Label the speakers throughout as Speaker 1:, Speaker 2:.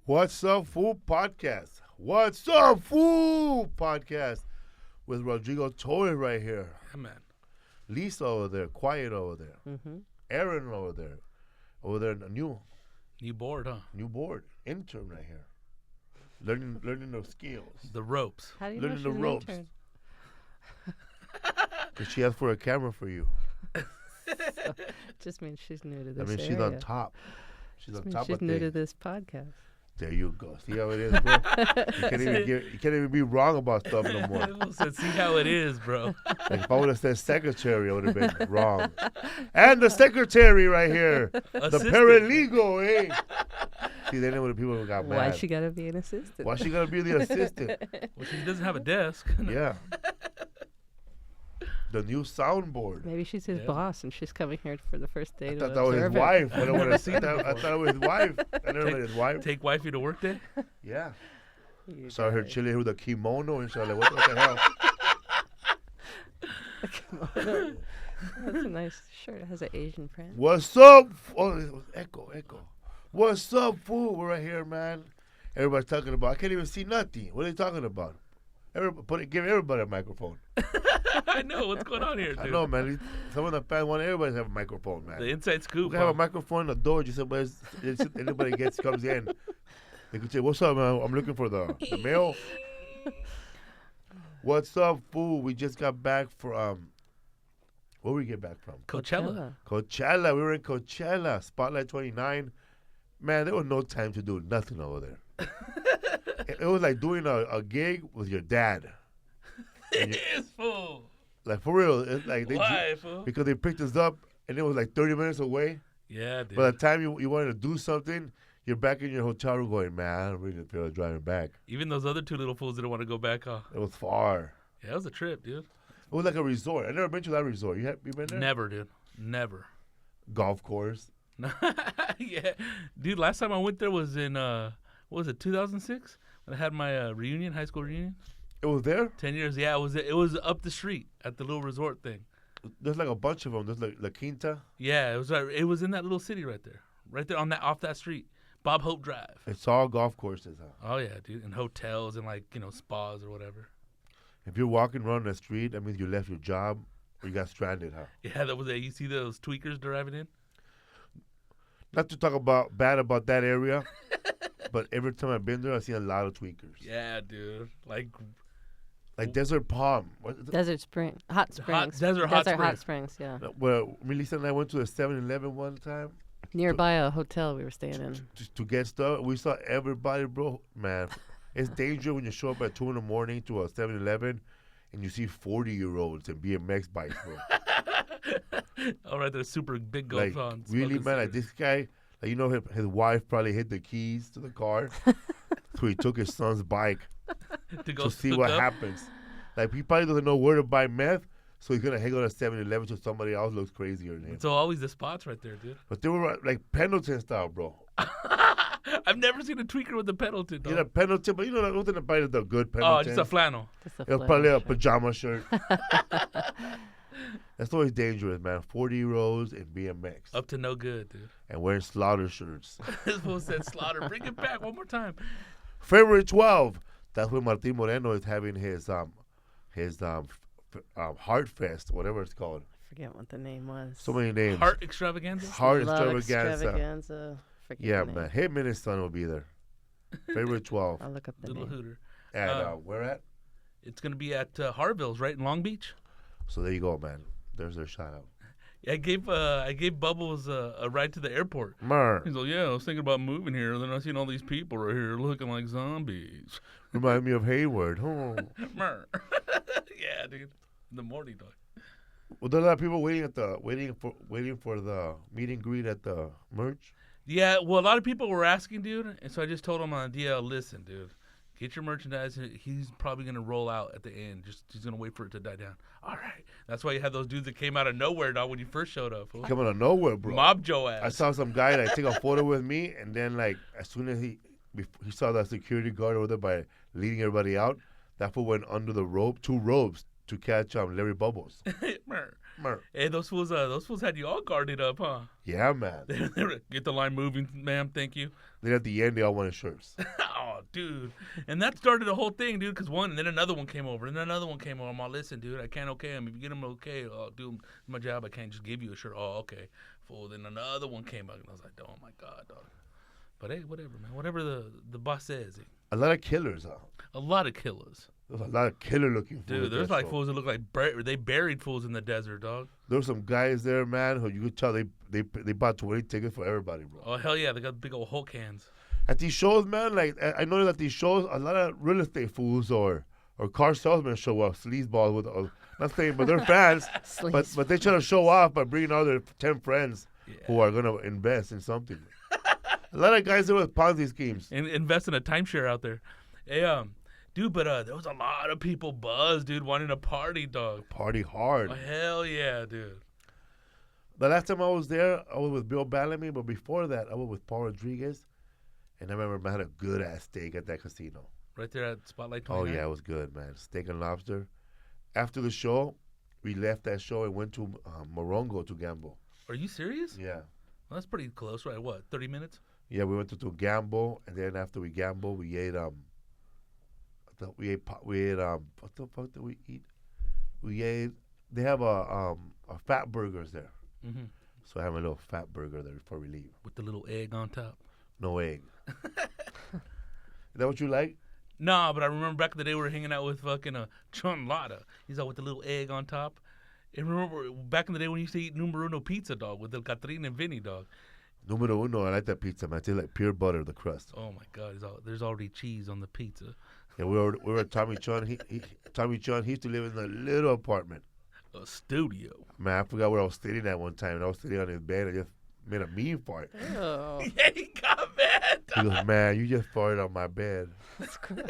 Speaker 1: What's Up Fool Podcast? What's Up Fool Podcast with Rodrigo Torres right here.
Speaker 2: Yeah, man.
Speaker 1: Lisa over there, Quiet over there.
Speaker 3: Mm-hmm.
Speaker 1: Aaron over there. Over there, new
Speaker 2: board, huh?
Speaker 1: new board. Intern right here. Learning those skills.
Speaker 2: The ropes.
Speaker 3: How do you
Speaker 1: Learning
Speaker 3: know
Speaker 1: the
Speaker 3: she's
Speaker 1: ropes.
Speaker 3: an intern?
Speaker 1: Because she asked for a camera for you.
Speaker 3: Just means she's new to
Speaker 1: I
Speaker 3: this
Speaker 1: mean, she's
Speaker 3: area.
Speaker 1: on top. She's
Speaker 3: Just
Speaker 1: on
Speaker 3: means
Speaker 1: top
Speaker 3: she's
Speaker 1: of
Speaker 3: new to
Speaker 1: things.
Speaker 3: this podcast.
Speaker 1: There you go. See how it is, bro? You can't even be wrong about stuff no more.
Speaker 2: Said, see how it is, bro.
Speaker 1: Like if I would have said secretary, I would have been wrong. And the secretary right here. The
Speaker 2: Assistant.
Speaker 1: paralegal, eh? See, then when the people got mad.
Speaker 3: Why she gotta be an assistant?
Speaker 1: Why she gotta be the assistant?
Speaker 2: Well, she doesn't have a desk.
Speaker 1: Yeah. The new soundboard.
Speaker 3: Maybe she's his
Speaker 2: Yeah.
Speaker 3: boss and she's coming here for the first day
Speaker 1: I
Speaker 3: to
Speaker 1: thought that was his
Speaker 3: observe it.
Speaker 1: wife. When I would have seen that, I thought it was his wife. I never met his wife.
Speaker 2: Take wifey to work day.
Speaker 1: Yeah.
Speaker 3: You
Speaker 1: Saw her
Speaker 3: guys.
Speaker 1: chilling with a kimono and she was like, what the hell?
Speaker 3: Kimono. That's a nice shirt. It has an Asian print.
Speaker 1: What's up? Oh, it was echo. What's up, fool? We're right here, man. Everybody's talking about. I can't even see nothing. What are they talking about? Give everybody a microphone.
Speaker 2: I know what's going on here, dude.
Speaker 1: I know, man. Some of the fans want everybody to have a microphone, man.
Speaker 2: The inside
Speaker 1: You
Speaker 2: scoop.
Speaker 1: can have a
Speaker 2: huh?
Speaker 1: microphone in the door. Just anybody comes in. They could say, "What's up, man? I'm looking for the mail." What's up, fool? We just got back from where we get back from?
Speaker 2: Coachella.
Speaker 1: Coachella. We were in Coachella, Spotlight 29. Man, there was no time to do nothing over there. It was like doing a gig with your dad. And
Speaker 2: It is full.
Speaker 1: Like, for real. It's like
Speaker 2: Why, fool?
Speaker 1: because they picked us up, and it was like 30 minutes away.
Speaker 2: Yeah, dude.
Speaker 1: By the time you wanted to do something, you're back in your hotel room going, man, I don't really feel like driving back.
Speaker 2: Even those other two little fools didn't want to go back, huh?
Speaker 1: It was far.
Speaker 2: Yeah, it was a trip, dude.
Speaker 1: It was like a resort. I never been to that resort. You been there?
Speaker 2: Never, dude. Never.
Speaker 1: Golf course.
Speaker 2: Yeah. Dude, last time I went there was in, what was it, 2006? When I had my reunion, high school reunion.
Speaker 1: It was there?
Speaker 2: 10 years, yeah. It was up the street at the little resort thing.
Speaker 1: There's like a bunch of them. There's like La Quinta.
Speaker 2: Yeah, it was in that little city right there on that off that street, Bob Hope Drive.
Speaker 1: It's all golf courses, huh?
Speaker 2: Oh yeah, dude, and hotels and like spas or whatever.
Speaker 1: If you're walking around the street, that means you left your job or you got stranded, huh?
Speaker 2: Yeah, that was it. You see those tweakers driving in?
Speaker 1: Not to talk bad about that area, but every time I've been there, I've seen a lot of tweakers.
Speaker 2: Yeah, dude, like
Speaker 1: Desert Palm. What is it?
Speaker 3: Desert Spring. Hot Springs.
Speaker 2: Desert Hot
Speaker 3: Springs, yeah.
Speaker 1: Where Melissa and I went to the 7-Eleven one time
Speaker 3: Nearby a hotel we were staying in.
Speaker 1: to get stuff. We saw everybody, bro. Man, it's dangerous when you show up at 2 in the morning to a 7-Eleven and you see 40-year-olds and BMX bikes, bro.
Speaker 2: all right, they're super big
Speaker 1: Like,
Speaker 2: goals on.
Speaker 1: really,
Speaker 2: smoking
Speaker 1: man, like
Speaker 2: cigarettes.
Speaker 1: this guy, like, you know, his wife probably hit the keys to the car. So he took his son's bike
Speaker 2: to go
Speaker 1: to see
Speaker 2: hook
Speaker 1: what
Speaker 2: up.
Speaker 1: happens. Like, he probably doesn't know where to buy meth, so he's going to hang out at 7-Eleven so somebody else looks crazier than him.
Speaker 2: So always the spots right there, dude.
Speaker 1: But they were like Pendleton style, bro.
Speaker 2: I've never seen a tweaker with a Pendleton.
Speaker 1: You know,
Speaker 2: Dog.
Speaker 1: Pendleton, but you know, nothing about it, the good
Speaker 2: Oh,
Speaker 1: Pendleton.
Speaker 2: just a flannel.
Speaker 3: Just a
Speaker 1: It was
Speaker 3: flannel
Speaker 1: probably a
Speaker 3: shirt.
Speaker 1: pajama shirt. That's always dangerous, man. 40-year-olds and BMX.
Speaker 2: Up to no good, dude.
Speaker 1: And wearing slaughter shirts.
Speaker 2: This fool said slaughter. Bring it back one more time.
Speaker 1: February 12th, that's when Martin Moreno is having his Heart Fest, whatever it's called.
Speaker 3: Forget what the name was.
Speaker 1: So many names.
Speaker 2: Heart extravaganza.
Speaker 1: Heart
Speaker 3: Love
Speaker 1: Extravaganza.
Speaker 3: Extravaganza. Forget
Speaker 1: Yeah,
Speaker 3: the name.
Speaker 1: man. Him and his son will be there. February 12th.
Speaker 3: I'll look up the
Speaker 2: Little
Speaker 3: name.
Speaker 2: hooter.
Speaker 1: And where at?
Speaker 2: It's gonna be at Harville's, right in Long Beach.
Speaker 1: So there you go, man. There's their shout out.
Speaker 2: Yeah, I gave Bubbles a ride to the airport.
Speaker 1: Mer.
Speaker 2: He's like, yeah, I was thinking about moving here, and then I seen all these people right here looking like zombies.
Speaker 1: Remind me of Hayward. Oh.
Speaker 2: Mer. Yeah, dude. In the morning, dog.
Speaker 1: Well, there are a lot of people waiting for the meet and greet at the merch.
Speaker 2: Yeah, well, a lot of people were asking, dude, and so I just told him on the DL, listen, dude, get your merchandise. He's probably gonna roll out at the end. He's gonna wait for it to die down. All right. That's why you had those dudes that came out of nowhere, dog, when you first showed up. Fool.
Speaker 1: Coming out of nowhere, bro.
Speaker 2: Mob Joe
Speaker 1: I
Speaker 2: ass.
Speaker 1: saw some guy like take a photo with me, and then like as soon as he saw that security guard over there by leading everybody out, that fool went under the rope, 2 ropes to catch Larry Bubbles.
Speaker 2: Mer. Hey, those fools had you all guarded up, huh?
Speaker 1: Yeah, man.
Speaker 2: Get the line moving, ma'am. Thank you.
Speaker 1: Then at the end, they all wanted shirts.
Speaker 2: Oh, dude. And that started the whole thing, dude, because and then another one came over, and then another one came over. I'm all, listen, dude, I can't okay him. If you get him okay, I'll do my job. I can't just give you a shirt. Oh, okay. Fool. Then another one came out, and I was like, oh, my God, dog. But, hey, whatever, man. Whatever the boss says.
Speaker 1: A lot of killers, huh?
Speaker 2: A lot of killers.
Speaker 1: There's a lot of killer-looking fools.
Speaker 2: Dude, there's like fools that look like they buried fools in the desert, dog.
Speaker 1: There's some guys there, man, who you could tell they bought 20 tickets for everybody, bro.
Speaker 2: Oh, hell yeah. They got big old Hulk hands.
Speaker 1: At these shows, man, like, I noticed at these shows, a lot of real estate fools or car salesmen show up, sleazeballs with, not saying, but they're fans, but they try to show off by bringing all their 10 friends who are going to invest in something. A lot of guys there with Ponzi schemes.
Speaker 2: And invest in a timeshare out there. Hey, dude, but there was a lot of people buzzed, dude, wanting to party, dog.
Speaker 1: Party hard.
Speaker 2: Oh, hell yeah, dude.
Speaker 1: The last time I was there, I was with Bill Bellamy, but before that, I was with Paul Rodriguez. And I remember I had a good-ass steak at that casino.
Speaker 2: Right there at Spotlight 29?
Speaker 1: Oh, yeah, it was good, man. Steak and lobster. After the show, we left that show and went to Morongo to gamble.
Speaker 2: Are you serious?
Speaker 1: Yeah.
Speaker 2: Well, that's pretty close, right? What, 30 minutes?
Speaker 1: Yeah, we went to gamble, and then after we gambled, we ate what the fuck did we eat? They have a fat burgers there.
Speaker 2: Mm-hmm.
Speaker 1: So I have a little fat burger there before we leave.
Speaker 2: With the little egg on top?
Speaker 1: No egg. Is that what you like?
Speaker 2: Nah, but I remember back in the day we were hanging out with fucking John Lotta. He's out with the little egg on top. And remember back in the day when you used to eat numero uno pizza, dog, with the Catherine and Vinny, dog.
Speaker 1: Numero uno, I like that pizza, man. It tastes like pure butter, the crust.
Speaker 2: Oh my God, there's already cheese on the pizza.
Speaker 1: Yeah, we were at Tommy Chun. Tommy Chun, he used to live in a little apartment.
Speaker 2: A studio.
Speaker 1: Man, I forgot where I was sitting at one time. And I was sitting on his bed. I just made a mean fart.
Speaker 3: Oh.
Speaker 2: Yeah, he got mad.
Speaker 1: He goes, man, you just farted on my bed.
Speaker 3: That's gross.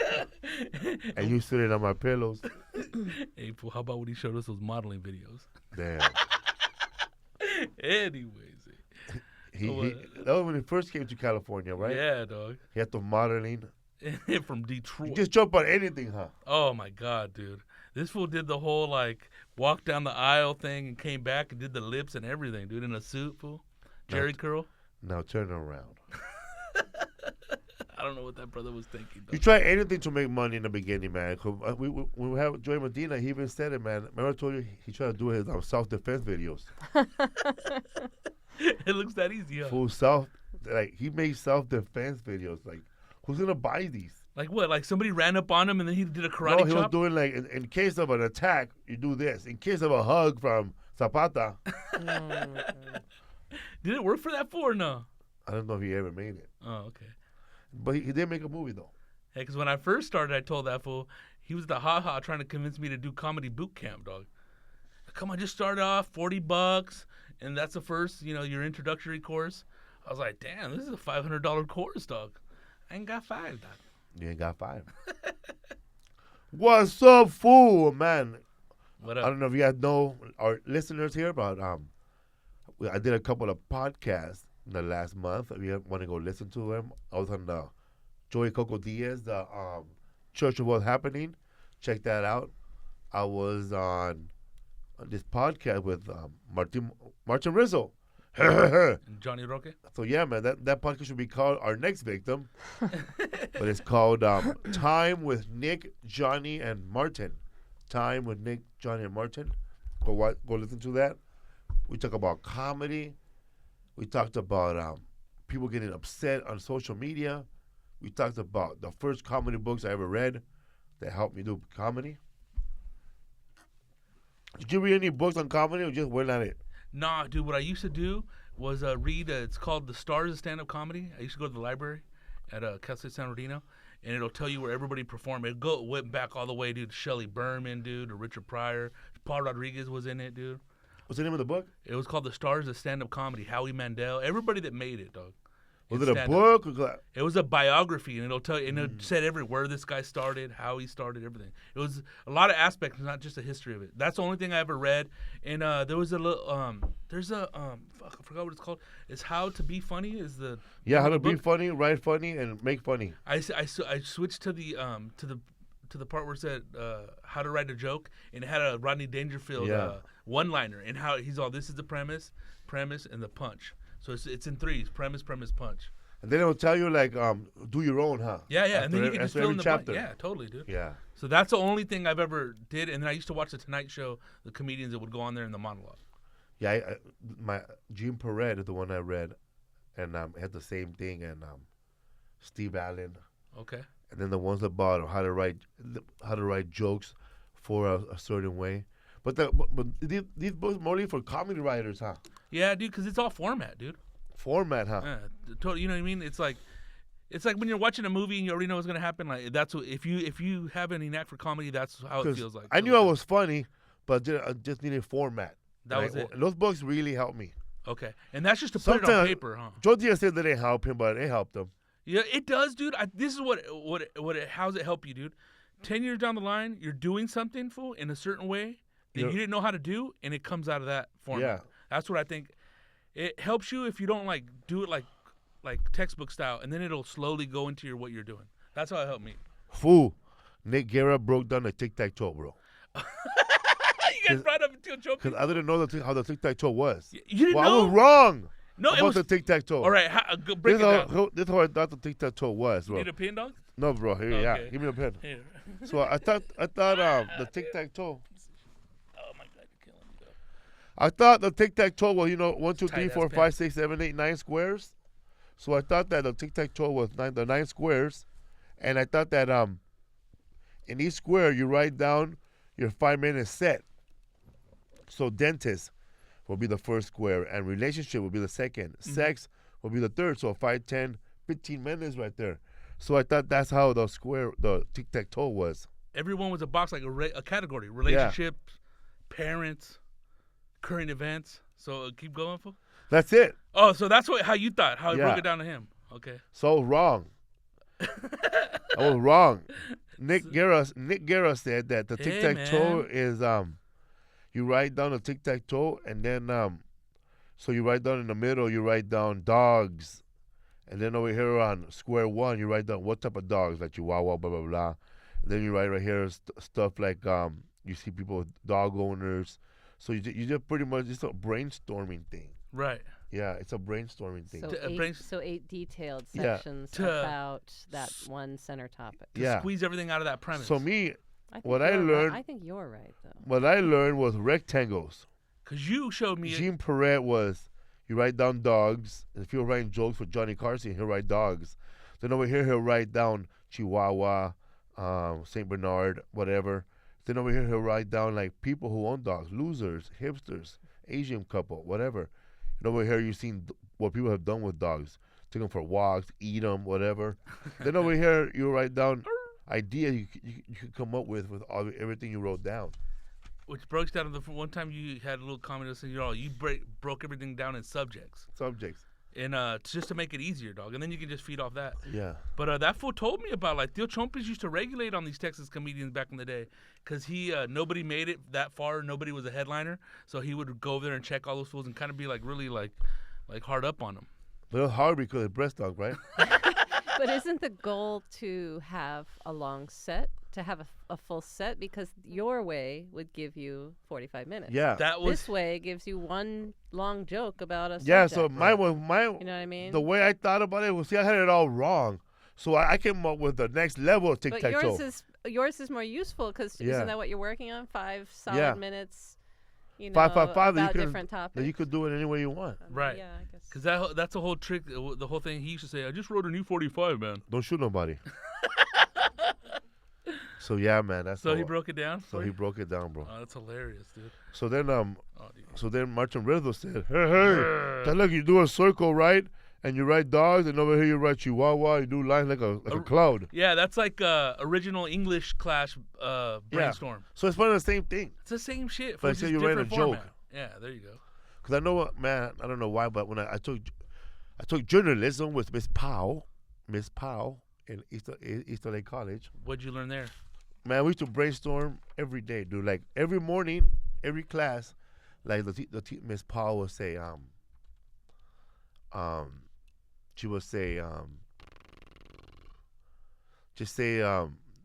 Speaker 1: And you sitting on my pillows.
Speaker 2: Hey, fool, how about when he showed us those modeling videos?
Speaker 1: Damn.
Speaker 2: Anyways.
Speaker 1: That was when he first came to California, right?
Speaker 2: Yeah, dog.
Speaker 1: He had the modeling.
Speaker 2: From Detroit.
Speaker 1: You just jump on anything, huh?
Speaker 2: Oh, my God, dude. This fool did the whole, like, walk down the aisle thing and came back and did the lips and everything, dude, in a suit, fool. Jerry curl.
Speaker 1: Now turn around.
Speaker 2: I don't know what that brother was thinking, dog.
Speaker 1: You try anything to make money in the beginning, man. When we have Joey Medina, he even said it, man. Remember I told you he tried to do his self-defense videos.
Speaker 2: It looks that easy, huh?
Speaker 1: Full he made self-defense videos. Like, who's going to buy these?
Speaker 2: Like what? Like somebody ran up on him and then he did a karate
Speaker 1: No, he was
Speaker 2: chop?
Speaker 1: doing like, in case of an attack, you do this. In case of a hug from Zapata.
Speaker 2: Did it work for that fool or no?
Speaker 1: I don't know if he ever made it.
Speaker 2: Oh, okay.
Speaker 1: But he did make a movie, though.
Speaker 2: Hey, because when I first started, I told that fool, he was the ha-ha trying to convince me to do comedy boot camp, dog. Come on, just start off, $40, and that's the first, your introductory course. I was like, damn, this is a $500 course, dog. I ain't got $5, dog.
Speaker 1: You ain't got $5. What's up, fool, man?
Speaker 2: What up?
Speaker 1: I don't know if you guys know our listeners here, but I did a couple of podcasts in the last month. If you want to go listen to them, I was on the Joey Coco Diaz, the Church of What's Happening. Check that out. I was on this podcast with Martin Rizzo.
Speaker 2: And Johnny Roque?
Speaker 1: So yeah, man, that podcast should be called Our Next Victim. But it's called Time with Nick, Johnny, and Martin. Time with Nick, Johnny, and Martin. Go listen to that. We talk about comedy. We talked about people getting upset on social media. We talked about the first comedy books I ever read that helped me do comedy. Did you read any books on comedy or just went at it?
Speaker 2: Nah, dude, what I used to do was read, it's called The Stars of Stand-Up Comedy. I used to go to the library at Cal State San Bernardino, and it'll tell you where everybody performed. It went back all the way, dude, to Shelley Berman, dude, to Richard Pryor. Paul Rodriguez was in it, dude.
Speaker 1: What's the name of the book?
Speaker 2: It was called The Stars of Stand-Up Comedy. Howie Mandel, everybody that made it, dog.
Speaker 1: Was it a book? Or
Speaker 2: it was a biography, and it'll tell you, and it said where this guy started, how he started, everything. It was a lot of aspects, not just a history of it. That's the only thing I ever read. And there was a little, fuck, I forgot what it's called. It's How to Be Funny. Is the
Speaker 1: how to
Speaker 2: book.
Speaker 1: be funny, write funny, and make funny.
Speaker 2: I switched to the to the part where it said how to write a joke, and it had a Rodney Dangerfield
Speaker 1: Yeah.
Speaker 2: one-liner, and how he's all, this is the premise, and the punch. So it's in threes: premise, punch.
Speaker 1: And then it'll tell you like, do your own, huh?
Speaker 2: Yeah, and
Speaker 1: After
Speaker 2: then you can just
Speaker 1: after
Speaker 2: fill
Speaker 1: every
Speaker 2: in the
Speaker 1: chapter.
Speaker 2: blank. Yeah, totally, dude.
Speaker 1: Yeah.
Speaker 2: So that's the only thing I've ever did, and then I used to watch the Tonight Show, the comedians that would go on there in the monologue.
Speaker 1: Yeah, my Gene Perret is the one I read, and had the same thing, and Steve Allen,
Speaker 2: Okay.
Speaker 1: and then the ones about how to write jokes for a certain way. But these books mostly for comedy writers, huh?
Speaker 2: Yeah, dude, because it's all format, dude.
Speaker 1: Format, huh?
Speaker 2: Yeah, totally. You know what I mean? It's like when you're watching a movie and you already know what's gonna happen. Like that's what, if you have any knack for comedy, that's how it
Speaker 1: 'Cause
Speaker 2: feels like.
Speaker 1: I knew I was funny, but I just needed format.
Speaker 2: That was it.
Speaker 1: And those books really helped me.
Speaker 2: Okay, and that's just to put it on
Speaker 1: Sometimes-
Speaker 2: paper, huh?
Speaker 1: Joe Diaz said that didn't help him, but it helped him.
Speaker 2: Yeah, it does, dude. This is how's it help you, dude? 10 years down the line, you're doing something, fool, in a certain way that you didn't know how to do, and it comes out of that format.
Speaker 1: Yeah.
Speaker 2: That's what I think. It helps you if you don't like do it like textbook style, and then it'll slowly go into what you're doing. That's how it helped me.
Speaker 1: Fool, Nick Guerra broke down the tic-tac-toe, bro.
Speaker 2: You guys brought up into a joke.
Speaker 1: Because I didn't know how the tic-tac-toe was.
Speaker 2: You didn't
Speaker 1: Well,
Speaker 2: know?
Speaker 1: I was wrong
Speaker 2: No, it
Speaker 1: about
Speaker 2: was.
Speaker 1: the tic-tac-toe.
Speaker 2: All right, break it down.
Speaker 1: This is how I thought the tic-tac-toe was, bro.
Speaker 2: Need a pin, dog?
Speaker 1: No, bro. Here, yeah.
Speaker 2: Okay.
Speaker 1: Give me a pen.
Speaker 2: Here.
Speaker 1: So I thought the tic-tac-toe.
Speaker 2: Oh my God, you're killing me, though.
Speaker 1: I thought the tic-tac-toe was, 1, 2, 3,
Speaker 2: Tight-ass
Speaker 1: 4,
Speaker 2: pen.
Speaker 1: 5, 6, 7, 8, 9 squares. So I thought that the tic-tac-toe was the 9 squares. And I thought that in each square you write down your 5-minute set. So dentist will be the first square, and relationship will be the second. Sex will be the third. So 5, 10, 15 minutes right there. So I thought that's how the tic-tac-toe was.
Speaker 2: Everyone was a box, like a category: relationships, parents, current events. So keep going, fool.
Speaker 1: That's it.
Speaker 2: Oh, so that's how you thought. How he
Speaker 1: Yeah.
Speaker 2: broke it down to him. Okay.
Speaker 1: So I was wrong. I was wrong. Nick Guerra said that the
Speaker 2: Hey,
Speaker 1: tic-tac-toe
Speaker 2: man.
Speaker 1: is you write down the tic-tac-toe, and then so you write down in the middle, you write down dogs, and then over here on square one you write down what type of dogs, like Chihuahua, blah blah blah. And then you write right here stuff like you see people with dog owners. So you just pretty much, it's a brainstorming thing.
Speaker 2: Right.
Speaker 1: Yeah, it's a brainstorming thing.
Speaker 3: So 8 detailed
Speaker 1: Yeah.
Speaker 3: sections
Speaker 2: To-
Speaker 3: about that one center topic.
Speaker 1: Yeah.
Speaker 2: Squeeze everything out of that premise.
Speaker 1: So me,
Speaker 3: I think
Speaker 1: What I
Speaker 3: you're right.
Speaker 1: learned-
Speaker 3: I think you're right, though.
Speaker 1: what I learned was rectangles.
Speaker 2: Because you showed me.
Speaker 1: Gene Perret was, you write down dogs. And if you're writing jokes for Johnny Carson, he'll write dogs. Then over here, he'll write down Chihuahua, St. Bernard, whatever. Then over here, he'll write down like people who own dogs, losers, hipsters, Asian couple, whatever. And over here, you've seen what people have done with dogs. Take them for walks, eat them, whatever. Then over here, you write down ideas you could come up with everything you wrote down.
Speaker 2: Which breaks down to the one time you had a little comment that said, you broke everything down in subjects.
Speaker 1: Subjects.
Speaker 2: And just to make it easier, dog. And then you can just feed off that.
Speaker 1: Yeah.
Speaker 2: But that fool told me about, like, Theo Chompis used to regulate on these Texas comedians back in the day. Because nobody made it that far. Nobody was a headliner. So he would go over there and check all those fools and kind of be, like, really, like hard up on them.
Speaker 1: But it was hard because it's breast dog, right?
Speaker 3: But isn't the goal to have a long set, to have a full set? Because your way would give you 45 minutes.
Speaker 1: Yeah.
Speaker 2: That was...
Speaker 3: This way gives you one long joke about a subject.
Speaker 1: Yeah, so mine was
Speaker 3: You know what I mean?
Speaker 1: the way I thought about it was, see, I had it all wrong. So I came up with the next level of
Speaker 3: But
Speaker 1: tic-tac-toe.
Speaker 3: yours is more useful because
Speaker 1: Yeah.
Speaker 3: isn't that what you're working on? 5 solid
Speaker 1: Yeah.
Speaker 3: minutes. You know,
Speaker 1: 5, 5, 5, that you
Speaker 3: about
Speaker 1: can-
Speaker 3: different topics.
Speaker 1: That you could do it any way you want.
Speaker 2: Right.
Speaker 3: Yeah, I guess.
Speaker 2: Because that's the whole trick, the whole thing he used to say, I just wrote a new 45, man.
Speaker 1: Don't shoot nobody. So yeah, man, that's
Speaker 2: So
Speaker 1: all.
Speaker 2: he broke it down
Speaker 1: So
Speaker 2: for
Speaker 1: he
Speaker 2: you?
Speaker 1: broke it down, bro.
Speaker 2: Oh, that's hilarious, dude.
Speaker 1: So then
Speaker 2: Oh, dude.
Speaker 1: Martin Rizzo said, hey, then look, you do a circle, right? And you write dogs, and over here you write Chihuahua. You do lines like a cloud.
Speaker 2: Yeah, that's like original English class brainstorm.
Speaker 1: So it's one of the same thing.
Speaker 2: It's the same shit.
Speaker 1: But I
Speaker 2: just
Speaker 1: said you write a
Speaker 2: different
Speaker 1: joke.
Speaker 2: format. Yeah, there you go.
Speaker 1: Because I know what, man, I don't know why, but when I took journalism with Miss Powell in East LA College.
Speaker 2: What'd you learn there?
Speaker 1: Man, we used to brainstorm every day, dude. Like every morning, every class, like Miss Powell would say, she would say, just say,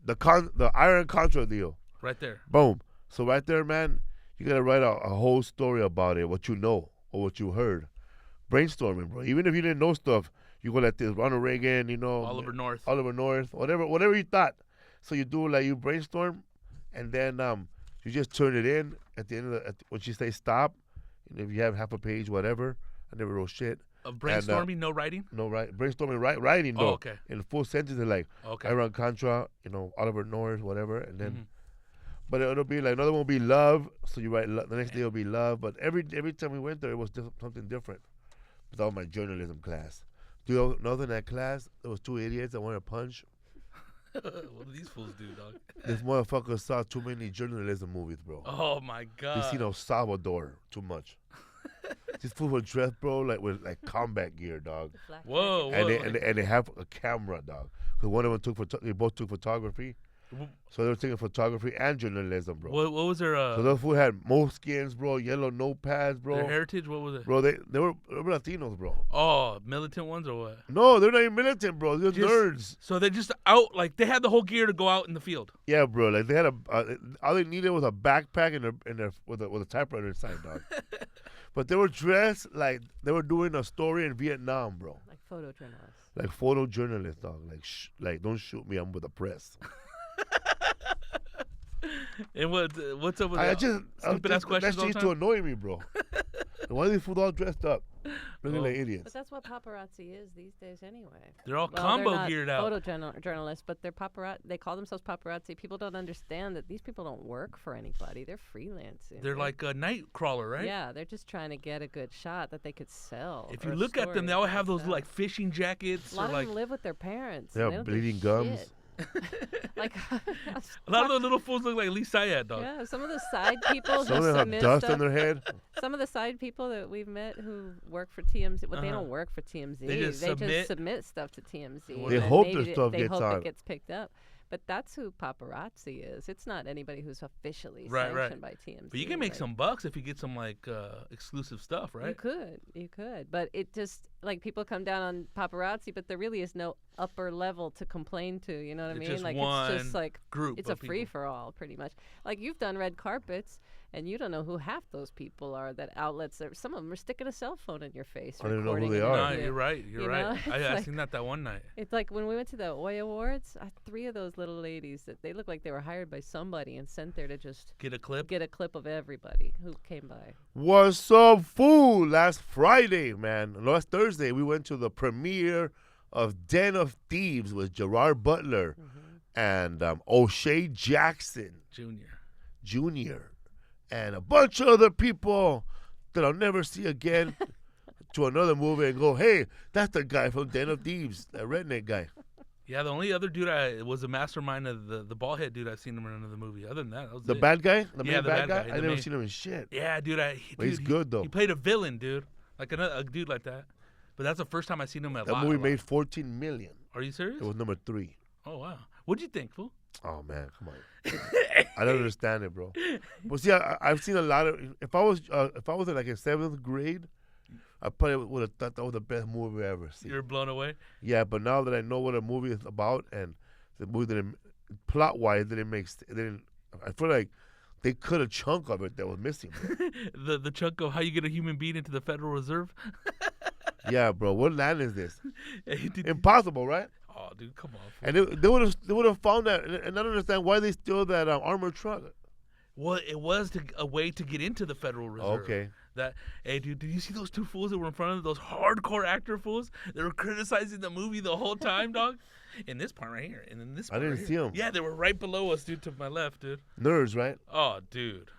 Speaker 1: the Iron Contra deal.
Speaker 2: Right there.
Speaker 1: Boom. So right there, man, you gotta write a whole story about it, what you know or what you heard. Brainstorming, bro. Even if you didn't know stuff, you go like this, Ronald Reagan,
Speaker 2: Oliver North,
Speaker 1: whatever you thought. So you do like you brainstorm, and then you just turn it in at the end of when you say stop. And if you have half a page, whatever. I never wrote shit.
Speaker 2: Of brainstorming, no writing?
Speaker 1: No, brainstorming, writing, though.
Speaker 2: Oh, okay.
Speaker 1: In full sentences, like,
Speaker 2: Okay.
Speaker 1: Iron Contra, Oliver North, whatever, and then, but it'll be like, another one will be love, so you write, the next day will be love, but every time we went there, it was something different. With all my journalism class. Do you know in that class, there was 2 idiots that wanted to punch?
Speaker 2: What do these fools do, dog?
Speaker 1: This motherfucker saw too many journalism movies, bro.
Speaker 2: Oh, my God.
Speaker 1: They seen El Salvador too much. These fools were dressed, bro, like with like combat gear, dog.
Speaker 2: Whoa.
Speaker 1: And they have a camera, dog. Cause one of them they both took photography, so they were taking photography and journalism, bro.
Speaker 2: What was their?
Speaker 1: So those fools had moleskins, bro, yellow notepads, bro.
Speaker 2: Their heritage? What was it?
Speaker 1: Bro, they were Latinos, bro.
Speaker 2: Oh, militant ones or what?
Speaker 1: No, they're not even militant, bro. They're nerds.
Speaker 2: So they're just out, like they had the whole gear to go out in the field.
Speaker 1: Yeah, bro. Like they had all they needed was a backpack and with a typewriter inside, dog. But they were dressed like they were doing a story in Vietnam, bro.
Speaker 3: Like photojournalists.
Speaker 1: Like photojournalists, dog. Like don't shoot me, I'm with the press.
Speaker 2: And what's up with
Speaker 1: I
Speaker 2: that?
Speaker 1: just
Speaker 2: Stupid ass questions
Speaker 1: that
Speaker 2: all
Speaker 1: shit
Speaker 2: the
Speaker 1: used to
Speaker 2: time?
Speaker 1: annoy me, bro. Why are these fools all dressed up? Looking like
Speaker 3: But
Speaker 1: idiots.
Speaker 3: that's what paparazzi is these days anyway.
Speaker 2: They're all
Speaker 3: Well,
Speaker 2: combo
Speaker 3: they're not
Speaker 2: geared out.
Speaker 3: photojournalists, but they're paparazzi. They call themselves paparazzi. People don't understand that these people don't work for anybody. They're freelancing.
Speaker 2: They're like a night crawler, right?
Speaker 3: Yeah, they're just trying to get a good shot that they could sell.
Speaker 2: If
Speaker 3: or
Speaker 2: you
Speaker 3: a
Speaker 2: look at them,
Speaker 3: story
Speaker 2: they all
Speaker 3: they
Speaker 2: have
Speaker 3: could
Speaker 2: those
Speaker 3: sell.
Speaker 2: like fishing jackets
Speaker 3: A lot
Speaker 2: or
Speaker 3: of
Speaker 2: like
Speaker 3: them live with their parents.
Speaker 1: Yeah,
Speaker 3: and they don't do
Speaker 1: bleeding gums.
Speaker 3: shit. Like
Speaker 2: a lot of those little fools look like Lee Sayad, dog.
Speaker 3: yeah, some of the side people
Speaker 1: Some
Speaker 3: who
Speaker 1: of them
Speaker 3: submit
Speaker 1: have dust
Speaker 3: stuff,
Speaker 1: on their head.
Speaker 3: some of the side people that we've met who work for TMZ, well, they
Speaker 2: Uh-huh.
Speaker 3: don't work for TMZ.
Speaker 2: They just submit
Speaker 3: stuff to TMZ.
Speaker 2: They
Speaker 3: and
Speaker 1: hope
Speaker 3: maybe
Speaker 1: their stuff
Speaker 3: they
Speaker 1: gets
Speaker 3: hope
Speaker 1: on.
Speaker 3: it gets picked up. But that's who paparazzi is. It's not anybody who's officially
Speaker 2: Right, right.
Speaker 3: sanctioned by TMZ.
Speaker 2: But you can make
Speaker 3: like,
Speaker 2: some bucks if you get some like exclusive stuff, right?
Speaker 3: You could. But it just, like, people come down on paparazzi, but there really is no upper level to complain to. You know what I
Speaker 2: It's
Speaker 3: mean?
Speaker 2: just
Speaker 3: Like,
Speaker 2: one
Speaker 3: it's just like,
Speaker 2: group
Speaker 3: it's a
Speaker 2: of people.
Speaker 3: free for all, pretty much. Like, you've done red carpets, and you don't know who half those people are. That outlets, some of them are sticking a cell phone in your face.
Speaker 1: I don't even know who
Speaker 3: recording
Speaker 1: they
Speaker 3: an
Speaker 1: are.
Speaker 2: No,
Speaker 3: interview.
Speaker 2: you're right. You're
Speaker 3: You
Speaker 2: right.
Speaker 3: know?
Speaker 2: I
Speaker 3: It's like-
Speaker 2: seen that one night.
Speaker 3: It's like when we went to the Oi Awards, 3 of those little ladies, that they looked like they were hired by somebody and sent there to just
Speaker 2: Get a clip.
Speaker 3: get a clip of everybody who came by.
Speaker 1: What's up, fool? Last Friday, man. Last Thursday, we went to the premiere of Den of Thieves with Gerard Butler and O'Shea Jackson Jr. and a bunch of other people that I'll never see again to another movie and go, hey, that's the guy from Den of Thieves, that redneck guy.
Speaker 2: Yeah, the only other dude was a mastermind of the bald head dude I've seen him in another movie. Other than that, that was
Speaker 1: The
Speaker 2: it.
Speaker 1: bad guy? The
Speaker 2: Yeah,
Speaker 1: main
Speaker 2: the
Speaker 1: bad
Speaker 2: bad
Speaker 1: guy?
Speaker 2: guy,
Speaker 1: I
Speaker 2: the
Speaker 1: never
Speaker 2: main-
Speaker 1: seen him in shit.
Speaker 2: Yeah, dude.
Speaker 1: But he's good, though.
Speaker 2: He played a villain, dude. Like a dude like that. But that's the first time I seen him at
Speaker 1: That movie made $14 million.
Speaker 2: Are you serious?
Speaker 1: It was number 3.
Speaker 2: Oh wow. What'd you think, fool?
Speaker 1: Oh man, come on! I don't understand it, bro. But see, I've seen a lot of. If I was in like in 7th grade, I probably would have thought that was the best movie I ever seen.
Speaker 2: You're blown away.
Speaker 1: Yeah, but now that I know what a movie is about and the movie didn't plot wise didn't. I feel like they cut a chunk of it that was missing. Bro.
Speaker 2: the chunk of how you get a human being into the Federal Reserve.
Speaker 1: Yeah, bro. What land is this?
Speaker 2: Did-
Speaker 1: Impossible, right?
Speaker 2: oh, dude, come on. Fool.
Speaker 1: And they would have found that, and I don't understand why they steal that armored truck.
Speaker 2: Well, it was a way to get into the Federal Reserve.
Speaker 1: Okay.
Speaker 2: That, hey, dude, did you see those 2 fools that were in front of those hardcore actor fools? They were criticizing the movie the whole time, dog. In this part right here, and in this
Speaker 1: I
Speaker 2: part
Speaker 1: didn't
Speaker 2: right
Speaker 1: see
Speaker 2: here.
Speaker 1: 'em.
Speaker 2: Yeah, they were right below us, dude, to my left, dude.
Speaker 1: Nerds, right?
Speaker 2: Oh, dude.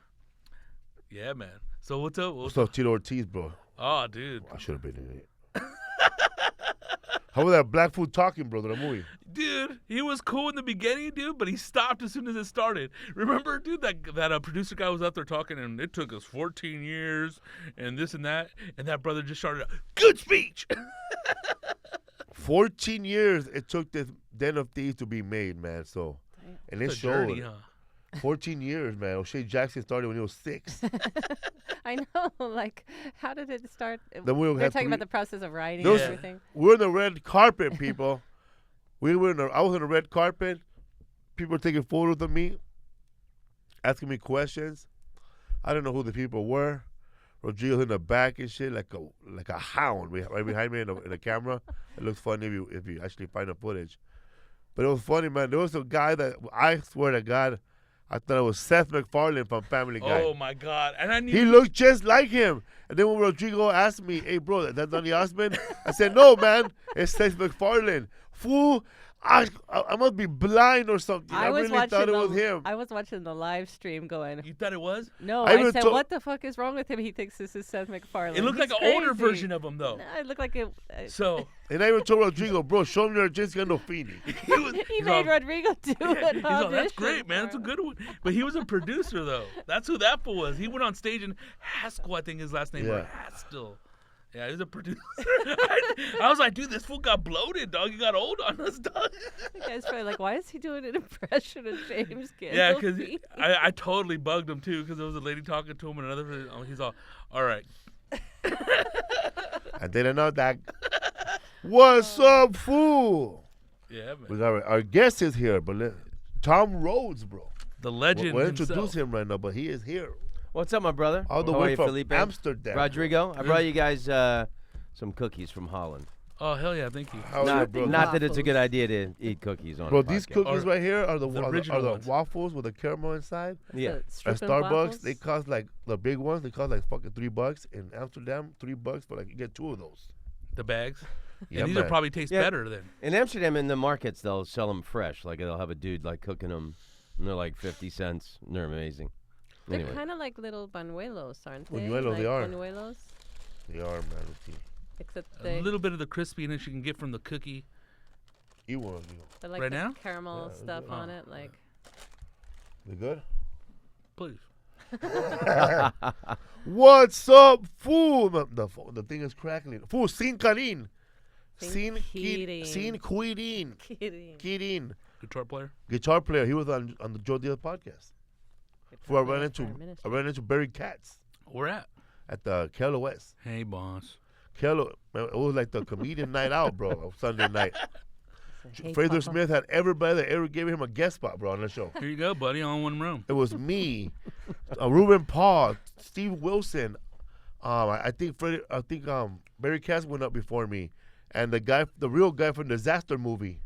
Speaker 2: Yeah, man. So what's up?
Speaker 1: What's up, Tito Ortiz, bro?
Speaker 2: Oh, dude.
Speaker 1: I should have been in it. How was that black food talking, brother? The movie.
Speaker 2: Dude, he was cool in the beginning, dude, but he stopped as soon as it started. Remember, dude, that producer guy was out there talking, and it took us 14 years, and this and that brother just started, good speech.
Speaker 1: 14 years it took this Den of Thieves to be made, man. So, and it
Speaker 2: It's a
Speaker 1: showed.
Speaker 2: journey, huh?
Speaker 1: 14 years, man. O'Shea Jackson started when he was 6.
Speaker 3: I know, like, how did it start?
Speaker 1: Then we
Speaker 3: They're
Speaker 1: had
Speaker 3: talking
Speaker 1: three-
Speaker 3: about the process of writing
Speaker 1: Those-
Speaker 3: and everything.
Speaker 1: We're in the red carpet, people. I was on the red carpet. people are taking photos of me, asking me questions. I don't know who the people were. Rodrigo's in the back and shit, like a hound right behind me in the camera. It looks funny if you actually find the footage. But it was funny, man. There was a guy that I swear to God, I thought it was Seth MacFarlane from Family Guy.
Speaker 2: Oh my God! And I knew
Speaker 1: He looked just like him. And then when Rodrigo asked me, "Hey, bro, that's Donny Osmond," I said, "No, man, it's Seth MacFarlane." Fool, I must be blind or something. I really thought it was him.
Speaker 3: I was watching the live stream going,
Speaker 2: you thought it was.
Speaker 3: no,
Speaker 1: I
Speaker 3: I
Speaker 1: even
Speaker 3: said,
Speaker 1: told-
Speaker 3: what the fuck is wrong with him? He thinks this is Seth MacFarlane.
Speaker 2: It looked like
Speaker 3: He's
Speaker 2: an older
Speaker 3: crazy.
Speaker 2: version of him, though.
Speaker 3: No, it looked like it.
Speaker 2: So
Speaker 1: And I even told Rodrigo, "Bro, show me your Jessica Gandolfini."
Speaker 3: he made Rodrigo do it.
Speaker 2: He's all, that's great, man. That's a good one. But he was a producer, though. That's who that fool was. He went on stage and Haskell, I think his last name, or Haskell. Yeah, he's a producer. I was like, dude, this fool got bloated, dog. He got old on us, dog.
Speaker 3: The guy's probably like, why is he doing an impression of James Gandolfini?
Speaker 2: Yeah, because I totally bugged him, too, because there was a lady talking to him and another. He's all right.
Speaker 1: I didn't know that. What's up, fool?
Speaker 2: Yeah,
Speaker 1: We
Speaker 2: man.
Speaker 1: got our guest is here, but Tom Rhodes, bro.
Speaker 2: The legend
Speaker 1: We'll
Speaker 2: himself.
Speaker 1: introduce him right now, but he is here.
Speaker 4: What's up, my brother?
Speaker 1: All the
Speaker 4: How are
Speaker 1: way
Speaker 4: you,
Speaker 1: from
Speaker 4: Felipe?
Speaker 1: Amsterdam.
Speaker 4: Rodrigo, I brought you guys some cookies from Holland.
Speaker 2: Oh, hell yeah, thank you.
Speaker 1: How are you,
Speaker 4: Not,
Speaker 1: bro?
Speaker 4: not that it's a good idea to eat cookies on
Speaker 1: Bro,
Speaker 4: a
Speaker 1: these
Speaker 4: podcast.
Speaker 1: cookies right here are the
Speaker 2: original ones.
Speaker 1: waffles with the caramel inside.
Speaker 4: Yeah.
Speaker 1: At Starbucks, they cost like the big ones. They cost like fucking $3. In Amsterdam, $3 for like you get 2 of those.
Speaker 2: The bags.
Speaker 1: Yeah,
Speaker 2: And these will
Speaker 1: man.
Speaker 2: probably taste
Speaker 4: Yeah.
Speaker 2: better then.
Speaker 4: In Amsterdam, in the markets, they'll sell them fresh. Like they'll have a dude like cooking them, and they're like 50 cents. And they're amazing.
Speaker 3: They're
Speaker 4: Anyway,
Speaker 3: kind of like little buñuelos, aren't they?
Speaker 1: Buñuelos,
Speaker 3: like
Speaker 1: they are.
Speaker 3: Buñuelos,
Speaker 1: They are, man.
Speaker 3: except
Speaker 2: A
Speaker 3: they,
Speaker 2: little bit of the crispiness you can get from the cookie.
Speaker 1: Eat one.
Speaker 3: they're like
Speaker 2: Right
Speaker 3: the
Speaker 2: now?
Speaker 3: caramel
Speaker 1: Yeah,
Speaker 3: stuff
Speaker 2: oh.
Speaker 3: on it. Like,
Speaker 1: They good?
Speaker 2: Please.
Speaker 1: What's up, fool? The thing is crackling. Fool, sin Karin. Sin
Speaker 3: Kidding.
Speaker 1: Kuidin.
Speaker 3: kidding.
Speaker 1: Kiddin.
Speaker 2: Guitar player.
Speaker 1: Guitar player. He was on the Joe Diaz podcast. Before I ran into Barry Katz
Speaker 2: Where at?
Speaker 1: at the Keller West.
Speaker 2: Hey, boss.
Speaker 1: Keller, man, it was like the comedian night out, bro, of Sunday night.
Speaker 3: Hey,
Speaker 1: Fraser
Speaker 3: Papa.
Speaker 1: Smith had everybody that ever gave him a guest spot, bro, on the show.
Speaker 2: Here you go, buddy, all in one room.
Speaker 1: It was me, Ruben Paul, Steve Wilson. I think Barry Katz went up before me, and the real guy from the Disaster movie,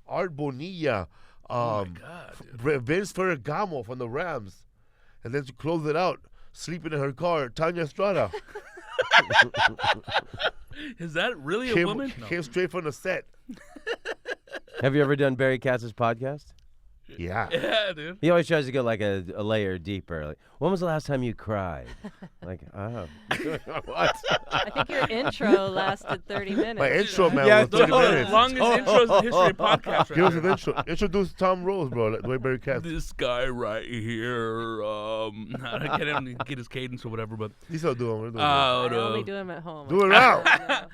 Speaker 1: Art Bonilla,
Speaker 2: Oh, my God, dude.
Speaker 1: Vince Ferragamo from the Rams, and then to close it out, sleeping in her car, Tanya Estrada
Speaker 2: Is that really a woman? No.
Speaker 1: came straight from the set.
Speaker 4: have you ever done Barry Katz's podcast?
Speaker 1: Yeah.
Speaker 2: Yeah, dude.
Speaker 4: He always tries to go like a layer deeper. Like, when was the last time you cried? Like, oh, what?
Speaker 3: I think your intro lasted 30 minutes.
Speaker 1: My intro, man,
Speaker 4: Yeah,
Speaker 1: was
Speaker 2: Those
Speaker 1: 30
Speaker 2: are the
Speaker 1: minutes.
Speaker 2: longest intros in the history of podcasts.
Speaker 1: Give us
Speaker 2: Right
Speaker 1: an intro. Introduce Tom Rhodes, bro, like the way Barry Katz.
Speaker 2: This guy right here, I can't even get his cadence or whatever, but
Speaker 1: He's still doing it.
Speaker 2: out
Speaker 3: I only
Speaker 2: of
Speaker 3: do them at home.
Speaker 1: Do it now.
Speaker 3: Yeah.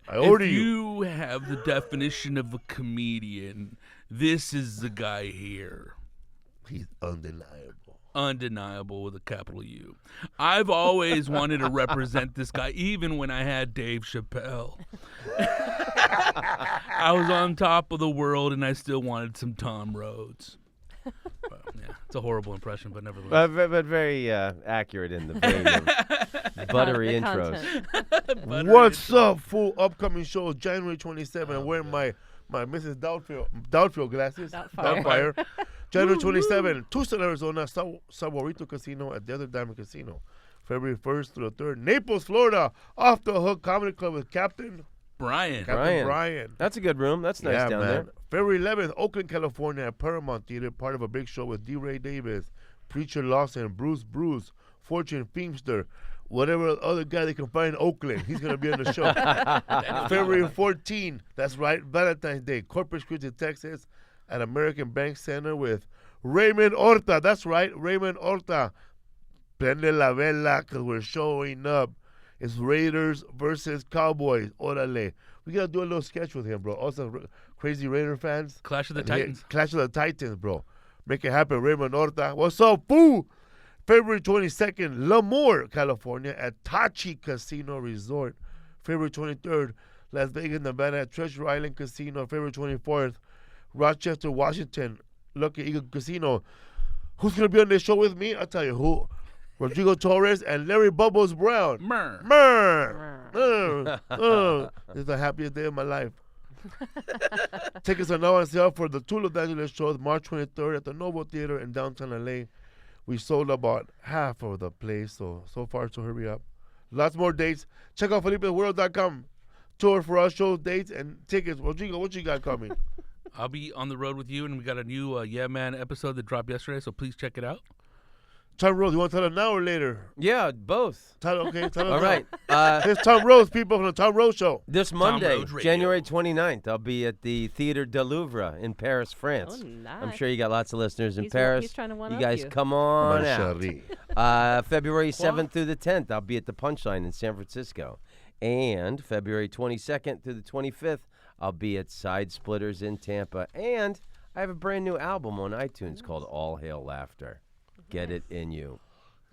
Speaker 1: I order
Speaker 2: if
Speaker 1: you.
Speaker 2: you have the definition of a comedian, this is the guy here.
Speaker 1: He's undeniable.
Speaker 2: Undeniable with a capital U. I've always wanted to represent this guy, even when I had Dave Chappelle. I was on top of the world, and I still wanted some Tom Rhodes. But, yeah, it's a horrible impression, but nevertheless.
Speaker 4: But very accurate in the vein of buttery
Speaker 3: The
Speaker 4: intros.
Speaker 3: content.
Speaker 1: What's up, fool? Upcoming show January 27th. I'm wearing my Mrs. Doubtfield glasses.
Speaker 3: Doubtfire.
Speaker 1: January 27th, Tucson, Arizona, Saguarito Casino at Desert Diamond Casino. February 1st through the 3rd, Naples, Florida, Off the Hook Comedy Club with Captain
Speaker 2: Brian.
Speaker 1: Brian.
Speaker 4: That's a good room. That's nice down there.
Speaker 1: February 11th, Oakland, California, at Paramount Theater, part of a big show with D. Ray Davis, Preacher Lawson, Bruce, Fortune Feimster, whatever other guy they can find in Oakland. He's going to be on the show. February 14th, that's right, Valentine's Day, Corpus Christi, Texas, at American Bank Center with Raymond Horta. That's right, Raymond Horta. Prende la vela, because we're showing up. It's Raiders versus Cowboys. Orale. We got to do a little sketch with him, bro. Also, crazy Raider fans.
Speaker 2: Clash of the
Speaker 1: And
Speaker 2: Titans.
Speaker 1: Clash of the Titans, bro. Make it happen, Raymond Horta. What's up, fool? February 22nd, Lemoore, California, at Tachi Casino Resort. February 23rd, Las Vegas, Nevada, at Treasure Island Casino. February 24th, Rochester, Washington, Lucky Eagle Casino. Who's going to be on this show with me? I'll tell you who. Rodrigo Torres and Larry Bubbles Brown.
Speaker 2: Mer.
Speaker 1: This is the happiest day of my life. Tickets are now on sale for the two Los Angeles shows, March 23rd at the Novo Theater in downtown LA. We sold about half of the place, so far, so hurry up. Lots more dates. Check out FelipeWorld.com. Tour for our shows, dates, and tickets. Rodrigo, what you got coming?
Speaker 2: I'll be on the road with you, and we got a new Yeah Man episode that dropped yesterday, so please check it out.
Speaker 1: Tom Rhodes, you want to tell them now or later?
Speaker 4: Yeah, both.
Speaker 1: Tell them
Speaker 4: All
Speaker 1: now.
Speaker 4: right.
Speaker 1: Here's Tom Rhodes, people from the Tom Rhodes Show.
Speaker 4: This Monday,
Speaker 2: Rhodes Radio.
Speaker 4: January 29th, I'll be at the Theatre de Louvre in Paris, France.
Speaker 3: Oh, nice.
Speaker 4: I'm sure you got lots of listeners in
Speaker 3: He's
Speaker 4: Paris.
Speaker 3: he's trying to
Speaker 4: You
Speaker 3: one-up
Speaker 4: guys
Speaker 3: you.
Speaker 4: come on out.
Speaker 1: Marcherie.
Speaker 4: February 7th through the 10th, I'll be at the Punchline in San Francisco. And February 22nd through the 25th, I'll be at Side Splitters in Tampa. And I have a brand new album on iTunes called All Hail Laughter. Get it in you.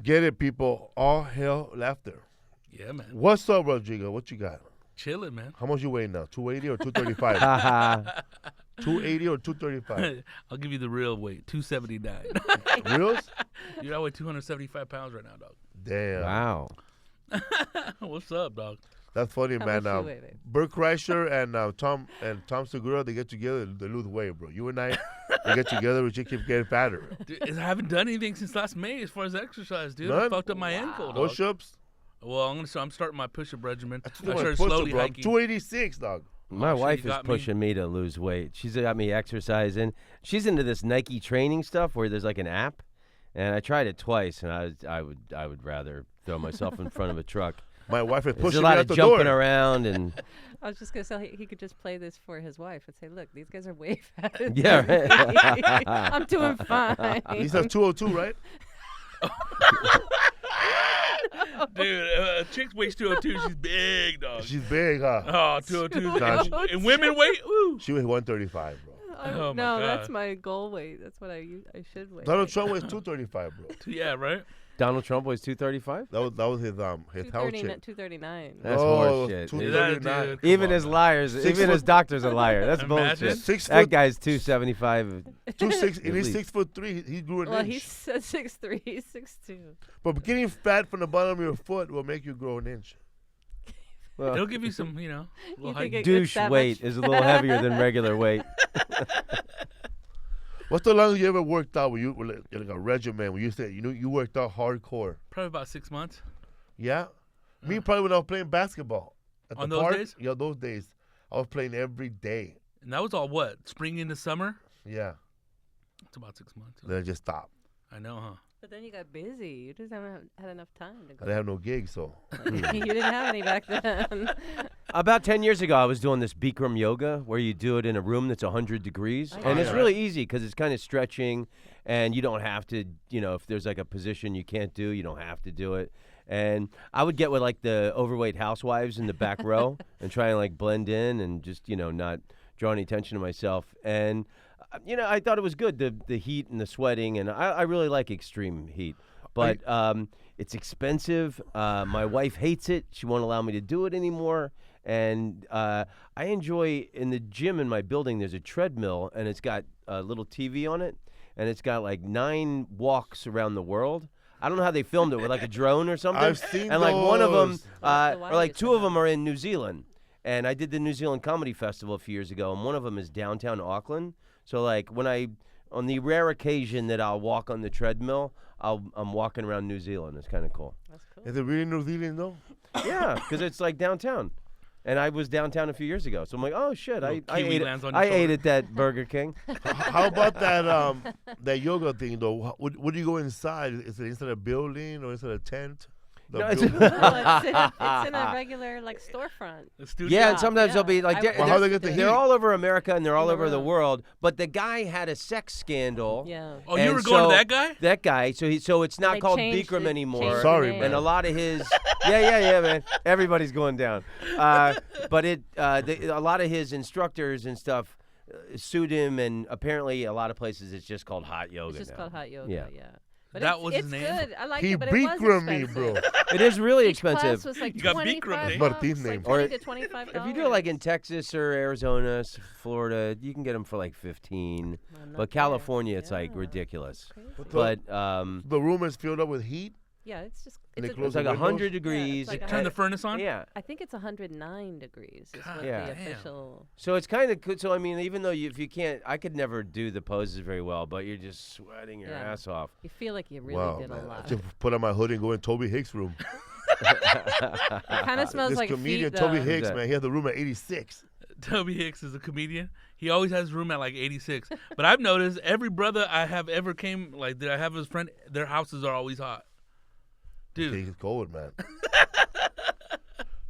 Speaker 1: Get it, people. All hell laughter.
Speaker 2: Yeah, man.
Speaker 1: What's up, Rodrigo? What you got?
Speaker 2: Chilling, man.
Speaker 1: How much you weigh now? 280 or 235? 280 or 235?
Speaker 2: I'll give you the real weight, 279.
Speaker 1: Reals?
Speaker 2: Dude, I weigh 275 pounds right now, dog.
Speaker 1: Damn.
Speaker 4: Wow.
Speaker 2: What's up, dog?
Speaker 1: That's funny,
Speaker 3: How
Speaker 1: man.
Speaker 3: much you weigh, babe?
Speaker 1: Bert Kreischer and Tom Segura, they get together, they lose weight, bro. You and I, we get together, we just keep getting fatter.
Speaker 2: Dude, I haven't done anything since last May as far as exercise, dude. I
Speaker 1: None?
Speaker 2: fucked up my ankle, dog.
Speaker 1: Push-ups?
Speaker 2: Well, I'm starting my push-up regimen. I
Speaker 1: Too much
Speaker 2: started
Speaker 1: push-up,
Speaker 2: slowly
Speaker 1: bro. I'm
Speaker 2: hiking.
Speaker 1: 286, dog.
Speaker 4: My
Speaker 2: Oh, shit,
Speaker 4: wife
Speaker 2: you
Speaker 4: is
Speaker 2: got me.
Speaker 4: pushing me to lose weight. She's got me exercising. She's into this Nike training stuff where there's like an app, and I tried it twice, and I would rather throw myself in front of a truck.
Speaker 1: My wife is
Speaker 4: There's
Speaker 1: pushing
Speaker 4: a
Speaker 1: me
Speaker 4: lot
Speaker 1: out
Speaker 4: of
Speaker 1: the
Speaker 4: jumping
Speaker 1: door.
Speaker 4: around and
Speaker 3: I was just gonna say he could just play this for his wife and say, "Look, these guys are way fatter. than
Speaker 4: Yeah,
Speaker 3: me.
Speaker 4: right.
Speaker 3: I'm doing fine."
Speaker 1: He says 202, right?
Speaker 2: Dude, chick weighs 202. She's big, dog.
Speaker 1: She's big, huh?
Speaker 2: Oh, 202.
Speaker 1: Nah,
Speaker 2: And women weight? Woo.
Speaker 1: She weighs 135, bro.
Speaker 2: Oh, my
Speaker 3: no, that's
Speaker 2: God.
Speaker 3: my goal weight. That's what I should weigh.
Speaker 1: Donald Trump weighs 235, bro.
Speaker 2: Yeah, right?
Speaker 4: Donald Trump weighs 235.
Speaker 1: That was his house chick.
Speaker 3: 239.
Speaker 4: That's
Speaker 1: Oh,
Speaker 4: horseshit.
Speaker 1: 239.
Speaker 2: Dude,
Speaker 4: Even
Speaker 2: come
Speaker 4: his
Speaker 2: on,
Speaker 4: liars,
Speaker 1: Six
Speaker 4: even
Speaker 1: foot-
Speaker 4: his doctor's a liar. That's
Speaker 2: Imagine.
Speaker 4: bullshit.
Speaker 1: 6
Speaker 4: That
Speaker 1: foot,
Speaker 4: guy's 275.
Speaker 1: 26,
Speaker 4: At
Speaker 1: and he's
Speaker 4: least.
Speaker 1: 6'3". He grew an
Speaker 3: Well,
Speaker 1: inch.
Speaker 3: he's 6'3". He's 6'2".
Speaker 1: But getting fat from the bottom of your foot will make you grow an inch.
Speaker 4: Well,
Speaker 2: It'll give you some, little
Speaker 3: You
Speaker 2: height.
Speaker 3: think it's
Speaker 4: douche
Speaker 3: that
Speaker 4: weight
Speaker 3: much?
Speaker 4: is a little heavier than regular weight.
Speaker 1: What's the longest you ever worked out? Where you were like a regimen? Where you said you worked out hardcore?
Speaker 2: Probably about 6 months.
Speaker 1: Yeah. Me probably when I was playing basketball at
Speaker 2: On
Speaker 1: the
Speaker 2: those
Speaker 1: park.
Speaker 2: days?
Speaker 1: Yeah, those days I was playing every day.
Speaker 2: And that was all what? Spring into summer?
Speaker 1: Yeah.
Speaker 2: It's about 6 months.
Speaker 1: Then I just stopped.
Speaker 2: I know, huh?
Speaker 3: But then you got busy. You just haven't had enough time to
Speaker 1: I
Speaker 3: go.
Speaker 1: didn't have no gigs, so
Speaker 3: You didn't have any back then.
Speaker 4: About 10 years ago, I was doing this Bikram yoga where you do it in a room that's 100 degrees.
Speaker 3: Oh,
Speaker 4: And
Speaker 3: yeah.
Speaker 4: it's really easy because it's kind of stretching and you don't have to, if there's like a position you can't do, you don't have to do it. And I would get with like the overweight housewives in the back row and try and like blend in and just, not draw any attention to myself. And, I thought it was good, the heat and the sweating. And I really like extreme heat. But it's expensive. My wife hates it. She won't allow me to do it anymore. And I enjoy in the gym in my building, there's a treadmill and it's got a little TV on it. And it's got like 9 walks around the world. I don't know how they filmed it with like a drone or something.
Speaker 1: I've seen
Speaker 4: and like one of them,
Speaker 1: those.
Speaker 4: or like 2 of them are in New Zealand. And I did the New Zealand Comedy Festival a few years ago, and one of them is downtown Auckland. So like on the rare occasion that I'll walk on the treadmill, I'm walking around New Zealand. It's kind of cool.
Speaker 3: That's cool.
Speaker 1: is it really New Zealand though?
Speaker 4: Yeah, because it's like downtown. And I was downtown a few years ago, so I'm like, oh shit, I
Speaker 2: Kiwi
Speaker 4: ate
Speaker 2: lands on
Speaker 4: it.
Speaker 2: your
Speaker 4: I ate
Speaker 2: shoulder.
Speaker 4: at that Burger King.
Speaker 1: How about that yoga thing though? Would you go inside? Is it inside a building or inside a tent? The
Speaker 4: No, it's-
Speaker 1: building-
Speaker 3: No, it's in a regular storefront.
Speaker 2: The studio.
Speaker 4: Yeah, and sometimes they'll be
Speaker 3: Yeah.
Speaker 4: like,
Speaker 3: I
Speaker 4: they're,
Speaker 3: would
Speaker 1: Well, how they get the
Speaker 4: they're
Speaker 1: heat?
Speaker 4: all over America and they're all
Speaker 3: the
Speaker 4: over the
Speaker 3: world.
Speaker 4: world. But the guy had a sex scandal.
Speaker 3: Yeah.
Speaker 2: Oh, you
Speaker 4: And
Speaker 2: were going
Speaker 4: so-
Speaker 2: to that guy?
Speaker 4: That guy. So it's not
Speaker 3: They
Speaker 4: called
Speaker 3: changed
Speaker 4: Bikram
Speaker 3: it-
Speaker 4: anymore.
Speaker 3: changed the
Speaker 1: Sorry,
Speaker 3: name.
Speaker 4: And a lot of his, yeah, man. Everybody's going down. But a lot of his instructors and stuff sued him, and apparently a lot of places it's just called hot yoga
Speaker 3: It's just
Speaker 4: now.
Speaker 3: called hot yoga.
Speaker 4: Yeah.
Speaker 3: Yeah. But
Speaker 2: That was
Speaker 3: it's
Speaker 2: his name?
Speaker 3: good. I like
Speaker 1: He
Speaker 3: it, but it was
Speaker 1: Bikram me,
Speaker 3: expensive.
Speaker 1: bro.
Speaker 4: It is really
Speaker 3: Each class
Speaker 4: expensive.
Speaker 3: was like
Speaker 2: You got
Speaker 3: 25
Speaker 2: Bikram named.
Speaker 3: bucks,
Speaker 1: Martin's
Speaker 3: like
Speaker 1: name.
Speaker 3: 20
Speaker 4: Or
Speaker 3: to $25.
Speaker 4: If you do it like in Texas or Arizona, Florida, you can get them for like 15.
Speaker 3: Well, not
Speaker 4: But
Speaker 3: there.
Speaker 4: California, it's like
Speaker 3: Yeah,
Speaker 4: ridiculous.
Speaker 3: crazy.
Speaker 4: But
Speaker 1: The room is filled up with heat.
Speaker 3: Yeah, it's just
Speaker 1: And they
Speaker 3: it's,
Speaker 1: close
Speaker 4: it's like
Speaker 1: the windows?
Speaker 4: 100 degrees.
Speaker 3: like
Speaker 2: Turn the furnace on.
Speaker 4: Yeah.
Speaker 3: I think it's 109 degrees. Is
Speaker 2: God
Speaker 3: what
Speaker 4: Yeah.
Speaker 3: the
Speaker 2: damn.
Speaker 3: official.
Speaker 4: So it's kind of good. So I mean, even though if you can't, I could never do the poses very well, but you're just sweating your
Speaker 3: Yeah.
Speaker 4: ass off.
Speaker 3: You feel like you really
Speaker 1: Wow,
Speaker 3: did
Speaker 1: man.
Speaker 3: a lot.
Speaker 1: Just put on my hoodie and go in Toby Hicks' room.
Speaker 3: It kind of smells
Speaker 1: This
Speaker 3: like
Speaker 1: comedian,
Speaker 3: feet,
Speaker 1: Toby
Speaker 3: though.
Speaker 1: Hicks,
Speaker 4: that?
Speaker 1: man, he had the room at 86.
Speaker 2: Toby Hicks is a comedian. He always has room at like 86. But I've noticed every brother I have ever came, like that I have as friend, their houses are always hot. Dude,
Speaker 1: He's cold, man.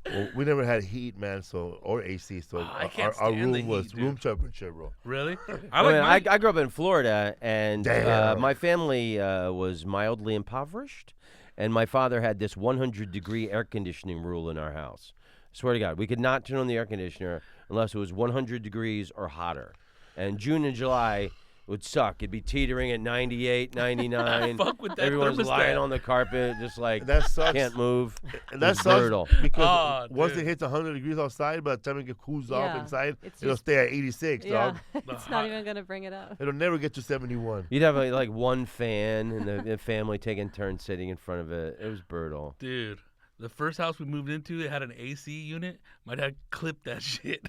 Speaker 1: Well, we never had heat, man, or AC, so
Speaker 2: I can't
Speaker 1: our
Speaker 2: stand the
Speaker 1: room was
Speaker 2: heat, dude.
Speaker 1: room temperature, bro.
Speaker 2: really?
Speaker 4: I,
Speaker 2: like
Speaker 4: mean,
Speaker 2: mine.
Speaker 4: I grew up in Florida, and
Speaker 1: Damn.
Speaker 4: my family was mildly impoverished, and my father had this 100-degree air conditioning rule in our house. Swear to God, we could not turn on the air conditioner unless it was 100 degrees or hotter. And June and July would suck. It'd be teetering at 98, 99.
Speaker 2: Fuck with that
Speaker 4: Everyone's
Speaker 2: thermostat.
Speaker 4: lying on the carpet, just like
Speaker 1: That sucks.
Speaker 4: can't move.
Speaker 1: And that
Speaker 4: It's
Speaker 1: sucks
Speaker 4: brutal.
Speaker 1: because
Speaker 2: Oh,
Speaker 1: once
Speaker 2: dude.
Speaker 1: it hits 100 degrees outside, by the time it cools off
Speaker 3: Yeah,
Speaker 1: inside,
Speaker 3: it's
Speaker 1: it'll
Speaker 3: just-
Speaker 1: stay at 86,
Speaker 3: Yeah,
Speaker 1: dog.
Speaker 3: it's
Speaker 2: hot.
Speaker 3: not even gonna bring it up.
Speaker 1: It'll never get to 71.
Speaker 4: You'd have like one fan, and the family taking turns sitting in front of it. It was brutal.
Speaker 2: Dude, the first house we moved into, it had an AC unit. My dad clipped that shit.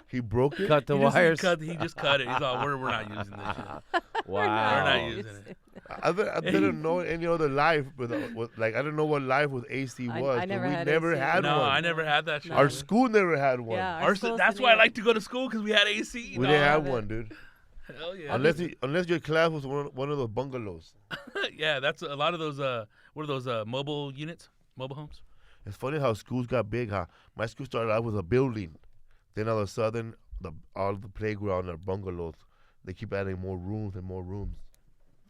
Speaker 1: He broke it.
Speaker 4: Cut the
Speaker 2: he just
Speaker 4: wires.
Speaker 2: He just cut it. He's all, we're not using this shit.
Speaker 4: Wow.
Speaker 2: We're not using it.
Speaker 1: I didn't know any other life with like I don't know what life with AC
Speaker 3: I
Speaker 1: was. but
Speaker 3: never
Speaker 1: we
Speaker 3: had
Speaker 1: never
Speaker 3: AC.
Speaker 1: had
Speaker 2: No,
Speaker 1: one.
Speaker 2: I never had that shit.
Speaker 3: No.
Speaker 1: Our school never had one.
Speaker 3: Yeah,
Speaker 2: Our
Speaker 3: schools
Speaker 2: that's
Speaker 3: didn't
Speaker 2: why I
Speaker 3: either.
Speaker 2: like to go to school because we had AC.
Speaker 1: We
Speaker 2: dog.
Speaker 1: didn't have
Speaker 3: have it.
Speaker 1: one, dude.
Speaker 2: Hell yeah.
Speaker 1: Unless your class was one of those bungalows.
Speaker 2: Yeah, that's a lot of those. What are those mobile units? Mobile homes?
Speaker 1: It's funny how schools got big, huh? My school started out with a building. Then all of a sudden, all the playground are bungalows. They keep adding more rooms and more rooms.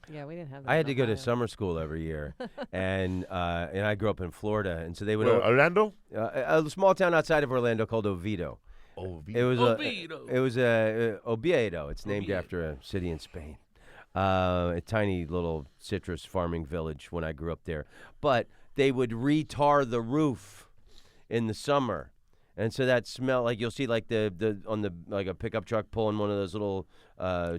Speaker 3: Yeah, we didn't have that.
Speaker 4: I had
Speaker 3: in
Speaker 4: to go to
Speaker 3: Ohio.
Speaker 4: summer school every year, and I grew up in Florida, and so they would
Speaker 1: Where, Orlando?
Speaker 4: a small town outside of Orlando called Oviedo.
Speaker 1: Oh,
Speaker 4: It was
Speaker 2: Oviedo.
Speaker 4: it was Oviedo. It's named
Speaker 2: Oviedo.
Speaker 4: after a city in Spain. A tiny little citrus farming village when I grew up there. But they would retar the roof in the summer. And so that smell, like you'll see, like the on the like a pickup truck pulling one of those little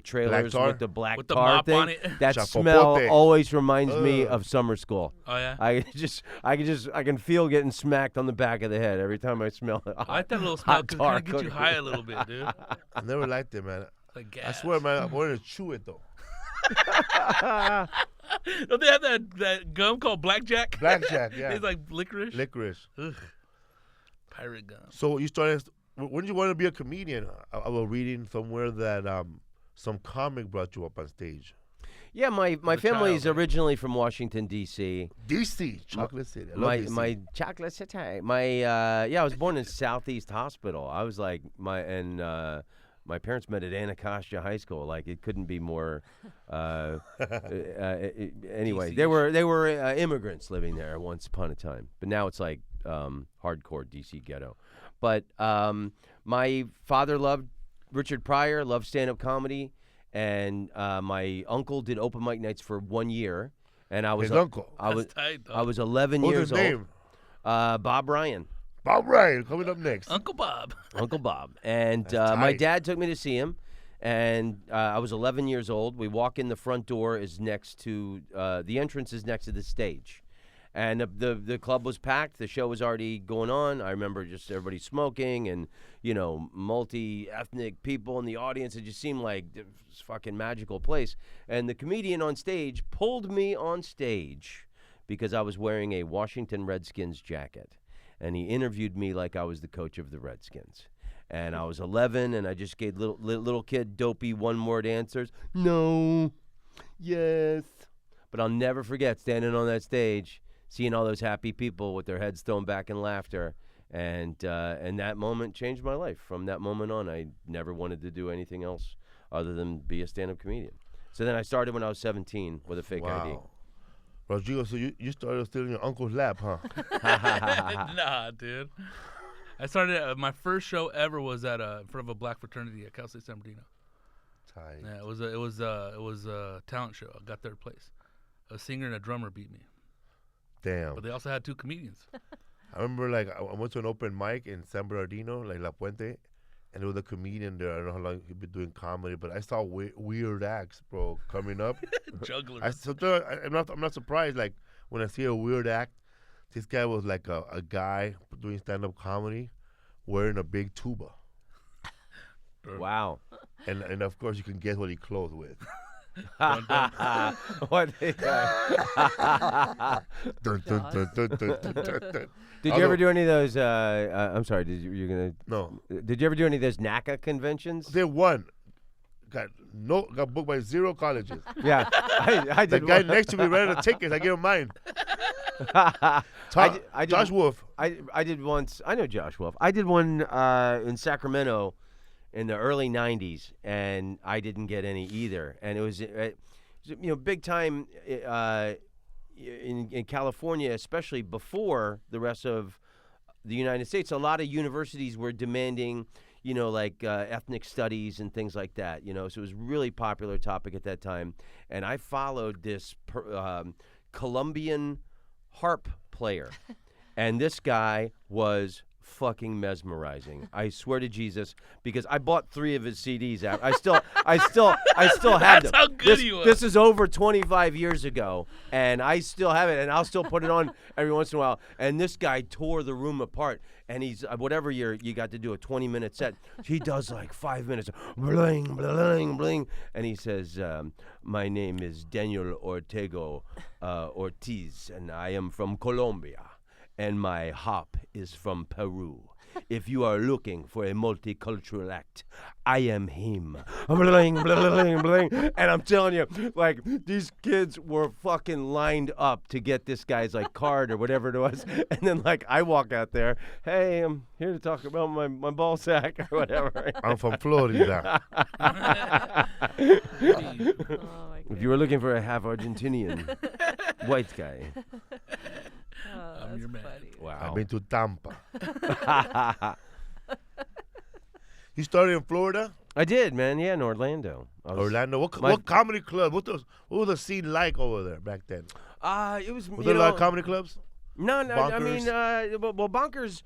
Speaker 4: trailers
Speaker 1: tar?
Speaker 4: with the black
Speaker 2: With the
Speaker 4: tar
Speaker 2: mop
Speaker 4: thing.
Speaker 2: on it.
Speaker 4: That
Speaker 1: Chapopote.
Speaker 4: smell always reminds me
Speaker 1: Ugh.
Speaker 4: of summer school.
Speaker 2: Oh yeah.
Speaker 4: I can feel getting smacked on the back of the head every time I smell it.
Speaker 2: I like that little smell
Speaker 4: hot
Speaker 2: because it
Speaker 4: tar
Speaker 2: kind of gets you
Speaker 4: cooking.
Speaker 2: high a little bit, dude.
Speaker 1: I never liked it, man.
Speaker 2: Like
Speaker 1: I
Speaker 2: gas.
Speaker 1: swear, man, I wanted to chew it though.
Speaker 2: Don't they have that gum called blackjack?
Speaker 1: Blackjack, yeah.
Speaker 2: It's like licorice.
Speaker 1: Licorice.
Speaker 2: Ugh. Pirate gum.
Speaker 1: So you started. When did you want to be a comedian? I was reading somewhere that some comic brought you up on stage.
Speaker 4: Yeah, my
Speaker 2: a
Speaker 4: family is
Speaker 2: child, right?
Speaker 4: originally from Washington D.C.
Speaker 1: DC, Chocolate City. I love
Speaker 4: My
Speaker 1: DC.
Speaker 4: my chocolate city. I was born in Southeast Hospital. I was like my parents met at Anacostia High School. Like it couldn't be more. Anyway,
Speaker 2: DC.
Speaker 4: they were immigrants living there once upon a time, but now it's like hardcore DC ghetto. But my father loved Richard Pryor, loved stand-up comedy, and my uncle did open mic nights for 1 year, and I was
Speaker 1: His uncle.
Speaker 4: I was
Speaker 2: That's tight, dog.
Speaker 4: I was 11
Speaker 1: What's
Speaker 4: years
Speaker 1: his name?
Speaker 4: old. Bob Ryan.
Speaker 1: Bob Ryan coming up next.
Speaker 2: Uncle Bob.
Speaker 4: Uncle Bob. And
Speaker 1: That's
Speaker 4: my
Speaker 1: tight.
Speaker 4: dad took me to see him, and I was 11 years old. We walk in, the front door is next to, the entrance is next to the stage. And the club was packed. The show was already going on. I remember just everybody smoking and, multi-ethnic people in the audience. It just seemed like this fucking magical place. And the comedian on stage pulled me on stage because I was wearing a Washington Redskins jacket. And he interviewed me like I was the coach of the Redskins. And I was 11, and I just gave little kid dopey one-word answers. No. Yes. But I'll never forget standing on that stage, seeing all those happy people with their heads thrown back in laughter. And that moment changed my life. From that moment on, I never wanted to do anything else other than be a stand-up comedian. So then I started when I was 17 with a fake ID.
Speaker 1: Wow. Rodrigo, so you started still in your uncle's lap, huh?
Speaker 2: Nah, dude. I started my first show ever was at in front of a black fraternity at Cal State San Bernardino.
Speaker 1: Tight.
Speaker 2: Yeah, it was a talent show. I got third place. A singer and a drummer beat me,
Speaker 1: Damn.
Speaker 2: but they also had 2 comedians.
Speaker 1: I remember like I went to an open mic in San Bernardino, like La Puente, and there was a comedian there. I don't know how long he'd been doing comedy, but I saw weird acts, bro, coming up.
Speaker 2: Jugglers.
Speaker 1: I'm not surprised. Like when I see a weird act, this guy was like a guy doing stand-up comedy, wearing a big tuba,
Speaker 4: Wow.
Speaker 1: and of course you can guess what he closed with.
Speaker 4: What?
Speaker 1: Dun, dun, dun, dun, dun, dun, dun, dun.
Speaker 4: Did you ever do any of those? I'm sorry. You're gonna?
Speaker 1: No.
Speaker 4: Did you ever do any of those NACA conventions?
Speaker 1: Did one. Got booked by 0 colleges.
Speaker 4: Yeah, I
Speaker 1: The
Speaker 4: did.
Speaker 1: guy
Speaker 4: one.
Speaker 1: next to me ran the tickets. I gave him mine.
Speaker 4: I did-
Speaker 1: Josh Wolf.
Speaker 4: I did once. I know Josh Wolf. I did one in Sacramento in the early '90s, and I didn't get any either. And it was big time in California, especially before the rest of the United States. A lot of universities were demanding, like ethnic studies and things like that. So it was a really popular topic at that time. And I followed this Colombian harp player, and this guy was fucking mesmerizing. I swear to Jesus, because I bought 3 of his CDs. I still have them.
Speaker 2: That's how good he was.
Speaker 4: This is over 25 years ago, and I still have it, and I'll still put it on every once in a while. And this guy tore the room apart. And he's whatever you got to do a 20-minute set. He does like 5 minutes, bling bling bling, and he says, "My name is Daniel Ortiz, and I am from Colombia, and my hop is from Peru. If you are looking for a multicultural act, I am him." Bling, bling, bling. And I'm telling you, like, these kids were fucking lined up to get this guy's, like, card or whatever it was. And then, like, I walk out there, "Hey, I'm here to talk about my ball sack," or whatever.
Speaker 1: I'm from Florida.
Speaker 3: Oh my
Speaker 4: If you were looking for a half Argentinian white guy.
Speaker 3: Oh,
Speaker 2: I'm your
Speaker 3: that's
Speaker 2: man.
Speaker 3: funny.
Speaker 4: Wow.
Speaker 1: I've been to Tampa. You started in Florida,
Speaker 4: I did, man. Yeah, in Orlando.
Speaker 1: Orlando. What
Speaker 4: my-
Speaker 1: comedy club? What was the scene like over there back then?
Speaker 4: It was,
Speaker 1: Was there a lot of comedy clubs?
Speaker 4: No, I mean,
Speaker 1: Bonkers?
Speaker 4: well, Bonkers,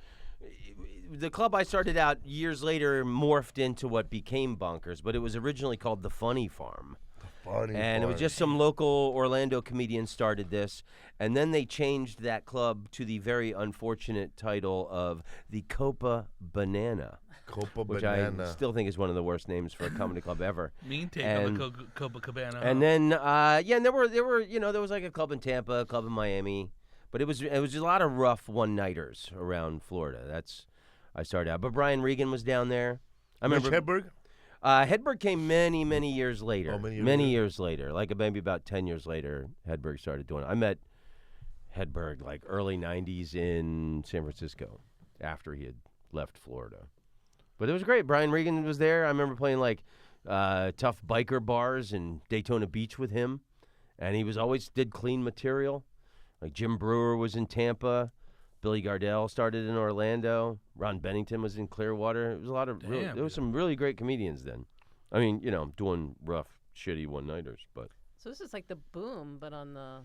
Speaker 4: the club I started out years later morphed into what became Bonkers, but it was originally called the Funny Farm.
Speaker 1: Funny
Speaker 4: And it was
Speaker 1: part.
Speaker 4: just some local Orlando comedians started this, and then they changed that club to the very unfortunate title of the Copa Banana,
Speaker 1: Copa
Speaker 4: which
Speaker 1: Banana.
Speaker 4: I still think is one of the worst names for a comedy club ever.
Speaker 2: Mean take
Speaker 4: And-
Speaker 2: of a Copacabana.
Speaker 4: And then, and there were, there was like a club in Tampa, a club in Miami, but it was just a lot of rough one-nighters around Florida. I started out. But Brian Regan was down there. I
Speaker 1: Mitch
Speaker 4: remember.
Speaker 1: Hedberg?
Speaker 4: Hedberg came many, many years later.
Speaker 1: Oh, many years
Speaker 4: many
Speaker 1: later.
Speaker 4: years later. Like maybe about 10 years later, Hedberg started doing it. I met Hedberg like early 90s in San Francisco after he had left Florida. But it was great. Brian Regan was there. I remember playing like tough biker bars in Daytona Beach with him. And he was always did clean material. Like Jim Brewer was in Tampa. Billy Gardell started in Orlando. Ron Bennington was in Clearwater. It was a lot of
Speaker 2: Damn,
Speaker 4: there was some really great comedians then. I mean, doing rough, shitty one-nighters, but
Speaker 3: So this is like the boom, but on the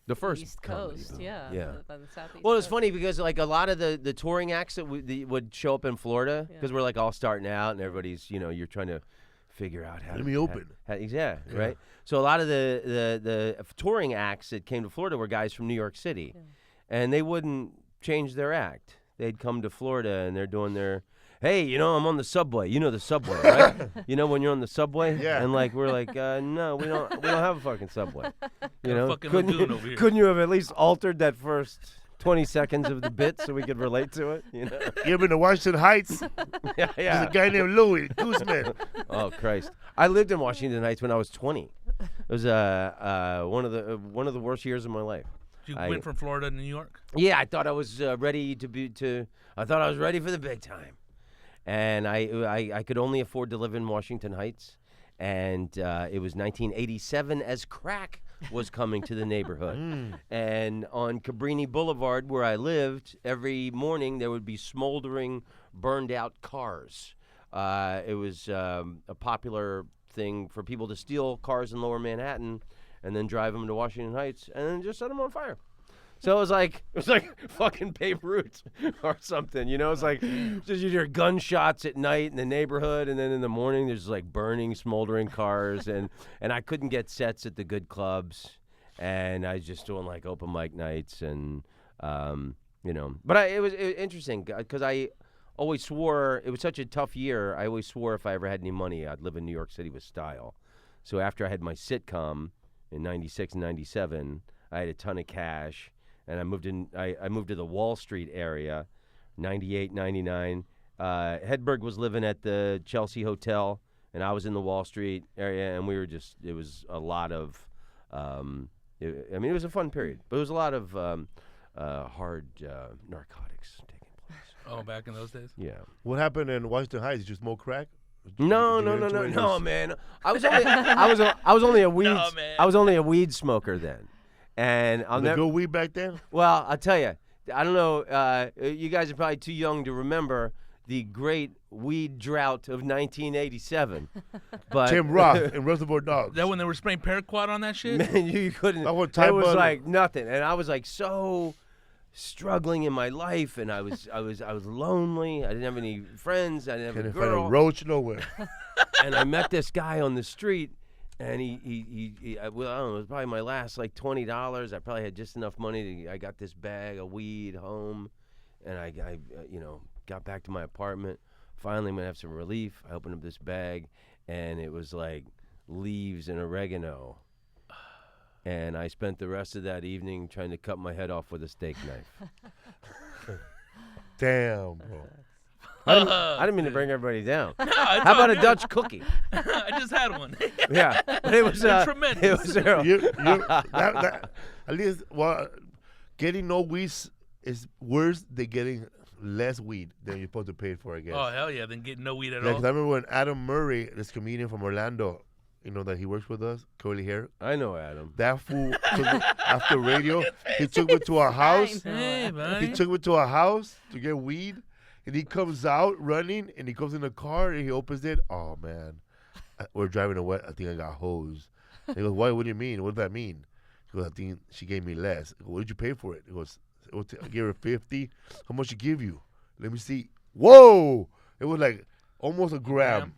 Speaker 4: The first
Speaker 3: East
Speaker 4: comedy
Speaker 3: Coast.
Speaker 4: boom.
Speaker 3: Yeah.
Speaker 4: Yeah.
Speaker 3: On the southeast.
Speaker 4: well, it's
Speaker 3: coast.
Speaker 4: funny because like a lot of the touring acts that would show up in Florida because
Speaker 3: Yeah.
Speaker 4: we're like all starting out and everybody's you're trying to figure out how
Speaker 1: Let
Speaker 4: to
Speaker 1: me open.
Speaker 4: yeah, right. So a lot of the touring acts that came to Florida were guys from New York City, and they wouldn't change their act. They'd come to Florida and they're doing their, "Hey, I'm on the subway. You know the subway, right? When you're on the subway."
Speaker 1: Yeah.
Speaker 4: And like we're like, no, we don't have a fucking subway.
Speaker 2: fucking lagoon over here.
Speaker 4: Couldn't you have at least altered that first 20 seconds of the bit so we could relate to it?
Speaker 1: You ever been to Washington Heights?
Speaker 4: Yeah.
Speaker 1: There's a guy named Louis Guzman.
Speaker 4: Oh Christ! I lived in Washington Heights when I was 20. It was one of the worst years of my life.
Speaker 2: You went from Florida to New York?
Speaker 4: Yeah, I thought I was ready I thought I was ready for the big time, and I could only afford to live in Washington Heights, and it was 1987 as crack was coming to the neighborhood, and on Cabrini Boulevard where I lived, every morning there would be smoldering, burned out cars. It was a popular thing for people to steal cars in Lower Manhattan and then drive them to Washington Heights and then just set them on fire. So it was like fucking Babe Ruth or something, you know. It's like just you hear gunshots at night in the neighborhood, and then in the morning there's like burning, smoldering cars, and I couldn't get sets at the good clubs, and I was just doing like open mic nights, and you know. But it was interesting because I always swore it was such a tough year. I always swore if I ever had any money, I'd live in New York City with style. So after I had my sitcom in '96 and '97, I had a ton of cash. And I moved to the Wall Street area, 98, 99. Hedberg was living at the Chelsea Hotel, and I was in the Wall Street area, and we were just, it was a lot of, it was a fun period, but it was a lot of hard narcotics taking place.
Speaker 2: Oh, back in those days?
Speaker 4: Yeah.
Speaker 1: What happened in Washington Heights? Did you smoke crack?
Speaker 4: No, man. I was only a weed, I was only a weed smoker then. And I'll never
Speaker 1: go weed back then.
Speaker 4: Well, I'll tell you, I don't know. You guys are probably too young to remember the great weed drought of 1987. But
Speaker 1: Tim Roth and Reservoir Dogs.
Speaker 2: That when they were spraying Paraquat on that shit?
Speaker 4: Man, you couldn't.
Speaker 1: That was
Speaker 4: it was like nothing, and I was like so struggling in my life, and I was lonely. I didn't have any friends. I didn't have a girl.
Speaker 1: Couldn't find a roach nowhere.
Speaker 4: And I met this guy on the street. And well, I don't know, it was probably my last like $20. I probably had just enough money I got this bag of weed home, and I got back to my apartment. Finally, I'm gonna have some relief. I opened up this bag, and it was like leaves and oregano. And I spent the rest of that evening trying to cut my head off with a steak knife.
Speaker 1: Damn, bro.
Speaker 4: I didn't mean to bring everybody down.
Speaker 2: No,
Speaker 4: how about a Dutch cookie?
Speaker 2: I just had one.
Speaker 4: Yeah, but it was
Speaker 2: tremendous.
Speaker 4: It was
Speaker 1: That, at least, getting no weed is worse than getting less weed than you're supposed to pay for, I guess.
Speaker 2: Oh, hell yeah, than getting no weed at
Speaker 1: Yeah,
Speaker 2: all.
Speaker 1: because I remember when Adam Murray, this comedian from Orlando, you know that he works with us, curly hair.
Speaker 4: I know Adam.
Speaker 1: That fool took me, after radio, he took me to a house.
Speaker 2: Hey, buddy.
Speaker 1: He took me to a house to get weed. And he comes out running, and he comes in the car, and he opens it. Oh, man. We're driving away. I think I got hosed. He goes, what do you mean? What does that mean? He goes, I think she gave me less. I go, what did you pay for it? He goes, I gave her 50. How much she give you? Let me see. Whoa! It was like almost a gram.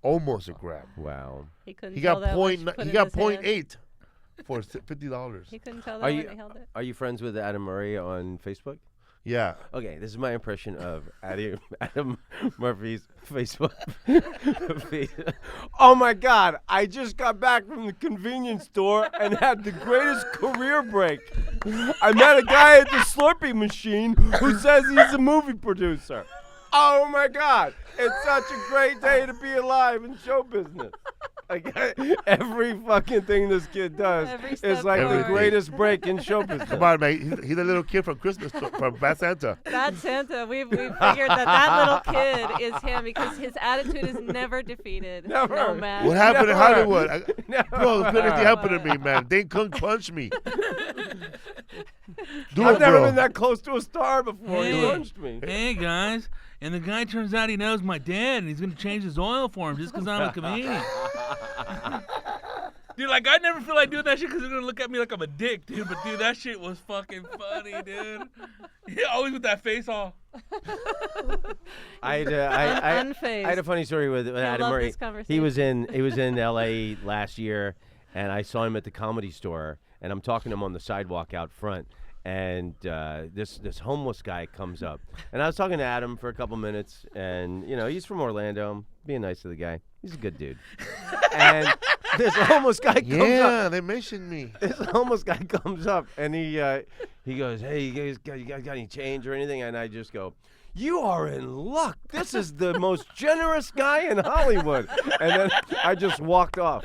Speaker 1: Almost a gram.
Speaker 4: Wow.
Speaker 3: He couldn't
Speaker 1: He
Speaker 3: tell
Speaker 1: got
Speaker 3: that when she put it in his hand.
Speaker 1: 0.8 for $50.
Speaker 3: He couldn't tell that
Speaker 4: Are
Speaker 3: when
Speaker 4: you
Speaker 3: he held it.
Speaker 4: are you friends with Adam Murray on Facebook?
Speaker 1: Yeah.
Speaker 4: Okay, this is my impression of Adam Murphy's Facebook. Oh my God! I just got back from the convenience store and had the greatest career break. I met a guy at the Slurpee machine who says he's a movie producer. Oh my God! It's such a great day to be alive in show business. Like, every fucking thing this kid does is like the greatest break in show business.
Speaker 1: Come on, man. He's a little kid from Christmas, from Bad Santa.
Speaker 3: Bad Santa. We figured that little kid is him because his attitude is never defeated.
Speaker 4: Never.
Speaker 3: No matter.
Speaker 1: What happened in Hollywood? Bro,
Speaker 4: Never.
Speaker 1: the thing happened to me, man. Dane Kung punched me.
Speaker 4: I've never been that close to a star before. He
Speaker 2: Hey.
Speaker 4: punched me.
Speaker 2: Hey, guys. And the guy turns out he knows my dad, and he's going to change his oil for him just because I'm a comedian. Dude, like, I never feel like doing that shit because they're going to look at me like I'm a dick, dude. But, dude, that shit was fucking funny, dude. Yeah, always with that face off.
Speaker 4: I had a funny story with Adam
Speaker 3: love
Speaker 4: Murray.
Speaker 3: this conversation.
Speaker 4: He was in L.A. last year, and I saw him at the Comedy Store, and I'm talking to him on the sidewalk out front. And this homeless guy comes up, and I was talking to Adam for a couple minutes, and he's from Orlando. I'm being nice to the guy. He's a good dude. And this homeless guy comes up.
Speaker 1: Yeah, they mentioned me.
Speaker 4: This homeless guy comes up, and he goes, "Hey, you guys got any change or anything?" And I just go, "You are in luck. This is the most generous guy in Hollywood." And then I just walked off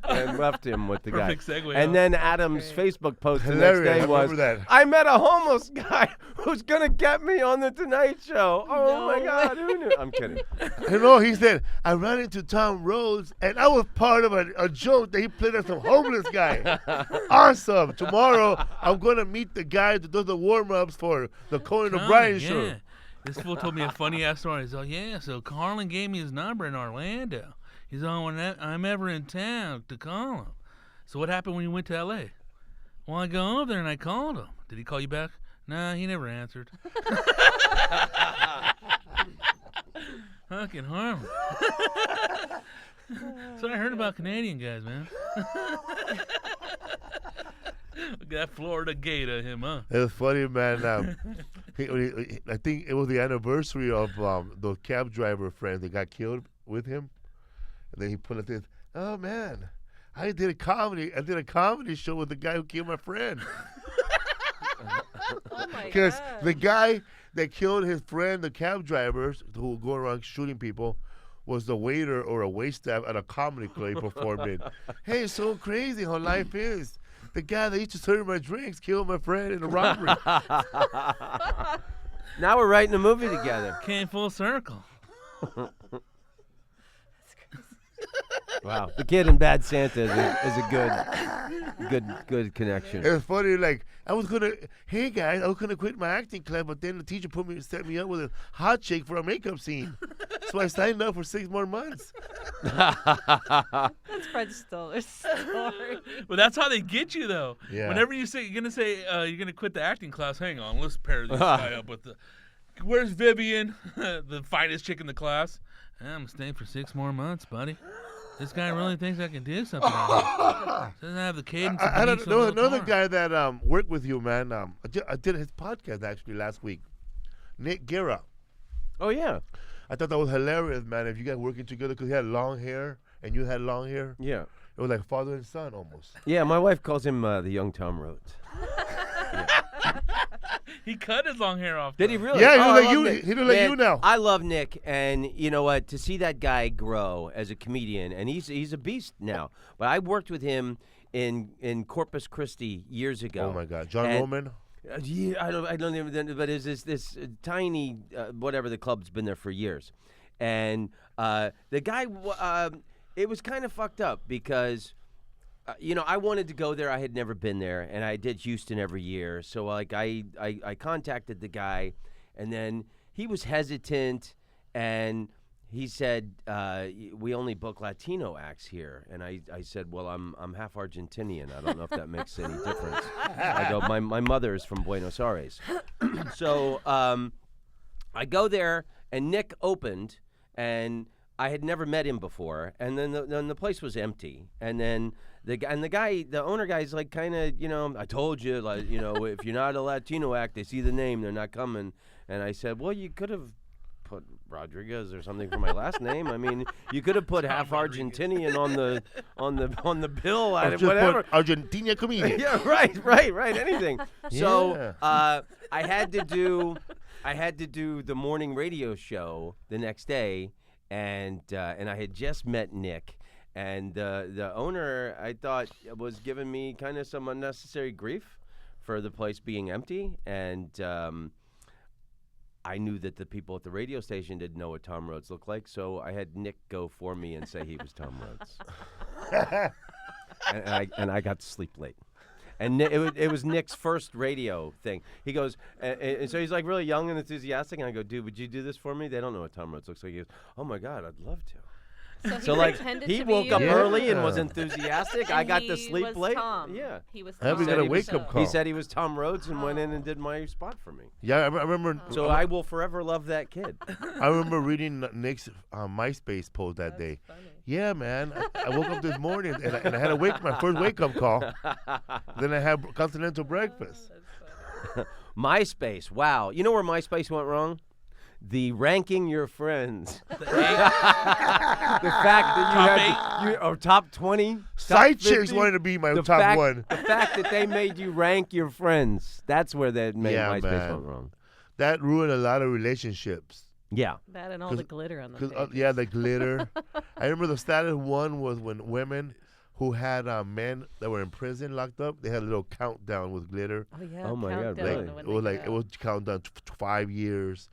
Speaker 4: and left him with the
Speaker 2: Perfect
Speaker 4: guy.
Speaker 2: segue.
Speaker 4: And then Adam's Facebook post the
Speaker 1: Hilarious.
Speaker 4: next day
Speaker 1: I
Speaker 4: was,
Speaker 1: remember that.
Speaker 4: "I met a homeless guy who's gonna get me on the Tonight Show." Oh
Speaker 3: No
Speaker 4: my
Speaker 3: way.
Speaker 4: God, who knew? I'm kidding.
Speaker 1: You know, he said, I ran into Tom Rhodes, and I was part of a joke that he played as some homeless guy. Awesome. Tomorrow, I'm going to meet the guy that does the warm-ups for the Conan O'Brien show.
Speaker 2: This fool told me a funny ass story. He's like, yeah, so Carlin gave me his number in Orlando. He's on when I'm ever in town to call him. So what happened when you went to L.A.? Well, I go over there and I called him. Did he call you back? Nah, he never answered. Fucking harmless. So I heard about Canadian guys, man. Got Florida Gator him, huh?
Speaker 1: It was funny, man. I think it was the anniversary of those cab driver friends that got killed with him, and then he put it this. Oh man, I did a comedy show with the guy who killed my friend.
Speaker 3: Oh my
Speaker 1: Because
Speaker 3: God.
Speaker 1: the guy that killed his friend, the cab drivers who go around shooting people, was the waiter or a waitstaff at a comedy club he performed in. Hey, it's so crazy how life is. The guy that used to serve my drinks killed my friend in a robbery.
Speaker 4: Now we're writing a movie together.
Speaker 2: Came full circle.
Speaker 4: Wow. The Kid in Bad Santa is a good connection.
Speaker 1: It was funny, like, hey guys, I was gonna quit my acting class, but then the teacher set me up with a hot chick for a makeup scene. So I signed up for 6 more months.
Speaker 3: That's Fred Stoller's story.
Speaker 2: But that's how they get you, though.
Speaker 1: Yeah.
Speaker 2: Whenever you say you're gonna quit the acting class, hang on, let's pair this guy up with the. Where's Vivian, the finest chick in the class? I'm staying for 6 more months, buddy. This guy really thinks I can do something. Doesn't have the cadence.
Speaker 1: I don't know another guy that worked with you, man. I did his podcast actually last week. Nick Guerra.
Speaker 4: Oh, yeah.
Speaker 1: I thought that was hilarious, man. If you guys working together, because he had long hair and you had long hair,
Speaker 4: Yeah.
Speaker 1: it was like father and son almost.
Speaker 4: Yeah, my wife calls him the young Tom Rhodes.
Speaker 2: He cut his long hair off.
Speaker 4: Did he
Speaker 2: though.
Speaker 4: really?
Speaker 1: Yeah, he
Speaker 4: Oh,
Speaker 1: look
Speaker 4: I
Speaker 1: like
Speaker 4: love
Speaker 1: you.
Speaker 4: Nick.
Speaker 1: He look like
Speaker 4: Man,
Speaker 1: you now.
Speaker 4: I love Nick, and you know what? To see that guy grow as a comedian, and he's a beast now. But I worked with him in Corpus Christi years ago.
Speaker 1: Oh my God, John
Speaker 4: And-
Speaker 1: Roman.
Speaker 4: Yeah, I don't even. But it's this tiny whatever, the club's been there for years, and the guy. It was kind of fucked up because. I wanted to go there. I had never been there, and I did Houston every year. So, like, I contacted the guy, and then he was hesitant, and he said, "We only book Latino acts here." And I said, "Well, I'm half Argentinian. I don't know if that makes any difference." I go, "My mother is from Buenos Aires." So I go there, and Nick opened, and I had never met him before, and then the place was empty, and then. The owner guy's like, kind of, I told you, like, if you're not a Latino act, they see the name, they're not coming. And I said, well, you could have put Rodriguez or something for my last name. I mean, you could have put half Argentinian on the bill, whatever.
Speaker 1: Argentina comedian.
Speaker 4: Yeah, right. Anything. So I had to do the morning radio show the next day, and I had just met Nick. And the owner, I thought, was giving me kind of some unnecessary grief for the place being empty. And I knew that the people at the radio station didn't know what Tom Rhodes looked like, so I had Nick go for me and say he was Tom Rhodes. and I got to sleep late. And it was Nick's first radio thing. He goes, and so he's like really young and enthusiastic. And I go, dude, would you do this for me? They don't know what Tom Rhodes looks like. He goes, oh my God, I'd love to.
Speaker 3: So
Speaker 4: like
Speaker 3: pretended
Speaker 4: he
Speaker 3: to be
Speaker 4: woke up
Speaker 3: you,
Speaker 4: early and
Speaker 1: Yeah.
Speaker 4: was enthusiastic.
Speaker 3: and
Speaker 4: I got
Speaker 3: he
Speaker 4: to sleep
Speaker 3: was
Speaker 4: late.
Speaker 3: Tom.
Speaker 4: Yeah.
Speaker 3: He was
Speaker 1: I haven't
Speaker 3: Tom.
Speaker 1: got a
Speaker 4: he was-
Speaker 1: wake-up
Speaker 4: He
Speaker 1: call.
Speaker 4: said he was Tom Rhodes and went in and did my spot for me.
Speaker 1: Yeah, I remember.
Speaker 4: So I will forever love that kid.
Speaker 1: I remember reading Nick's MySpace post that day.
Speaker 3: Funny.
Speaker 1: Yeah, man. I woke up this morning and I had my first wake-up call. Then I had continental breakfast.
Speaker 4: MySpace. Wow. You know where MySpace went wrong? The ranking your friends. The fact that you had top 20.
Speaker 1: Side
Speaker 4: top
Speaker 1: chicks
Speaker 4: 50,
Speaker 1: wanted to be my
Speaker 4: the
Speaker 1: top
Speaker 4: fact,
Speaker 1: one.
Speaker 4: The fact that they made you rank your friends. That's where that made
Speaker 1: Yeah,
Speaker 4: MySpace
Speaker 1: man.
Speaker 4: went wrong.
Speaker 1: That ruined a lot of relationships.
Speaker 4: Yeah.
Speaker 3: That and all the glitter on the
Speaker 1: Cause,
Speaker 3: page.
Speaker 1: yeah, the glitter. I remember the saddest one was when women who had men that were in prison locked up, they had a little countdown with glitter.
Speaker 3: Oh yeah.
Speaker 4: Oh, my God,
Speaker 3: countdown
Speaker 4: really?
Speaker 3: to when
Speaker 1: It was
Speaker 3: they
Speaker 1: like
Speaker 3: get
Speaker 1: it was countdown 5 years,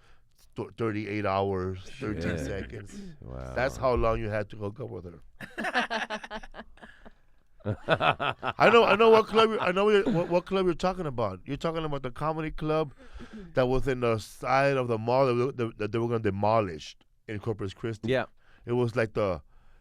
Speaker 1: 38 hours, 13
Speaker 4: Shit.
Speaker 1: seconds.
Speaker 4: Wow.
Speaker 1: That's how long you had to hook up with her. I know what club. I know what club you're talking about. You're talking about the comedy club that was in the side of the mall that they were going to demolish in Corpus Christi.
Speaker 4: Yeah.
Speaker 1: It was like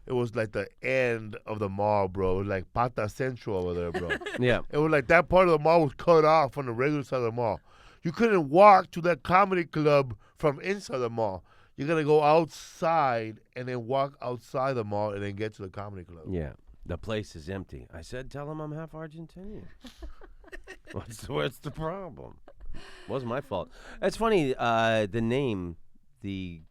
Speaker 1: it was like the end of the mall, bro. It was like Pata Central over there, bro.
Speaker 4: Yeah.
Speaker 1: It was like that part of the mall was cut off from the regular side of the mall. You couldn't walk to that comedy club from inside the mall. You gotta go outside and then walk outside the mall and then get to the comedy club.
Speaker 4: Yeah. The place is empty. I said, tell him I'm half Argentinian. What's the problem? Wasn't my fault. That's funny. The name, the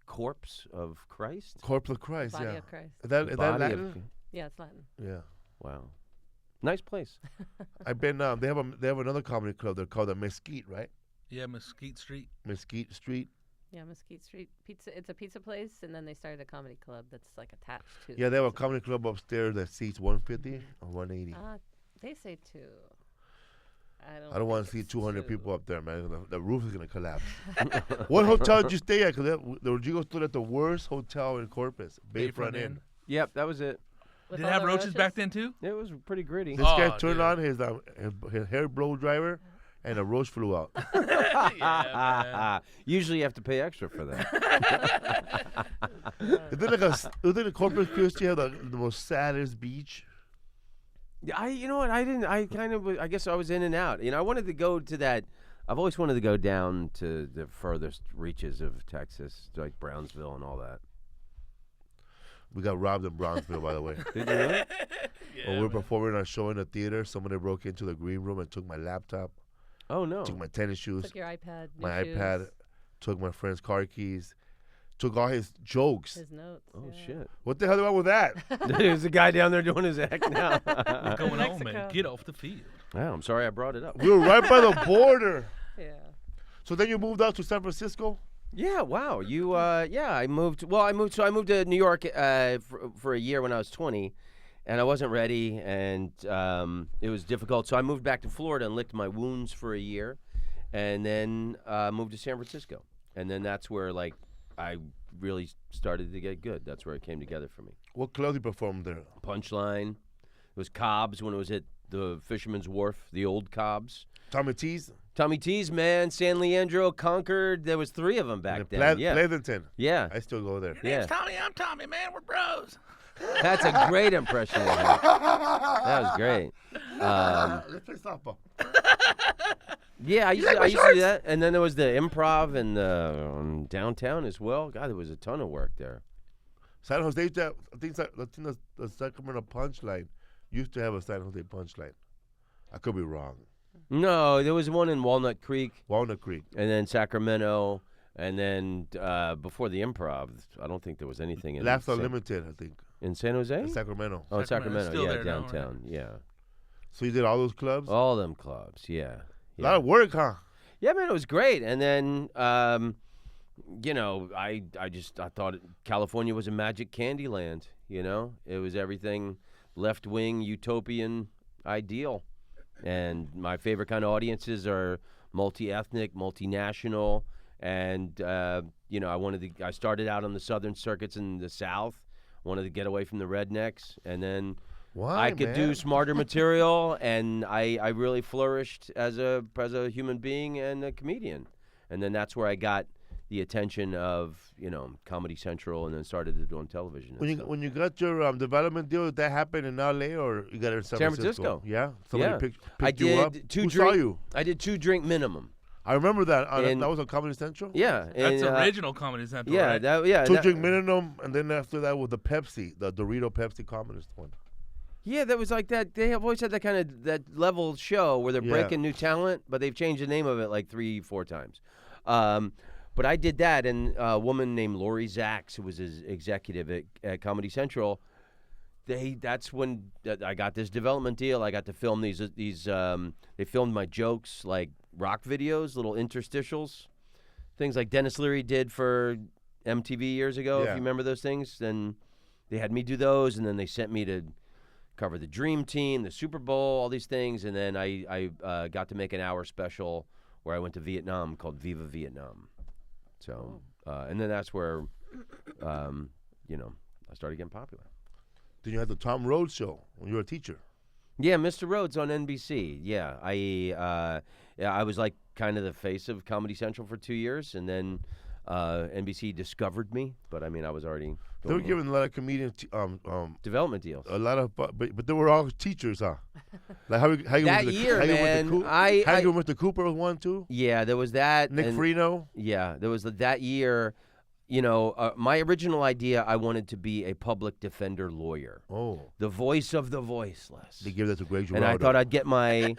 Speaker 4: corpse of Christ.
Speaker 1: Corpse of Christ,
Speaker 3: Body
Speaker 1: yeah.
Speaker 3: of Christ.
Speaker 1: Is that
Speaker 4: Body
Speaker 1: Latin?
Speaker 4: of-
Speaker 3: Yeah, it's Latin.
Speaker 1: Yeah.
Speaker 4: Wow. Nice place.
Speaker 1: I've been. They have another comedy club. They're called the Mesquite, right?
Speaker 2: Yeah, Mesquite Street.
Speaker 1: Mesquite Street.
Speaker 3: Yeah, Mesquite Street Pizza. It's a pizza place, and then they started a comedy club that's like attached to.
Speaker 1: Yeah, they have a
Speaker 3: pizza
Speaker 1: comedy club upstairs that seats 150 or 180.
Speaker 3: place. They say 2.
Speaker 1: I don't want to
Speaker 3: think
Speaker 1: see
Speaker 3: it's
Speaker 1: 200
Speaker 3: 2.
Speaker 1: people up there, man. The roof is gonna collapse. What hotel did you stay at? Because the Rodrigo stood at the worst hotel in Corpus, Bayfront Inn.
Speaker 4: Yep, that was it.
Speaker 3: With
Speaker 2: Did it
Speaker 3: all
Speaker 2: have
Speaker 3: the
Speaker 2: roaches back then too?
Speaker 4: It was pretty gritty.
Speaker 1: This guy
Speaker 2: Oh,
Speaker 1: turned
Speaker 2: dude.
Speaker 1: on his hair blow dryer, and a roach flew out.
Speaker 2: Yeah,
Speaker 4: Usually you have to pay extra for that.
Speaker 1: Isn't the Corpus Christi have the most saddest beach?
Speaker 4: Yeah, you know what? I didn't. I kind of. I guess I was in and out. I wanted to go to that. I've always wanted to go down to the furthest reaches of Texas, like Brownsville and all that.
Speaker 1: We got robbed in Brownsville, by the way.
Speaker 4: Did you really?
Speaker 1: When we were performing our show in the theater, somebody broke into the green room and took my laptop,
Speaker 4: Oh no.
Speaker 1: took my tennis shoes,
Speaker 3: Took your iPad.
Speaker 1: my
Speaker 3: your
Speaker 1: iPad,
Speaker 3: shoes,
Speaker 1: took my friend's car keys, took all his jokes.
Speaker 3: His notes.
Speaker 4: Oh
Speaker 3: yeah.
Speaker 4: shit.
Speaker 1: What the hell wrong with that?
Speaker 4: There's a guy down there doing his act now.
Speaker 2: What's going on,
Speaker 3: Mexico.
Speaker 2: man? Get off the field.
Speaker 4: Oh, I'm sorry I brought it up.
Speaker 1: We were right by the border.
Speaker 3: Yeah.
Speaker 1: So then you moved out to San Francisco?
Speaker 4: Yeah, wow. You I moved to New York for a year when I was 20, and I wasn't ready, and it was difficult. So I moved back to Florida and licked my wounds for a year, and then moved to San Francisco. And then that's where like I really started to get good. That's where it came together for me.
Speaker 1: What club you performed there?
Speaker 4: Punchline. It was Cobb's when it was at the Fisherman's Wharf, the old Cobb's.
Speaker 1: Tommy T's?
Speaker 4: Tommy T's, man, San Leandro, Concord. There was 3 of them back then. Yeah.
Speaker 1: Pleasanton.
Speaker 4: Yeah.
Speaker 1: I still go there.
Speaker 4: Yeah.
Speaker 2: Name's Tommy. I'm Tommy, man. We're bros.
Speaker 4: That's a great impression of him. That was great.
Speaker 1: Let's play softball.
Speaker 4: Yeah, I used
Speaker 1: like
Speaker 4: to
Speaker 1: my
Speaker 4: do
Speaker 1: shorts?
Speaker 4: that. And then there was the Improv in downtown as well. God, there was a ton of work there.
Speaker 1: San Jose, I think the Sacramento Punchline used to have a San Jose Punchline. I could be wrong.
Speaker 4: No, there was one in Walnut Creek,
Speaker 1: Walnut Creek.
Speaker 4: and then Sacramento, and then before the Improv, I don't think there was anything in
Speaker 1: Laughs
Speaker 4: San,
Speaker 1: Unlimited, I think.
Speaker 4: in San Jose.
Speaker 1: In Sacramento.
Speaker 4: Oh,
Speaker 2: Sacramento.
Speaker 4: Sacramento,
Speaker 2: Still
Speaker 4: yeah,
Speaker 2: there now, right?
Speaker 4: downtown, yeah.
Speaker 1: So you did all those clubs?
Speaker 4: All them clubs, yeah.
Speaker 1: A lot of work, huh?
Speaker 4: Yeah, man, it was great. And then, I thought California was a magic candy land. It was everything left wing, utopian, ideal. And my favorite kind of audiences are multi-ethnic, multinational, and I started out on the southern circuits in the South. Wanted to get away from the rednecks, and then
Speaker 1: Why,
Speaker 4: I could
Speaker 1: man?
Speaker 4: do smarter material, and I really flourished as a human being and a comedian. And then that's where I got the attention of Comedy Central, and then started to do on television. and stuff.
Speaker 1: When you got your development deal, did that happen in L.A. or you got it in San
Speaker 4: Francisco.
Speaker 1: Yeah? Somebody
Speaker 4: Yeah.
Speaker 1: picked
Speaker 4: I
Speaker 1: you up?
Speaker 4: did 2
Speaker 1: Who
Speaker 4: drink.
Speaker 1: saw you?
Speaker 4: I did 2 drink minimum.
Speaker 1: I remember that.
Speaker 4: And-
Speaker 1: That was on Comedy Central?
Speaker 4: Yeah,
Speaker 2: That's
Speaker 4: and,
Speaker 2: original Comedy Central,
Speaker 4: Yeah,
Speaker 2: right?
Speaker 1: Two
Speaker 4: that-
Speaker 1: drink minimum, and then after that was the Pepsi, the Dorito Pepsi communist one.
Speaker 4: Yeah, that was like that. They have always had that kind of that level show where they're
Speaker 1: Yeah.
Speaker 4: breaking new talent, but they've changed the name of it like 3-4 times. But I did that, and a woman named Lori Zacks, who was his executive at Comedy Central, that's when I got this development deal. I got to film these. They filmed my jokes like rock videos, little interstitials, things like Dennis Leary did for MTV years ago. If
Speaker 1: Yeah.
Speaker 4: you remember those things, then they had me do those, and then they sent me to cover the Dream Team, the Super Bowl, all these things, and then I got to make an hour special where I went to Vietnam called Viva Vietnam. So, and then that's where, I started getting popular.
Speaker 1: Then you had the Tom Rhodes show when you were a teacher.
Speaker 4: Yeah, Mr. Rhodes on NBC. Yeah, I was like kind of the face of Comedy Central for 2 years, and then NBC discovered me, but I mean, I was already
Speaker 1: They were
Speaker 4: doing
Speaker 1: giving a lot of comedians
Speaker 4: development deals.
Speaker 1: a lot of, but they were all teachers, huh? Like how you
Speaker 4: That
Speaker 1: with
Speaker 4: year,
Speaker 1: how you
Speaker 4: man,
Speaker 1: with
Speaker 4: I
Speaker 1: Mr. Cooper was one too.
Speaker 4: Yeah, there was that.
Speaker 1: Nick
Speaker 4: and-
Speaker 1: Freno.
Speaker 4: Yeah, there was that year. You know, my original idea, I wanted to be a public defender lawyer,
Speaker 1: Oh,
Speaker 4: the voice of the voiceless.
Speaker 1: they give that to Greg
Speaker 4: And
Speaker 1: Giraldo.
Speaker 4: I thought I'd get my.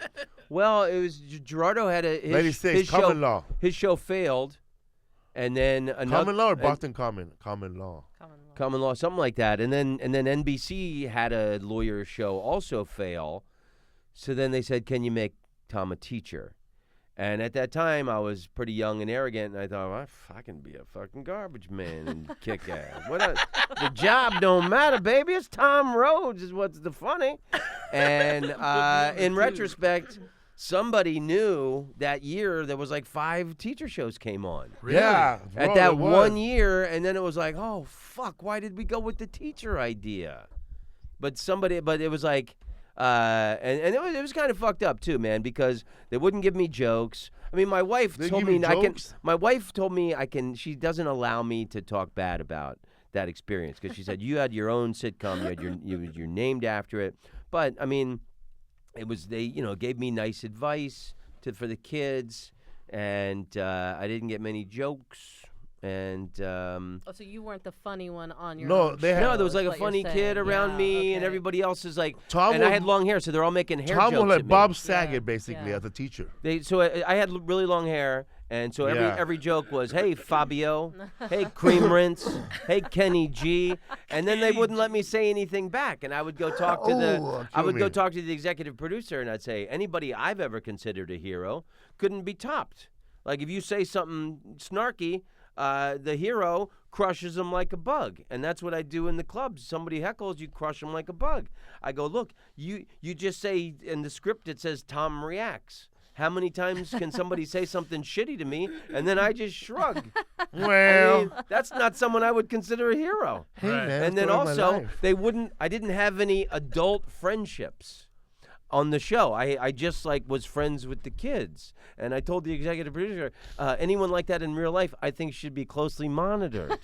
Speaker 4: Well, it was Gerardo had his,
Speaker 1: 96 common law.
Speaker 4: His show failed, and then another
Speaker 1: Common law or Boston Common law.
Speaker 4: Common Law, something like that. And then NBC had a lawyer show also fail. So then they said, "Can you make Tom a teacher?" And at that time, I was pretty young and arrogant, and I thought, well, I can be a fucking garbage man and kick ass. The job don't matter, baby. It's Tom Rhodes is what's the funny. And in retrospect, somebody knew that year there was like 5 teacher shows came on.
Speaker 2: Really?
Speaker 1: Yeah,
Speaker 4: At
Speaker 1: bro,
Speaker 4: that
Speaker 1: it was.
Speaker 4: one year, and then it was like, oh, fuck, why did we go with the teacher idea? But it was like, and it was kind of fucked up too, man, because they wouldn't give me jokes. I mean, my wife
Speaker 1: They
Speaker 4: told
Speaker 1: give
Speaker 4: me
Speaker 1: you
Speaker 4: I can.
Speaker 1: jokes?
Speaker 4: My wife told me I can. She doesn't allow me to talk bad about that experience because she said you had your own sitcom, you're named after it. But I mean, it was they gave me nice advice for the kids, and I didn't get many jokes. And
Speaker 3: Oh, so you weren't the funny one on your
Speaker 1: No,
Speaker 3: own
Speaker 1: they had-
Speaker 3: show,
Speaker 4: no, there was
Speaker 3: is
Speaker 4: like a
Speaker 3: what you're
Speaker 4: funny
Speaker 3: saying.
Speaker 4: kid around
Speaker 3: Yeah,
Speaker 4: me, and
Speaker 3: okay.
Speaker 4: everybody else is like.
Speaker 1: Tom
Speaker 4: and I
Speaker 1: was-
Speaker 4: had long hair, so they're all making hair
Speaker 1: Tom
Speaker 4: jokes
Speaker 1: was like
Speaker 4: at me.
Speaker 1: Bob Saget,
Speaker 3: Yeah,
Speaker 1: basically,
Speaker 3: yeah.
Speaker 1: as a teacher.
Speaker 4: So I had really long hair, and so
Speaker 1: Yeah.
Speaker 4: every joke was, "Hey Fabio, hey Cream Rinse, hey Kenny G," and then they wouldn't let me say anything back, and I would go talk to
Speaker 1: kill me.
Speaker 4: talk to the executive producer, and I'd say, "Anybody I've ever considered a hero couldn't be topped. Like if you say something snarky, the hero crushes them like a bug, and that's what I do in the clubs. Somebody heckles, you crush them like a bug. I go, look, you just say in the script it says Tom reacts. How many times can somebody say something shitty to me, and then I just shrug?
Speaker 1: Well,
Speaker 4: I mean, that's not someone I would consider a hero.
Speaker 1: hey,
Speaker 2: Right.
Speaker 1: man,
Speaker 4: And then
Speaker 1: story of my
Speaker 4: also,
Speaker 1: life.
Speaker 4: I didn't have any adult friendships on the show. I just like was friends with the kids. And I told the executive producer, anyone like that in real life, I think should be closely monitored.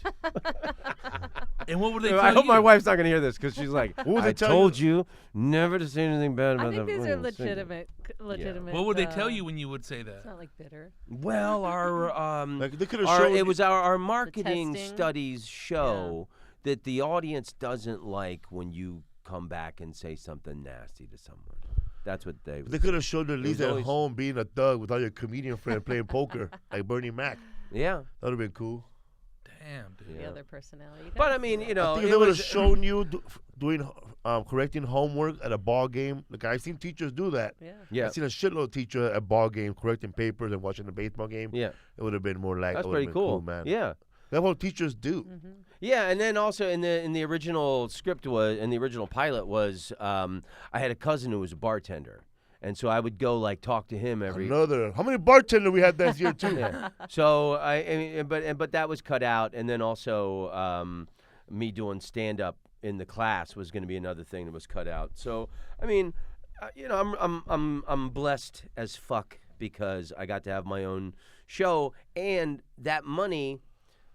Speaker 2: And what would they tell
Speaker 4: I hope
Speaker 2: you?
Speaker 4: my wife's not going to hear this because she's like,
Speaker 1: What would they
Speaker 4: I
Speaker 1: tell
Speaker 4: told you never to say anything bad about
Speaker 3: I think
Speaker 4: that
Speaker 3: these are
Speaker 4: fucking singer."
Speaker 3: legitimate.
Speaker 2: What would they tell you when you would say
Speaker 3: It's
Speaker 2: that?
Speaker 3: not like bitter.
Speaker 4: Well, our
Speaker 1: Like they could have shown.
Speaker 4: it was our marketing
Speaker 3: testing.
Speaker 4: studies show that the audience doesn't like when you come back and say something nasty to someone. That's what they.
Speaker 1: They could have showed at least
Speaker 4: was
Speaker 1: at
Speaker 4: always-
Speaker 1: home being a thug without your comedian friend playing poker like Bernie Mac.
Speaker 4: Yeah,
Speaker 1: That would have been cool.
Speaker 2: Damn, dude.
Speaker 3: The other personality.
Speaker 4: but I
Speaker 3: That's
Speaker 4: mean,
Speaker 3: cool.
Speaker 4: you know,
Speaker 1: I think if
Speaker 4: it
Speaker 1: they would have
Speaker 4: was
Speaker 1: shown you doing correcting homework at a ball game. Like I've seen teachers do that.
Speaker 3: Yeah.
Speaker 4: yeah,
Speaker 1: I've seen a shitload of teacher at ball game correcting papers and watching the baseball game.
Speaker 4: yeah.
Speaker 1: It would have been more like
Speaker 4: That's
Speaker 1: it would've
Speaker 4: pretty
Speaker 1: been
Speaker 4: cool,
Speaker 1: man.
Speaker 4: Yeah,
Speaker 1: That's what teachers do.
Speaker 3: Mm-hmm.
Speaker 4: yeah, and then also in the original script in the original pilot was I had a cousin who was a bartender, and so I would go like talk to him every.
Speaker 1: How many bartender we had that year too?
Speaker 4: Yeah. So I mean, but that was cut out, and then also me doing stand up in the class was going to be another thing that was cut out. So I mean, you know, I'm blessed as fuck because I got to have my own show, and that money.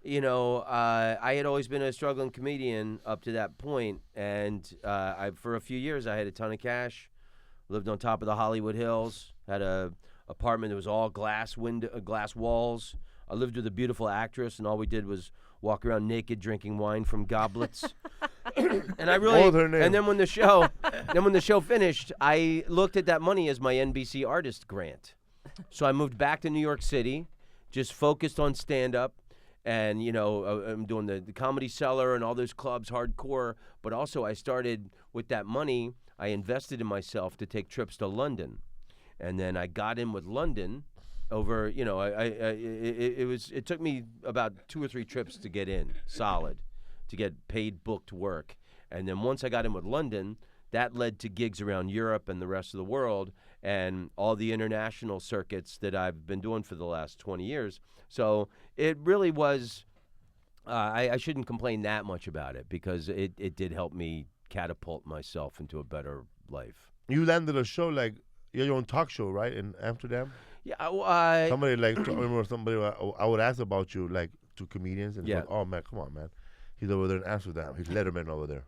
Speaker 4: You know, I had always been a struggling comedian up to that point, and for a few years I had a ton of cash, lived on top of the Hollywood Hills, had a apartment that was all glass walls. I lived with a beautiful actress, and all we did was walk around naked, drinking wine from goblets. And I really,
Speaker 1: What was her name?
Speaker 4: and then when the show finished, I looked at that money as my NBC artist grant. So I moved back to New York City, just focused on stand-up. And, you know, I'm doing the Comedy Cellar and all those clubs, hardcore. But also I started with that money, I invested in myself to take trips to London. And then I got in with London over, you know, it took me about 2 or 3 trips to get in, solid, to get paid booked work. And then once I got in with London, that led to gigs around Europe and the rest of the world and all the international circuits that I've been doing for the last 20 years. So it really was, I shouldn't complain that much about it because it did help me catapult myself into a better life.
Speaker 1: You landed a show like you had your own talk show, right, in Amsterdam?
Speaker 4: Yeah,
Speaker 1: Somebody like I remember somebody I would ask about you like to comedians, and
Speaker 4: Yeah.
Speaker 1: goes, oh man, come on, man, he's over there in Amsterdam. He's Letterman over there.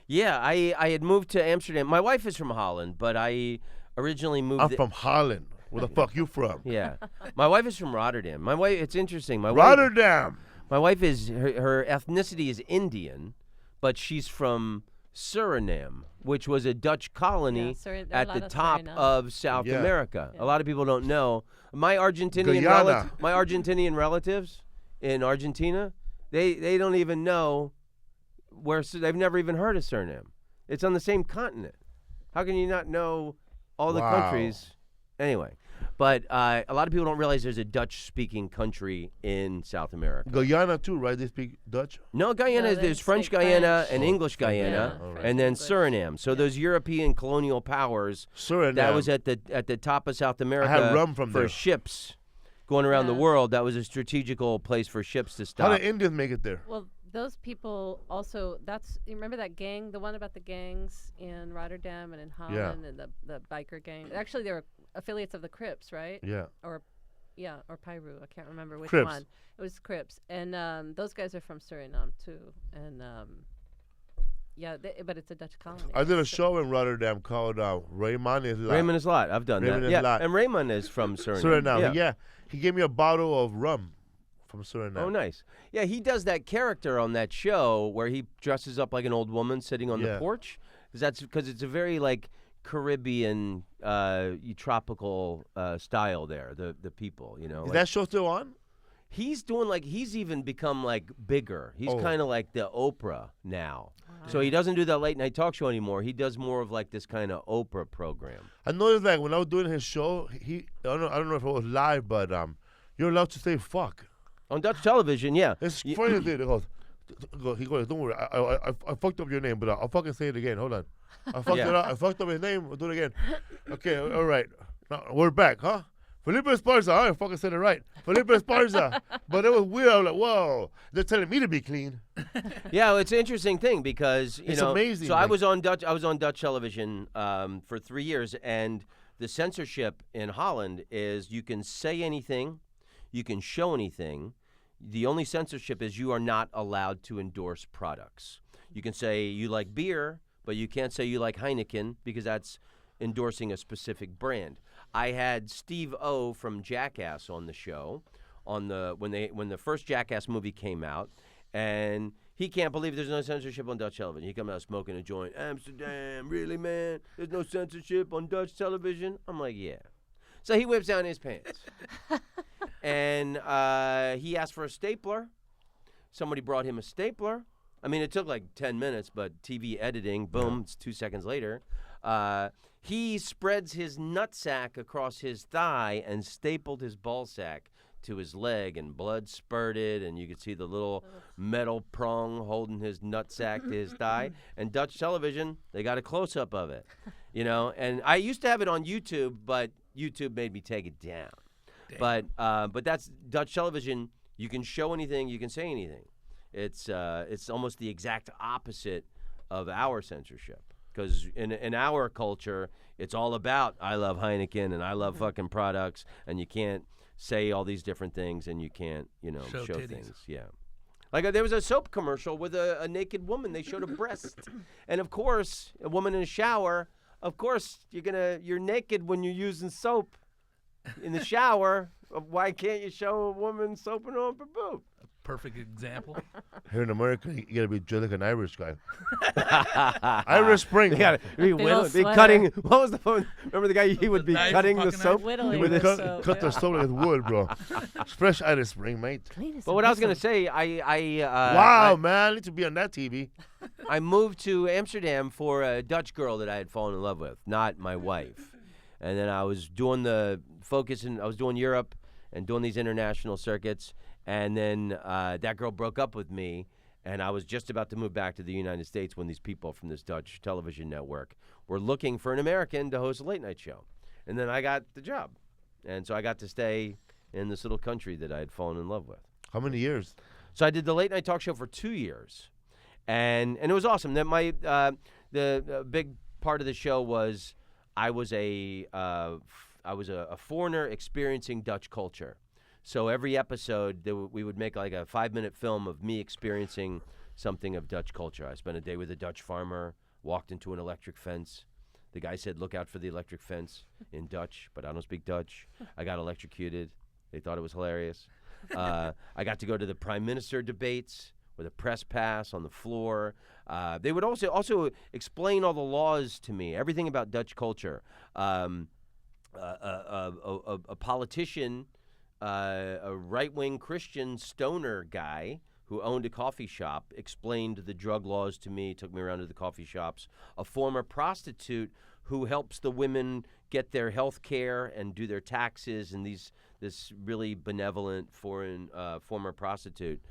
Speaker 4: Yeah, I had moved to Amsterdam. My wife is from Holland, but I originally moved.
Speaker 1: I'm from Holland. Where the fuck you from?
Speaker 4: Yeah, my wife is from Rotterdam. My wife. It's interesting.
Speaker 1: Rotterdam.
Speaker 4: My wife is her ethnicity is Indian, but she's from Suriname, which was a Dutch colony at the top of South America.
Speaker 1: Yeah.
Speaker 4: A lot of people don't know. My Argentinian relatives in Argentina, they don't even know where they've never even heard of Suriname. It's on the same continent. How can you not know all the countries? Anyway, but a lot of people don't realize there's a Dutch-speaking country in South America.
Speaker 1: Guyana too, right? They speak Dutch.
Speaker 4: No, Guyana is there's French Guyana and English Guyana, and then Suriname. So those European colonial powers
Speaker 1: Suriname.
Speaker 4: that was at the top of South America.
Speaker 1: I had rum from
Speaker 4: for
Speaker 1: there.
Speaker 4: ships going around the world. That was a strategical place for ships to stop.
Speaker 1: How did Indians make it there?
Speaker 3: Well, those people also, you remember that gang, the one about the gangs in Rotterdam and in Holland and the biker gang? Actually, they were affiliates of the Crips, right?
Speaker 1: Yeah.
Speaker 3: Or Piru. I can't remember which
Speaker 1: Crips.
Speaker 3: one. It was Crips. And those guys are from Suriname, too. And, but it's a Dutch colony.
Speaker 1: I did a show in Rotterdam called Raymond is Lot.
Speaker 4: Raymond is Lot. I've done
Speaker 1: Raymond
Speaker 4: that.
Speaker 1: is
Speaker 4: Yeah,
Speaker 1: Lot.
Speaker 4: and Raymond is from Suriname.
Speaker 1: Suriname. Yeah. He gave me a bottle of rum from Suriname.
Speaker 4: Oh, nice. Yeah, he does that character on that show where he dresses up like an old woman sitting on the porch. Because it's a very like Caribbean, tropical style there. The people, you know.
Speaker 1: Is that show still on?
Speaker 4: He's even become like bigger. He's kind of like the Oprah now. So he doesn't do that late night talk show anymore. He does more of like this kind of Oprah program.
Speaker 1: I noticed that when I was doing his show, I don't know if it was live, but you're allowed to say fuck.
Speaker 4: On Dutch television, yeah.
Speaker 1: It's funny. He goes, don't worry, I fucked up your name, but I'll fucking say it again. Hold on. I fucked it up. I fucked up his name. We'll do it again. Okay, all right. Now, we're back, huh? Felipe Esparza. I fucking said it right. Felipe Esparza. But it was weird. I was like, whoa. They're telling me to be clean.
Speaker 4: Yeah, it's an interesting thing because
Speaker 1: It's amazing.
Speaker 4: So I was on Dutch television for 3 years, and the censorship in Holland is you can say anything, you can show anything. The only censorship is you are not allowed to endorse products. You can say you like beer, but you can't say you like Heineken because that's endorsing a specific brand. I had Steve O from Jackass on the show when the first Jackass movie came out, and he can't believe there's no censorship on Dutch television. He comes out smoking a joint. Amsterdam, really, man? There's no censorship on Dutch television? I'm like, yeah. So he whips down his pants. And he asked for a stapler. Somebody brought him a stapler. I mean, it took like 10 minutes, but TV editing, boom, it's 2 seconds later. He spreads his nutsack across his thigh and stapled his ballsack to his leg, and blood spurted, and you could see the little metal prong holding his nutsack to his thigh. And Dutch television, they got a close-up of it, you know. And I used to have it on YouTube, but YouTube made me take it down. Damn. But that's Dutch television. You can show anything, you can say anything. It's almost the exact opposite of our censorship. Because in our culture, it's all about I love Heineken and I love fucking products, and you can't say all these different things, and you can't, show things. Yeah. Like there was a soap commercial with a naked woman. They showed a breast. And of course, a woman in a shower, of course, you're naked when you're using soap in the shower. Why can't you show a woman soaping on her boob?
Speaker 2: Perfect example.
Speaker 1: Here in America, you gotta be just like an Irish guy. Irish Spring.
Speaker 4: You gotta be cutting. What was the phone? Remember the guy? He would be cutting the soap.
Speaker 3: Whittling
Speaker 1: He would
Speaker 3: the
Speaker 1: cut
Speaker 3: soap,
Speaker 1: the soap like wood, bro. It's fresh Irish Spring, mate.
Speaker 4: But what I was gonna say,
Speaker 1: wow, man, I need to be on that TV.
Speaker 4: I moved to Amsterdam for a Dutch girl that I had fallen in love with, not my wife. And then I was doing I was doing Europe and doing these international circuits. And then that girl broke up with me, and I was just about to move back to the United States when these people from this Dutch television network were looking for an American to host a late-night show. And then I got the job. And so I got to stay in this little country that I had fallen in love with.
Speaker 1: How many years?
Speaker 4: So I did the late-night talk show for 2 years. And it was awesome. That the big part of the show was I was a foreigner experiencing Dutch culture. So every episode, we would make like a 5-minute film of me experiencing something of Dutch culture. I spent a day with a Dutch farmer, walked into an electric fence. The guy said, "Look out for the electric fence," in Dutch, but I don't speak Dutch. I got electrocuted. They thought it was hilarious. I got to go to the prime minister debates with a press pass on the floor. They would also explain all the laws to me, everything about Dutch culture. A politician, a right-wing Christian stoner guy who owned a coffee shop, explained the drug laws to me, took me around to the coffee shops. A former prostitute who helps the women get their health care and do their taxes, and this really benevolent former prostitute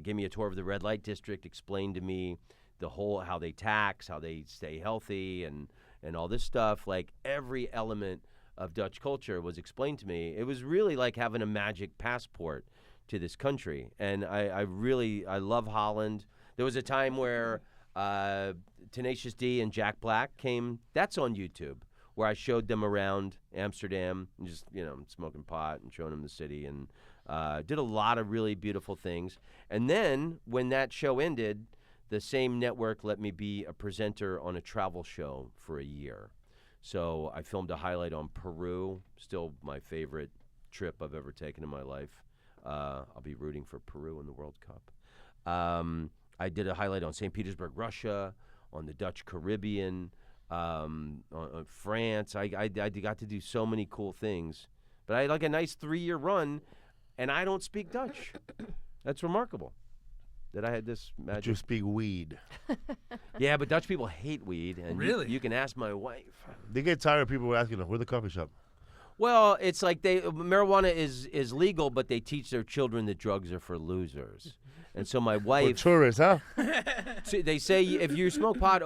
Speaker 4: gave me a tour of the red light district, explained to me how they tax, how they stay healthy, and all this stuff. Like every element of Dutch culture was explained to me. It was really like having a magic passport to this country, and I love Holland. There was a time where Tenacious D and Jack Black came. That's on YouTube, where I showed them around Amsterdam and just smoking pot and showing them the city, and did a lot of really beautiful things. And then when that show ended, the same network let me be a presenter on a travel show for a year. So I filmed a highlight on Peru, still my favorite trip I've ever taken in my life. I'll be rooting for Peru in the World Cup. I did a highlight on St. Petersburg, Russia, on the Dutch Caribbean, on France. I got to do so many cool things. But I had like a nice 3-year run, and I don't speak Dutch. That's remarkable that I had this magic.
Speaker 1: But you speak weed.
Speaker 4: Yeah, but Dutch people hate weed. And
Speaker 2: Really?
Speaker 4: You can ask my wife.
Speaker 1: They get tired of people asking them, where's the coffee shop?
Speaker 4: Well, it's like marijuana is legal, but they teach their children that drugs are for losers. And so my
Speaker 1: For
Speaker 4: wife,
Speaker 1: tourists, huh?
Speaker 4: they say if you smoke pot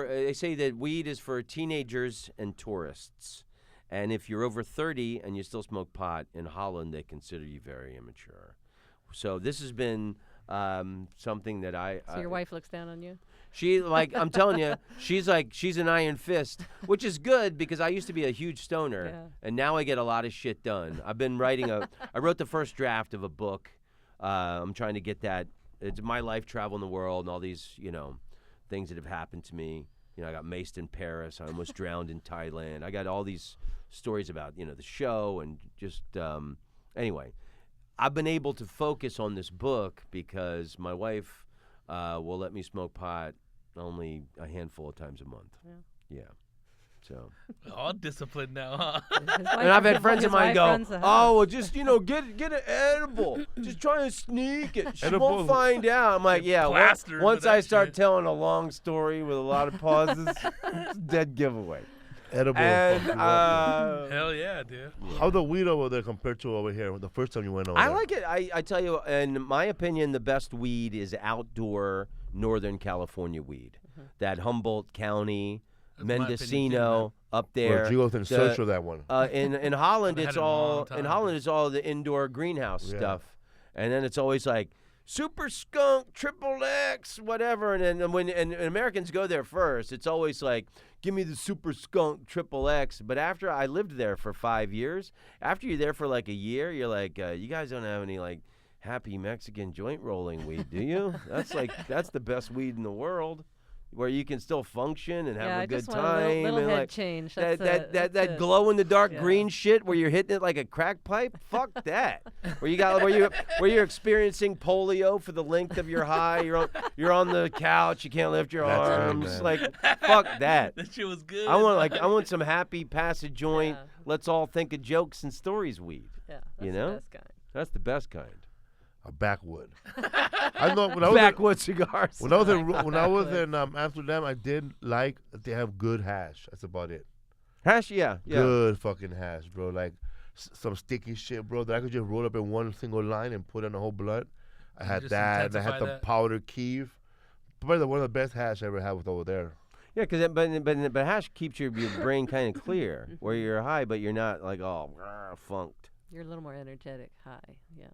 Speaker 4: they say that weed is for teenagers and tourists. And if you're over 30 and you still smoke pot, in Holland, they consider you very immature. So this has been something that
Speaker 3: So your wife looks down on you?
Speaker 4: She, I'm telling you, she's an iron fist, which is good because I used to be a huge stoner, and now I get a lot of shit done. I've been I wrote the first draft of a book. I'm trying to get that. It's my life traveling the world and all these, things that have happened to me. I got maced in Paris. I almost drowned in Thailand. I got all these stories about, the show and just, anyway. I've been able to focus on this book because my wife will let me smoke pot only a handful of times a month. Yeah. So.
Speaker 2: All disciplined now, huh?
Speaker 4: And I've had friends of mine go, "Oh, well, just get an edible. Just try and sneak it. She won't find out." I'm like, "Yeah." Once I start telling a long story with a lot of pauses, it's dead giveaway.
Speaker 1: Edible.
Speaker 4: And,
Speaker 2: hell yeah, dude.
Speaker 1: How's the weed over there compared to over here the first time you went over
Speaker 4: I
Speaker 1: there?
Speaker 4: like it. I tell you, in my opinion, the best weed is outdoor Northern California weed. That Humboldt County,
Speaker 2: That's my opinion,
Speaker 4: Mendocino, up there.
Speaker 1: Rodrigo can search for that one.
Speaker 4: In Holland,
Speaker 2: I've had
Speaker 4: it's
Speaker 2: it a long
Speaker 4: all
Speaker 2: time.
Speaker 4: in Holland. It's all the indoor greenhouse stuff, and then it's always like Super Skunk, Triple X, whatever. And then when Americans go there first, it's always like, give me the Super Skunk Triple X. But after I lived there for 5 years, after you're there for like a year, you're like, you guys don't have any like happy Mexican joint rolling weed, do you? That's the best weed in the world, where you can still function and have a good time.
Speaker 3: Little
Speaker 4: and
Speaker 3: head
Speaker 4: like
Speaker 3: change.
Speaker 4: that glow in the dark green shit where you're hitting it like a crack pipe. Fuck that. Where you're experiencing polio for the length of your high. You're on the couch. You can't lift your arms. Like fuck that.
Speaker 2: That shit was good.
Speaker 4: I want some happy passage joint.
Speaker 3: Yeah.
Speaker 4: Let's all think of jokes and stories weed.
Speaker 3: Yeah, that's
Speaker 4: You know?
Speaker 3: the best kind.
Speaker 4: That's the best kind.
Speaker 1: A backwood. I know when I was
Speaker 4: Backwood cigars.
Speaker 1: when I was in Amsterdam, I did like that they have good hash. That's about it.
Speaker 4: Hash, yeah.
Speaker 1: Good fucking hash, bro. Like some sticky shit, bro, that I could just roll up in one single line and put in a whole blunt. I had
Speaker 2: just
Speaker 1: that. And I had
Speaker 2: intensify
Speaker 1: the
Speaker 2: that?
Speaker 1: powder keef. Probably one of the best hash I ever had was over there.
Speaker 4: Yeah, because but hash keeps your brain kind of clear, where you're high, but you're not like all funked.
Speaker 3: You're a little more energetic, high. Yeah.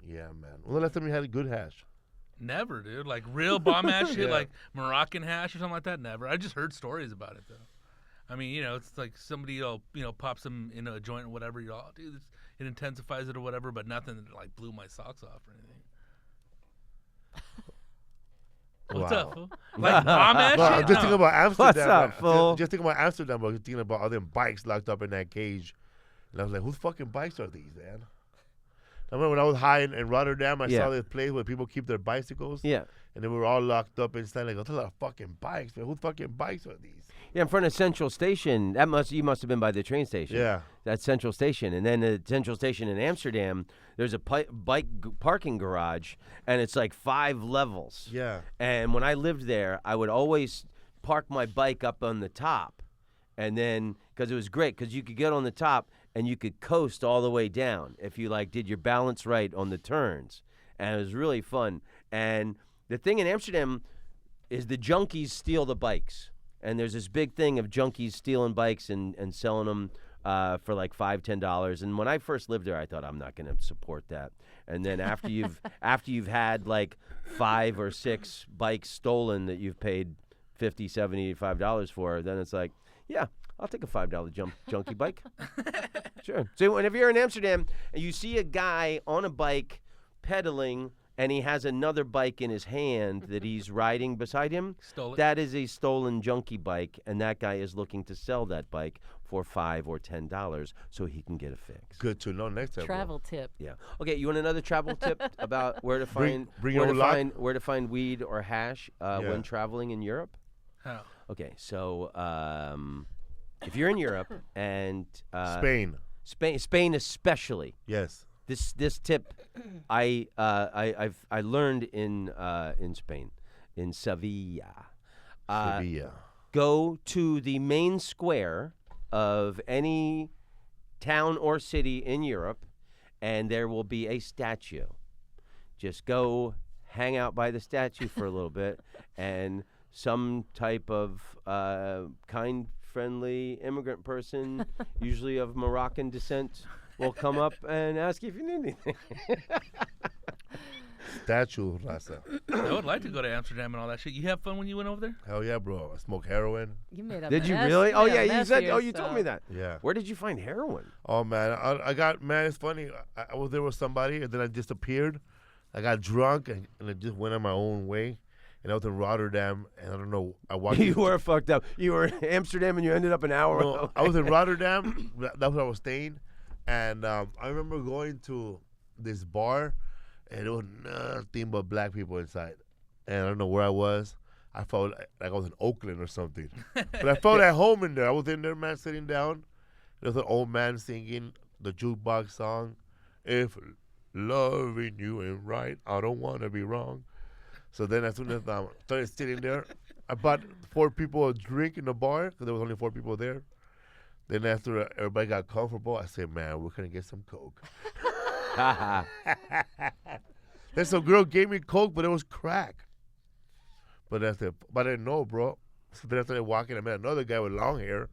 Speaker 1: Yeah, man. When the last time you had a good hash?
Speaker 2: Never, dude. Like real bomb ass shit, like Moroccan hash or something like that. Never. I just heard stories about it though. I mean, it's like somebody pops them in a joint or whatever. You're all, dude, it intensifies it or whatever, but nothing that like blew my socks off or anything. What's up, fool? Like bomb ass
Speaker 1: No,
Speaker 2: shit?
Speaker 1: I'm just thinking about Amsterdam.
Speaker 4: What's up, fool?
Speaker 1: Just thinking about Amsterdam, but thinking about all them bikes locked up in that cage. And I was like, whose fucking bikes are these, man? I remember when I was high in Rotterdam, I saw this place where people keep their bicycles.
Speaker 4: Yeah.
Speaker 1: And they were all locked up inside. Like, that's a lot of fucking bikes, man. Whose fucking bikes are these?
Speaker 4: Yeah, in front of Central Station. You must have been by the train station.
Speaker 1: Yeah.
Speaker 4: That's Central Station. And then the Central Station in Amsterdam, there's a bike parking garage, and it's like 5 levels.
Speaker 1: Yeah.
Speaker 4: And when I lived there, I would always park my bike up on the top. And then, because it was great, because you could get on the top and you could coast all the way down if you like did your balance right on the turns. And it was really fun. And the thing in Amsterdam is the junkies steal the bikes. And there's this big thing of junkies stealing bikes and selling them for like $5, $10. And when I first lived there, I thought, I'm not going to support that. And then after you've had like 5 or 6 bikes stolen that you've paid $50, $70, $85 for, then it's like, yeah, I'll take a $5 junkie bike. Sure. So whenever you're in Amsterdam and you see a guy on a bike pedaling and he has another bike in his hand that he's riding beside him,
Speaker 2: Stole it.
Speaker 4: that is a stolen junkie bike, and that guy is looking to sell that bike for $5 or $10 so he can get a fix.
Speaker 1: Good to know next time.
Speaker 3: Travel tip.
Speaker 4: Yeah. Okay, you want another travel tip about where to find
Speaker 1: bring your own lot?
Speaker 4: where to find weed or hash when traveling in Europe?
Speaker 2: How?
Speaker 4: Okay, so if you're in Europe and Spain especially.
Speaker 1: Yes.
Speaker 4: This tip I learned in Spain, in Sevilla.
Speaker 1: Sevilla.
Speaker 4: Go to the main square of any town or city in Europe, and there will be a statue. Just go hang out by the statue for a little bit, and some type of kind, friendly immigrant person, usually of Moroccan descent, will come up and ask you if you need anything.
Speaker 1: Statue, Raza.
Speaker 2: I would like to go to Amsterdam and all that shit. You have fun when you went over there?
Speaker 1: Hell yeah, bro. I smoke heroin.
Speaker 3: You made a
Speaker 4: Did you
Speaker 3: mess.
Speaker 4: really? Oh
Speaker 3: made a
Speaker 4: yeah, you
Speaker 3: mess
Speaker 4: said.
Speaker 3: of
Speaker 4: Oh, you told me
Speaker 3: yourself.
Speaker 4: that.
Speaker 1: Yeah.
Speaker 4: Where did you find heroin?
Speaker 1: Oh, man. Man, it's funny. I was there with somebody, and then I disappeared. I got drunk, and I just went on my own way. And I was in Rotterdam, and I don't know. I walked.
Speaker 4: You were fucked up. You were in Amsterdam, and you ended up an hour.
Speaker 1: No, I was in Rotterdam. That's where I was staying. And I remember going to this bar, and there was nothing but black people inside. And I don't know where I was. I felt like I was in Oakland or something. But I felt at home in there. I was in there, man, sitting down. There was an old man singing the jukebox song. If loving you ain't right, I don't want to be wrong. So then as soon as I started sitting there, I bought 4 people a drink in the bar because there was only 4 people there. Then after everybody got comfortable, I said, man, we're going to get some Coke. Then some girl gave me Coke, but it was crack. But I didn't know, bro. So then I started walking. I met another guy with long hair,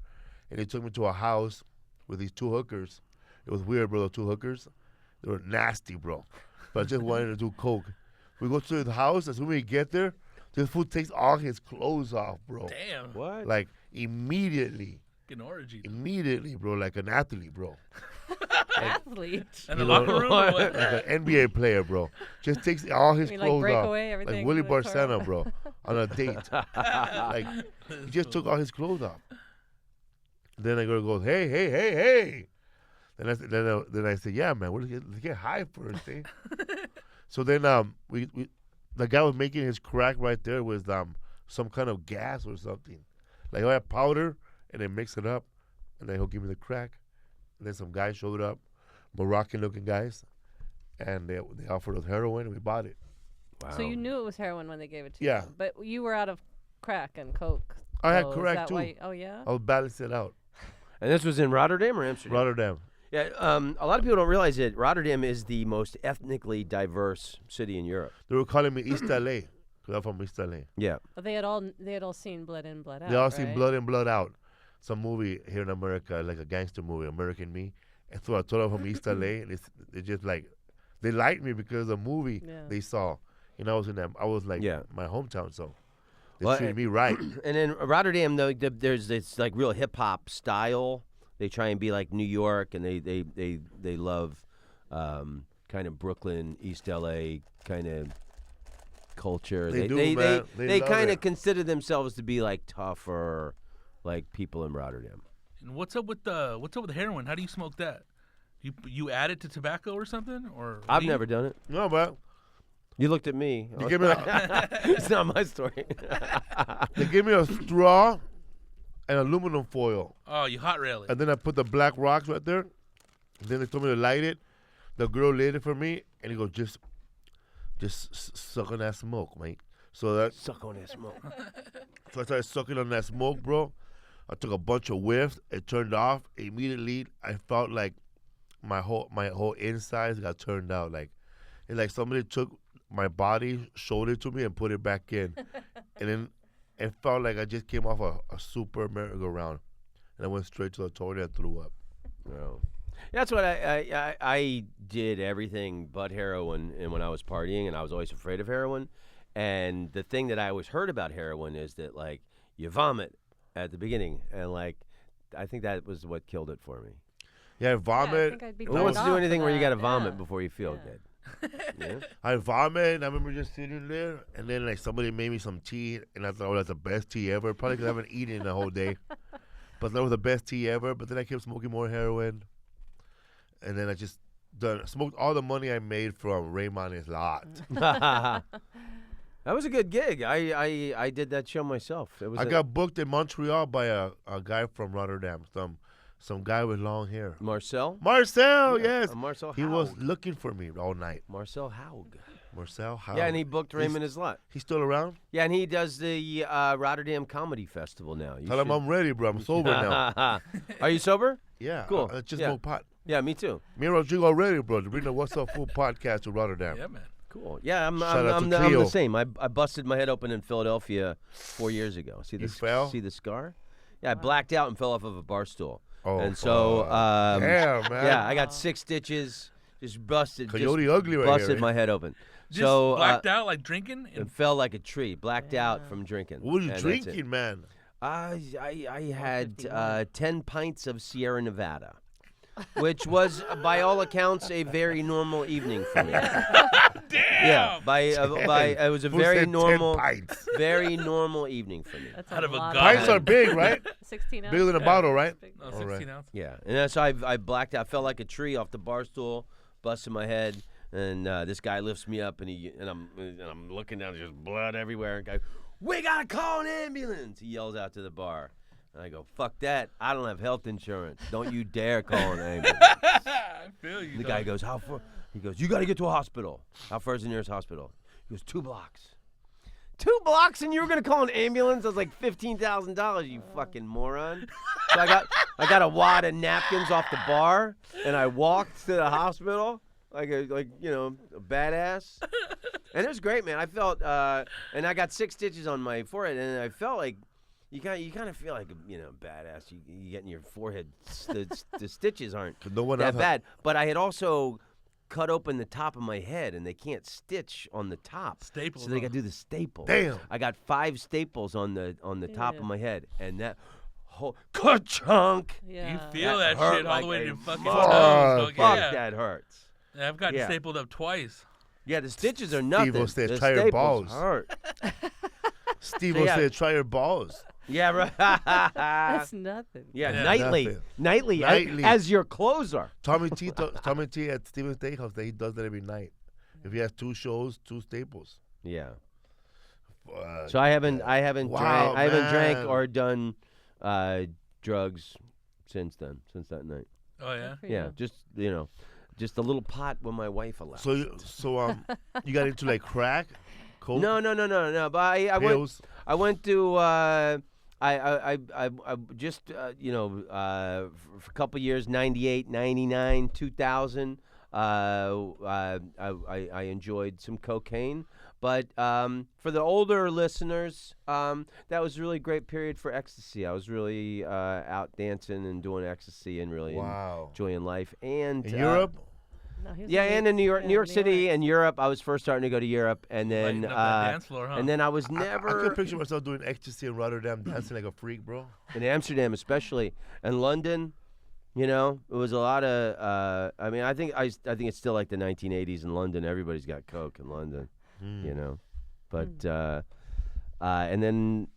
Speaker 1: and he took me to a house with these 2 hookers. It was weird, bro, the 2 hookers. They were nasty, bro. But I just wanted to do Coke. We go to his house. As soon as we get there, this fool takes all his clothes off, bro.
Speaker 2: Damn.
Speaker 4: What?
Speaker 1: Like, immediately.
Speaker 2: An orgy.
Speaker 1: Immediately, bro. Like an athlete, bro.
Speaker 3: Athlete.
Speaker 2: And the locker room or what?
Speaker 1: Like an NBA player, bro. Just takes all his
Speaker 3: You mean,
Speaker 1: clothes
Speaker 3: like, break
Speaker 1: off.
Speaker 3: away everything
Speaker 1: Like Willie
Speaker 3: from the car?
Speaker 1: Barcena, bro. On a date. Like, he just took all his clothes off. Then the girl goes, hey. Then I said, yeah, man, let's get high first, eh? So then the guy was making his crack right there with some kind of gas or something. Like he'll have powder and then mix it up, and then he'll give me the crack. And then some guys showed up, Moroccan-looking guys, and they offered us heroin, and we bought it.
Speaker 4: Wow.
Speaker 3: So you knew it was heroin when they gave it to
Speaker 1: Yeah.
Speaker 3: you. But you were out of crack and coke.
Speaker 1: I had
Speaker 3: so is
Speaker 1: crack
Speaker 3: that
Speaker 1: too.
Speaker 3: why oh yeah.
Speaker 1: I was balancing it out.
Speaker 4: And this was in Rotterdam or Amsterdam?
Speaker 1: Rotterdam.
Speaker 4: Yeah. A lot of people don't realize that Rotterdam is the most ethnically diverse city in Europe.
Speaker 1: They were calling me East LA, because I'm from East LA.
Speaker 4: Yeah.
Speaker 3: But they had all seen Blood In, Blood Out.
Speaker 1: They all seen
Speaker 3: right?
Speaker 1: Blood In, Blood Out. Some movie here in America, like a gangster movie, American Me. And so I told them from East LA, and they just like, they liked me because of the movie
Speaker 3: Yeah.
Speaker 1: they saw. And I was in that, I was like
Speaker 4: Yeah.
Speaker 1: my hometown, so. They
Speaker 4: Well,
Speaker 1: treated me right.
Speaker 4: And in Rotterdam, though, there's this like real hip hop style. They try and be like New York, and they love kind of Brooklyn, East LA kind of culture.
Speaker 1: They do, man. They love
Speaker 4: kind of
Speaker 1: it.
Speaker 4: consider themselves to be like tougher, like people in Rotterdam.
Speaker 2: And what's up with the heroin? How do you smoke that? You add it to tobacco or something? Or
Speaker 4: I've
Speaker 2: weed?
Speaker 4: never done it.
Speaker 1: No, man.
Speaker 4: You looked at me.
Speaker 1: They give me
Speaker 4: It's not my story.
Speaker 1: they gave me a straw and aluminum foil.
Speaker 2: Oh, you hot rail it.
Speaker 1: And then I put the black rocks right there. And then they told me to light it. The girl lit it for me, and he goes, just suck on that smoke, mate. So
Speaker 4: Suck on that smoke.
Speaker 1: I started sucking on that smoke, bro. I took a bunch of whiffs. It turned off. Immediately, I felt like my whole insides got turned out. It's like somebody took my body, showed it to me, and put it back in. And then it felt like I just came off a super merry-go-round. And I went straight to the toilet and threw up.
Speaker 4: No. That's what I did everything but heroin, and when I was partying, and I was always afraid of heroin. And the thing that I always heard about heroin is that like you vomit at the beginning, and like I think that was what killed it for me.
Speaker 1: Yeah, I vomit.
Speaker 3: I think I'd be
Speaker 4: Who
Speaker 3: turned
Speaker 4: wants to do
Speaker 3: off
Speaker 4: anything
Speaker 3: for
Speaker 4: where you
Speaker 3: that.
Speaker 4: got to vomit
Speaker 3: Yeah.
Speaker 4: before you feel
Speaker 3: Yeah.
Speaker 4: good? Yeah?
Speaker 1: I vomit, and I remember just sitting there, and then like somebody made me some tea, and I thought, oh, that's the best tea ever. Probably because I haven't eaten in the whole day. But that was the best tea ever. But then I kept smoking more heroin. And then I just smoked all the money I made from Raymond's lot.
Speaker 4: That was a good gig. I did that show myself. It was
Speaker 1: I got booked in Montreal by a guy from Rotterdam, some guy with long hair.
Speaker 4: Marcel.
Speaker 1: Marcel,
Speaker 4: Yeah,
Speaker 1: yes.
Speaker 4: Marcel.
Speaker 1: He was looking for me all night.
Speaker 4: Marcel Haug.
Speaker 1: Marcel, how?
Speaker 4: Yeah, and he booked Raymond his lot.
Speaker 1: He's still around?
Speaker 4: Yeah, and he does the Rotterdam Comedy Festival now. You
Speaker 1: Tell him
Speaker 4: should-
Speaker 1: I'm ready, bro. I'm sober now.
Speaker 4: Are you sober?
Speaker 1: Yeah.
Speaker 4: Cool.
Speaker 1: I just
Speaker 4: Yeah.
Speaker 1: smoke pot.
Speaker 4: Yeah, me too.
Speaker 1: Me and Rodrigo are ready, bro, to bring the What's Up Fool podcast to Rotterdam.
Speaker 2: Yeah, man.
Speaker 4: Cool. Yeah, I'm
Speaker 1: Shout out to
Speaker 4: the
Speaker 1: Cleo.
Speaker 4: same. I busted my head open in Philadelphia 4 years ago. See
Speaker 1: You
Speaker 4: the
Speaker 1: fell?
Speaker 4: See the scar? Yeah, I blacked out and fell off of a bar stool.
Speaker 1: Oh,
Speaker 4: and so
Speaker 1: damn, man.
Speaker 4: yeah, I got 6 stitches. Just busted.
Speaker 1: Coyote
Speaker 4: just
Speaker 1: ugly right
Speaker 4: busted
Speaker 1: here,
Speaker 4: my head open.
Speaker 2: Just
Speaker 4: so
Speaker 2: blacked out like drinking.
Speaker 4: and
Speaker 2: And
Speaker 4: fell like a tree. Blacked out from drinking.
Speaker 1: What were you
Speaker 4: And that's it.
Speaker 1: drinking, man?
Speaker 4: I had 10 pints of Sierra Nevada, which was, by all accounts, a very normal evening for me.
Speaker 2: damn.
Speaker 4: Yeah, it was a
Speaker 1: Who
Speaker 4: very
Speaker 1: said 10
Speaker 4: normal,
Speaker 1: pints?
Speaker 4: very normal evening for me.
Speaker 3: That's
Speaker 2: Out of a
Speaker 3: lot
Speaker 2: gun.
Speaker 1: Pints are big, right?
Speaker 3: 16 ounces.
Speaker 1: Bigger than a bottle, right?
Speaker 3: Big.
Speaker 2: No,
Speaker 1: All
Speaker 2: 16
Speaker 1: right.
Speaker 2: ounces.
Speaker 4: Yeah, and so I blacked out, fell like a tree off the bar stool, busted my head, and this guy lifts me up, and I'm looking down, there's just blood everywhere. And guy, we gotta call an ambulance! He yells out to the bar, and I go, fuck that! I don't have health insurance. Don't you dare call an ambulance.
Speaker 2: I feel you.
Speaker 4: The
Speaker 2: dog.
Speaker 4: guy goes, how far? He goes, you got to get to a hospital. How far is the nearest hospital? He goes, 2 blocks. 2 blocks, and you were gonna call an ambulance? I was like $15,000. You fucking moron. So I got a wad of napkins off the bar, and I walked to the hospital like a badass. And it was great, man. I felt, and I got 6 stitches on my forehead, and I felt like. You kind of feel like badass. You get in your forehead. The stitches aren't
Speaker 1: No one
Speaker 4: that
Speaker 1: else
Speaker 4: bad. But I had also cut open the top of my head, and they can't stitch on the top.
Speaker 2: Staples
Speaker 4: So they got
Speaker 2: on.
Speaker 4: to do the staples.
Speaker 1: Damn.
Speaker 4: I got 5 staples on the top of
Speaker 3: Yeah.
Speaker 4: my head, and that whole ka-chunk.
Speaker 3: Yeah.
Speaker 2: You feel
Speaker 4: That
Speaker 2: that,
Speaker 4: hurt
Speaker 2: shit all
Speaker 4: like
Speaker 2: the way
Speaker 4: a
Speaker 2: to your fucking
Speaker 1: fuck.
Speaker 2: toes. dog.
Speaker 4: Fuck,
Speaker 2: Yeah.
Speaker 4: that hurts.
Speaker 2: Yeah, I've gotten
Speaker 4: Yeah.
Speaker 2: stapled up twice.
Speaker 4: Yeah, the stitches are nothing.
Speaker 1: will say,
Speaker 4: the
Speaker 1: try your
Speaker 4: staples
Speaker 1: balls.
Speaker 4: hurt.
Speaker 1: Steve
Speaker 4: So,
Speaker 1: will
Speaker 4: yeah.
Speaker 1: say, try your balls.
Speaker 4: Yeah, right.
Speaker 3: That's nothing.
Speaker 4: Yeah,
Speaker 2: Yeah.
Speaker 4: nightly,
Speaker 1: Nothing.
Speaker 4: nightly,
Speaker 1: Nightly.
Speaker 4: as your closer.
Speaker 1: Tommy T at Steven's Steakhouse, he does that every night. If he has 2 shows, 2 staples.
Speaker 4: Yeah.
Speaker 1: So
Speaker 4: I haven't
Speaker 1: Wow,
Speaker 4: drank
Speaker 1: man.
Speaker 4: or done drugs since then, since that night.
Speaker 2: Oh yeah.
Speaker 3: Good for
Speaker 4: Yeah,
Speaker 3: you.
Speaker 4: just a little pot when my wife allowed.
Speaker 1: So you got into like crack, coke,
Speaker 4: No. But I went to I just for a couple years, 98, 99, 2000. I enjoyed some cocaine. But for the older listeners, that was a really great period for ecstasy. I was really out dancing and doing ecstasy and really
Speaker 1: Wow.
Speaker 4: enjoying life. And
Speaker 1: In Europe?
Speaker 3: No, he was
Speaker 4: Yeah,
Speaker 3: in
Speaker 4: and in New York,
Speaker 3: yeah,
Speaker 4: New York
Speaker 3: New
Speaker 4: City and Europe. I was first starting to go to Europe, and then
Speaker 2: Lighting up that dance floor, huh?
Speaker 4: and then I was
Speaker 1: I
Speaker 4: never
Speaker 1: could picture myself doing ecstasy in Rotterdam, dancing like a freak, bro.
Speaker 4: in Amsterdam, especially, and London. You know, it was a lot of. I mean, I think it's still like the 1980s in London. Everybody's got coke in London. You know, but and then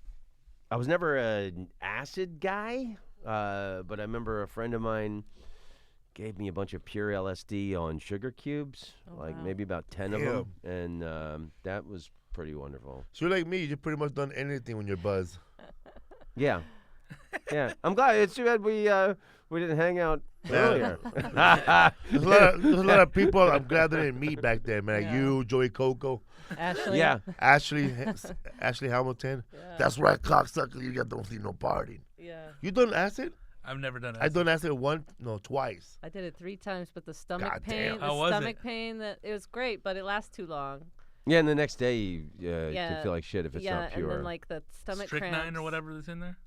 Speaker 4: I was never an acid guy. But I remember a friend of mine gave me a bunch of pure LSD on sugar cubes, like
Speaker 3: wow.
Speaker 4: maybe about 10 of them, and that was pretty wonderful.
Speaker 1: So you're like me. You pretty much done anything when you're buzzed.
Speaker 4: Yeah, yeah. I'm glad. It's too bad we didn't hang out earlier.
Speaker 1: There's a lot of people I'm glad they didn't meet back then, man.
Speaker 3: Yeah.
Speaker 1: You, Joey Coco,
Speaker 3: Ashley.
Speaker 4: Yeah.
Speaker 1: Ashley Hamilton.
Speaker 3: Yeah.
Speaker 1: That's right, cocksucker. You got don't see no party.
Speaker 3: Yeah.
Speaker 1: You done acid?
Speaker 2: I've never done
Speaker 1: I
Speaker 2: acid.
Speaker 1: done acid twice.
Speaker 3: I did it 3 times, but the stomach
Speaker 1: God
Speaker 3: pain,
Speaker 1: damn.
Speaker 3: the
Speaker 2: How was
Speaker 3: stomach
Speaker 2: it?
Speaker 3: pain, that it was great, but it lasts too long.
Speaker 4: Yeah, and the next day you can
Speaker 3: Yeah.
Speaker 4: feel like shit if it's
Speaker 3: yeah,
Speaker 4: not pure.
Speaker 3: and then like the stomach
Speaker 2: Strychnine
Speaker 3: cramps.
Speaker 2: or whatever that's in there.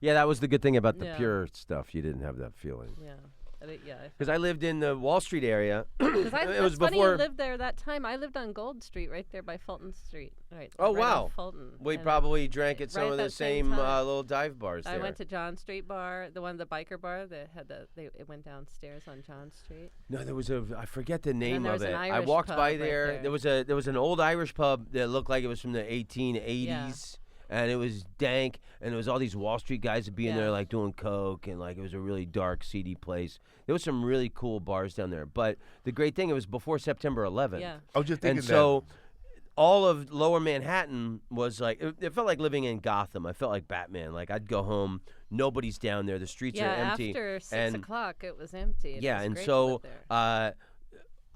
Speaker 4: Yeah, that was the good thing about the
Speaker 3: Yeah.
Speaker 4: pure stuff. You didn't have that feeling.
Speaker 3: Yeah. I
Speaker 4: Because I lived in the Wall Street area.
Speaker 3: Because
Speaker 4: it
Speaker 3: it's
Speaker 4: was
Speaker 3: funny
Speaker 4: before.
Speaker 3: you lived there that time. I lived on Gold Street, right there by Fulton Street. Right.
Speaker 4: Oh,
Speaker 3: right
Speaker 4: wow.
Speaker 3: on Fulton.
Speaker 4: We
Speaker 3: And
Speaker 4: probably drank at
Speaker 3: right
Speaker 4: some
Speaker 3: at
Speaker 4: of the
Speaker 3: that same
Speaker 4: same
Speaker 3: time.
Speaker 4: little dive bars there.
Speaker 3: I went to John Street Bar, the biker bar that had it went downstairs on John Street.
Speaker 4: No, there was I forget the name
Speaker 3: there
Speaker 4: of
Speaker 3: was
Speaker 4: it.
Speaker 3: an
Speaker 4: I
Speaker 3: Irish
Speaker 4: walked
Speaker 3: pub
Speaker 4: by
Speaker 3: right
Speaker 4: there.
Speaker 3: there.
Speaker 4: There was an old Irish pub that looked like it was from the 1880s. And it was dank, and there was all these Wall Street guys that be in
Speaker 3: Yeah.
Speaker 4: there like doing coke, and like it was a really dark, seedy place. There was some really cool bars down there. But the great thing, it was before September 11th.
Speaker 3: Yeah.
Speaker 1: I was just thinking
Speaker 4: And so all of Lower Manhattan was like, it felt like living in Gotham. I felt like Batman. Like I'd go home, nobody's down there, the streets
Speaker 3: Yeah,
Speaker 4: are empty.
Speaker 3: after 6
Speaker 4: and
Speaker 3: o'clock, it was empty. It
Speaker 4: yeah,
Speaker 3: was
Speaker 4: and
Speaker 3: great to
Speaker 4: so
Speaker 3: live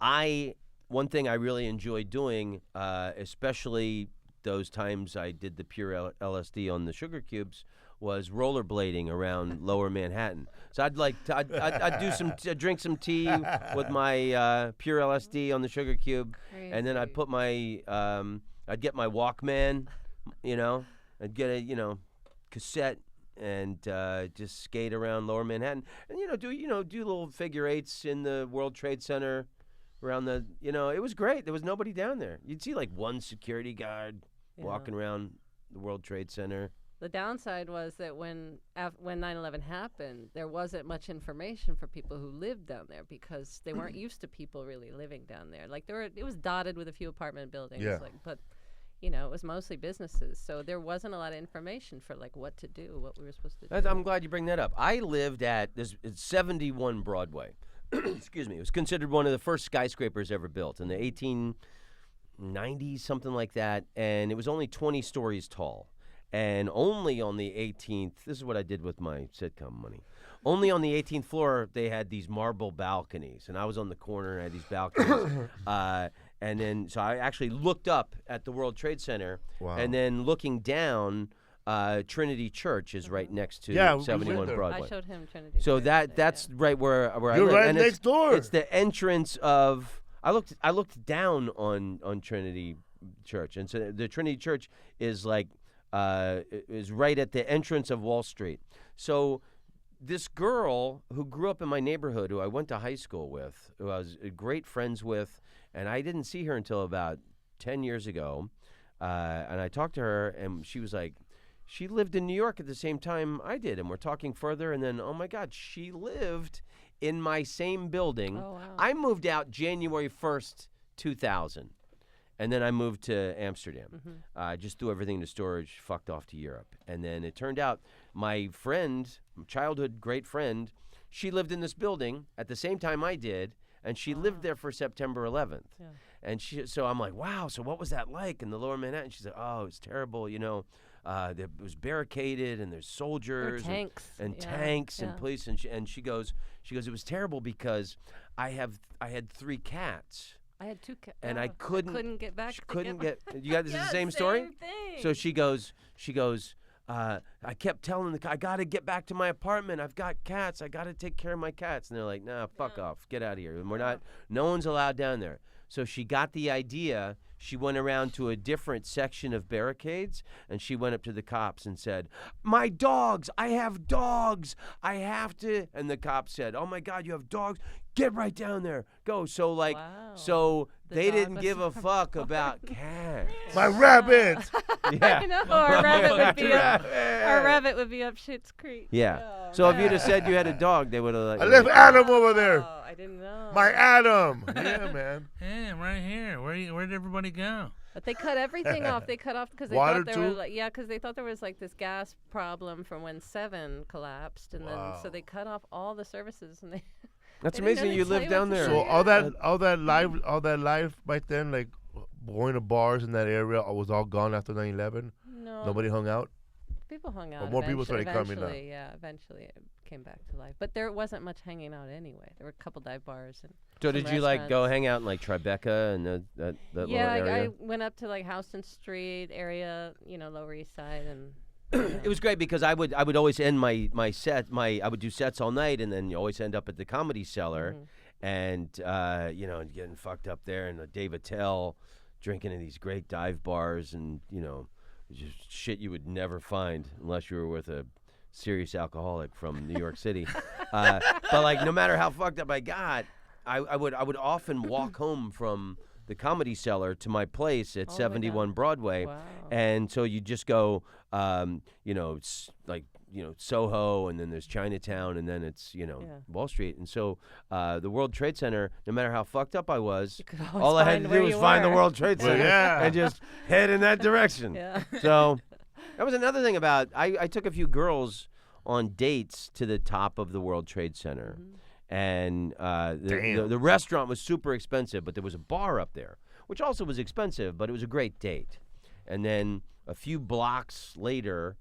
Speaker 3: there.
Speaker 4: one thing I really enjoyed doing, especially those times I did the pure LSD on the sugar cubes, was rollerblading around Lower Manhattan. So I'd drink some tea with my pure LSD on the sugar cube, and then I'd put my I'd get my Walkman, I'd get a cassette and just skate around Lower Manhattan, and do little figure eights in the World Trade Center around the it was great. There was nobody down there. You'd see like one security guard walking around the World Trade Center.
Speaker 3: The downside was that when 9/11 happened, there wasn't much information for people who lived down there because they weren't used to people really living down there. Like it was dotted with a few apartment buildings.
Speaker 1: Yeah.
Speaker 3: But it was mostly businesses, so there wasn't a lot of information for like what to do, what we were supposed to do.
Speaker 4: I'm glad you bring that up. I lived at it's 71 Broadway. Excuse me. It was considered one of the first skyscrapers ever built in the 1890s, something like that, and it was only 20 stories tall. And only on the 18th, this is what I did with my sitcom money. Only on the 18th floor, they had these marble balconies. And I was on the corner and I had these balconies. And then, so I actually looked up at the World Trade Center.
Speaker 1: Wow.
Speaker 4: And then looking down, Trinity Church is right next to
Speaker 1: Yeah, we
Speaker 4: 71
Speaker 1: went there.
Speaker 4: Broadway.
Speaker 3: I showed him Trinity.
Speaker 4: So
Speaker 3: Church
Speaker 4: that's right where I
Speaker 1: You're
Speaker 4: live.
Speaker 1: right
Speaker 4: And
Speaker 1: next door.
Speaker 4: It's the entrance of. I looked down on Trinity Church, and so the Trinity Church is like is right at the entrance of Wall Street. So this girl who grew up in my neighborhood, who I went to high school with, who I was great friends with, and I didn't see her until about 10 years ago, and I talked to her, and she was like, she lived in New York at the same time I did, and we're talking further, and then, oh my God, she lived in my same building.
Speaker 3: Oh, wow.
Speaker 4: I moved out January 1st, 2000, and then I moved to Amsterdam. Just threw everything into storage, fucked off to Europe. And then it turned out my friend, childhood great friend, she lived in this building at the same time I did, and she lived there for September 11th.
Speaker 3: Yeah.
Speaker 4: And so I'm like, wow, so what was that like in the Lower Manhattan? She said, oh, it was terrible, it was barricaded, and there's soldiers
Speaker 3: tanks.
Speaker 4: and
Speaker 3: Yeah,
Speaker 4: tanks
Speaker 3: yeah.
Speaker 4: and police, and she goes, it was terrible because I had 3 cats.
Speaker 3: I had 2 cats.
Speaker 4: And I couldn't
Speaker 3: get back.
Speaker 4: She
Speaker 3: to
Speaker 4: couldn't
Speaker 3: get.
Speaker 4: get. You got this is
Speaker 3: Yeah,
Speaker 4: the same story.
Speaker 3: Same thing.
Speaker 4: So she goes. I kept telling the I got to get back to my apartment. I've got cats. I got to take care of my cats. And they're like, nah, fuck off. Get out of here. And we're not. No one's allowed down there. So she got the idea. She went around to a different section of barricades, and she went up to the cops and said, "My dogs! I have dogs! I have to." And the cops said, "Oh my God, you have dogs! Get right down there, go!" So like,
Speaker 3: Wow.
Speaker 4: so
Speaker 3: The
Speaker 4: they
Speaker 3: dog
Speaker 4: didn't
Speaker 3: was
Speaker 4: give a fuck about cats.
Speaker 1: My rabbit.
Speaker 4: Yeah.
Speaker 3: I know. Our rabbit would be up.
Speaker 4: Rabbit.
Speaker 3: Our rabbit would be up Schitt's Creek.
Speaker 4: Yeah.
Speaker 3: Oh,
Speaker 4: So if you'd
Speaker 3: man.
Speaker 4: have said you had a dog, they would have like.
Speaker 1: I left Adam over there.
Speaker 3: Oh, I didn't know.
Speaker 1: My Adam. Yeah, man.
Speaker 2: Hey, I'm right here. Where'd everybody go?
Speaker 3: But they cut everything off. They cut off because they
Speaker 1: Water
Speaker 3: thought there was
Speaker 1: too?
Speaker 3: like, yeah, because they thought there was like this gas problem from when 7 collapsed, and then so
Speaker 1: Wow.
Speaker 3: they cut off all the services, and they.
Speaker 4: That's
Speaker 3: They didn't
Speaker 4: amazing.
Speaker 3: really
Speaker 4: You
Speaker 3: tell
Speaker 4: live
Speaker 3: you
Speaker 4: down
Speaker 3: what to
Speaker 4: there.
Speaker 3: do.
Speaker 1: So all that life back then, like going to bars in that area, was all gone after 9/11.
Speaker 3: No.
Speaker 1: Nobody hung out.
Speaker 3: People hung out.
Speaker 1: more people started coming now.
Speaker 3: eventually, yeah, eventually it came back to life. But there wasn't much hanging out anyway. There were a couple dive bars and.
Speaker 4: So
Speaker 3: some
Speaker 4: did you like go
Speaker 3: restaurants.
Speaker 4: hang out in like Tribeca and that little
Speaker 3: Yeah,
Speaker 4: area?
Speaker 3: I went up to like Houston Street area, Lower East Side, and.
Speaker 4: It was great because I would always end my set I would do sets all night, and then you always end up at the Comedy Cellar, and getting fucked up there, and Dave Attell drinking in these great dive bars, and just shit you would never find unless you were with a serious alcoholic from New York City. But like no matter how fucked up I got, I would often walk home from the Comedy Cellar to my place at
Speaker 3: All the way
Speaker 4: 71
Speaker 3: down.
Speaker 4: Broadway.
Speaker 3: Wow.
Speaker 4: And so you just go, Soho, and then there's Chinatown, and then it's, Wall Street. And so the World Trade Center, no matter how fucked up I was,
Speaker 3: You could always
Speaker 4: all I had
Speaker 3: find
Speaker 4: to
Speaker 3: where
Speaker 4: do was
Speaker 3: you
Speaker 4: find the
Speaker 3: were.
Speaker 4: World Trade
Speaker 1: Well,
Speaker 4: Center
Speaker 1: yeah.
Speaker 4: and just head in that direction.
Speaker 3: Yeah.
Speaker 4: So that was another thing about, I took a few girls on dates to the top of the World Trade Center. And the restaurant was super expensive, but there was a bar up there, which also was expensive, but it was a great date. And then a few blocks later,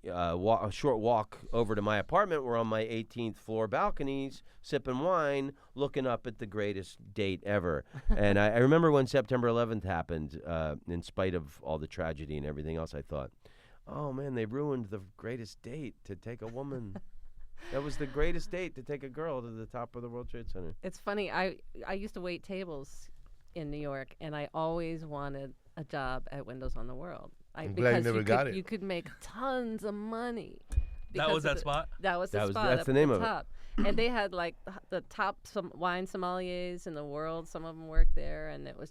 Speaker 4: a short walk over to my apartment, we're on my 18th floor balconies, sipping wine, looking up at the greatest date ever. And I remember when September 11th happened, in spite of all the tragedy and everything else, I thought, oh man, they ruined the greatest date to take a woman. That was the greatest date, to take a girl to the top of the World Trade Center.
Speaker 3: It's funny. I used to wait tables in New York, and I always wanted a job at Windows on the World.
Speaker 1: I'm glad you never got it.
Speaker 3: You could make tons of money.
Speaker 2: That
Speaker 3: because
Speaker 2: was
Speaker 3: of
Speaker 2: that spot?
Speaker 3: That was the
Speaker 4: That was-
Speaker 3: spot.
Speaker 4: that's
Speaker 3: up
Speaker 4: the
Speaker 3: at
Speaker 4: name of it.
Speaker 3: top. And they had like the top wine sommeliers in the world. Some of them worked there, and it was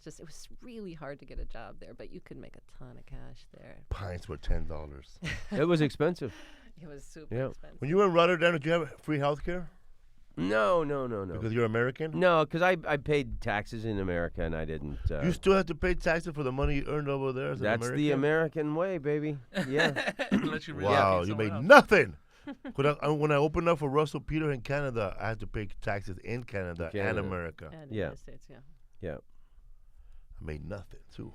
Speaker 3: really hard to get a job there. But you could make a ton of cash there.
Speaker 1: Pints were $10.
Speaker 4: It was expensive.
Speaker 3: It was super
Speaker 4: Yeah.
Speaker 3: expensive.
Speaker 1: When you were in Rotterdam, did you have free health care?
Speaker 4: No.
Speaker 1: Because you're American?
Speaker 4: No, because I paid taxes in America, and I didn't.
Speaker 1: You still have to pay taxes for the money you earned over there as an
Speaker 4: That's
Speaker 1: American?
Speaker 4: the American way, baby. Yeah.
Speaker 2: Unless you really
Speaker 1: Wow,
Speaker 2: pay
Speaker 1: you
Speaker 2: someone
Speaker 1: made
Speaker 2: else.
Speaker 1: nothing. When I opened up for Russell Peter in Canada, I had to pay taxes in Canada and
Speaker 4: Canada.
Speaker 1: America.
Speaker 3: And the
Speaker 4: Yeah.
Speaker 3: United States, yeah.
Speaker 4: Yeah.
Speaker 1: I made nothing too.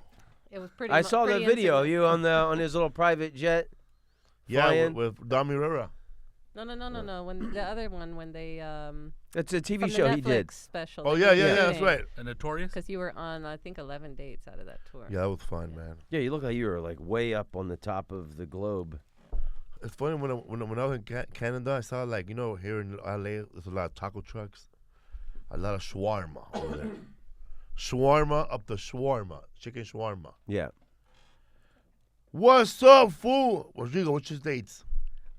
Speaker 3: It was pretty.
Speaker 4: I saw the
Speaker 3: pretty
Speaker 4: video.
Speaker 3: insignificant.
Speaker 4: You on his little private jet.
Speaker 1: Yeah,
Speaker 4: Flying.
Speaker 1: with Dom Herrera.
Speaker 3: No. When the other one, when they
Speaker 4: That's a TV
Speaker 3: from
Speaker 4: show
Speaker 3: the
Speaker 4: he did.
Speaker 3: Netflix special.
Speaker 1: Oh
Speaker 3: that
Speaker 1: yeah,
Speaker 3: you
Speaker 1: yeah,
Speaker 3: were
Speaker 1: yeah. That's
Speaker 3: doing,
Speaker 1: right.
Speaker 2: A Notorious?
Speaker 3: Because you were on, I think, 11 dates out of that tour.
Speaker 1: Yeah, that was fun, man.
Speaker 4: Yeah, you look like you were like way up on the top of the globe.
Speaker 1: It's funny when I was in Canada, I saw here in LA, there's a lot of taco trucks, a lot of shawarma over there. Shawarma up the shawarma, chicken shawarma.
Speaker 4: Yeah.
Speaker 1: What's up, fool? Rodrigo, what's your dates?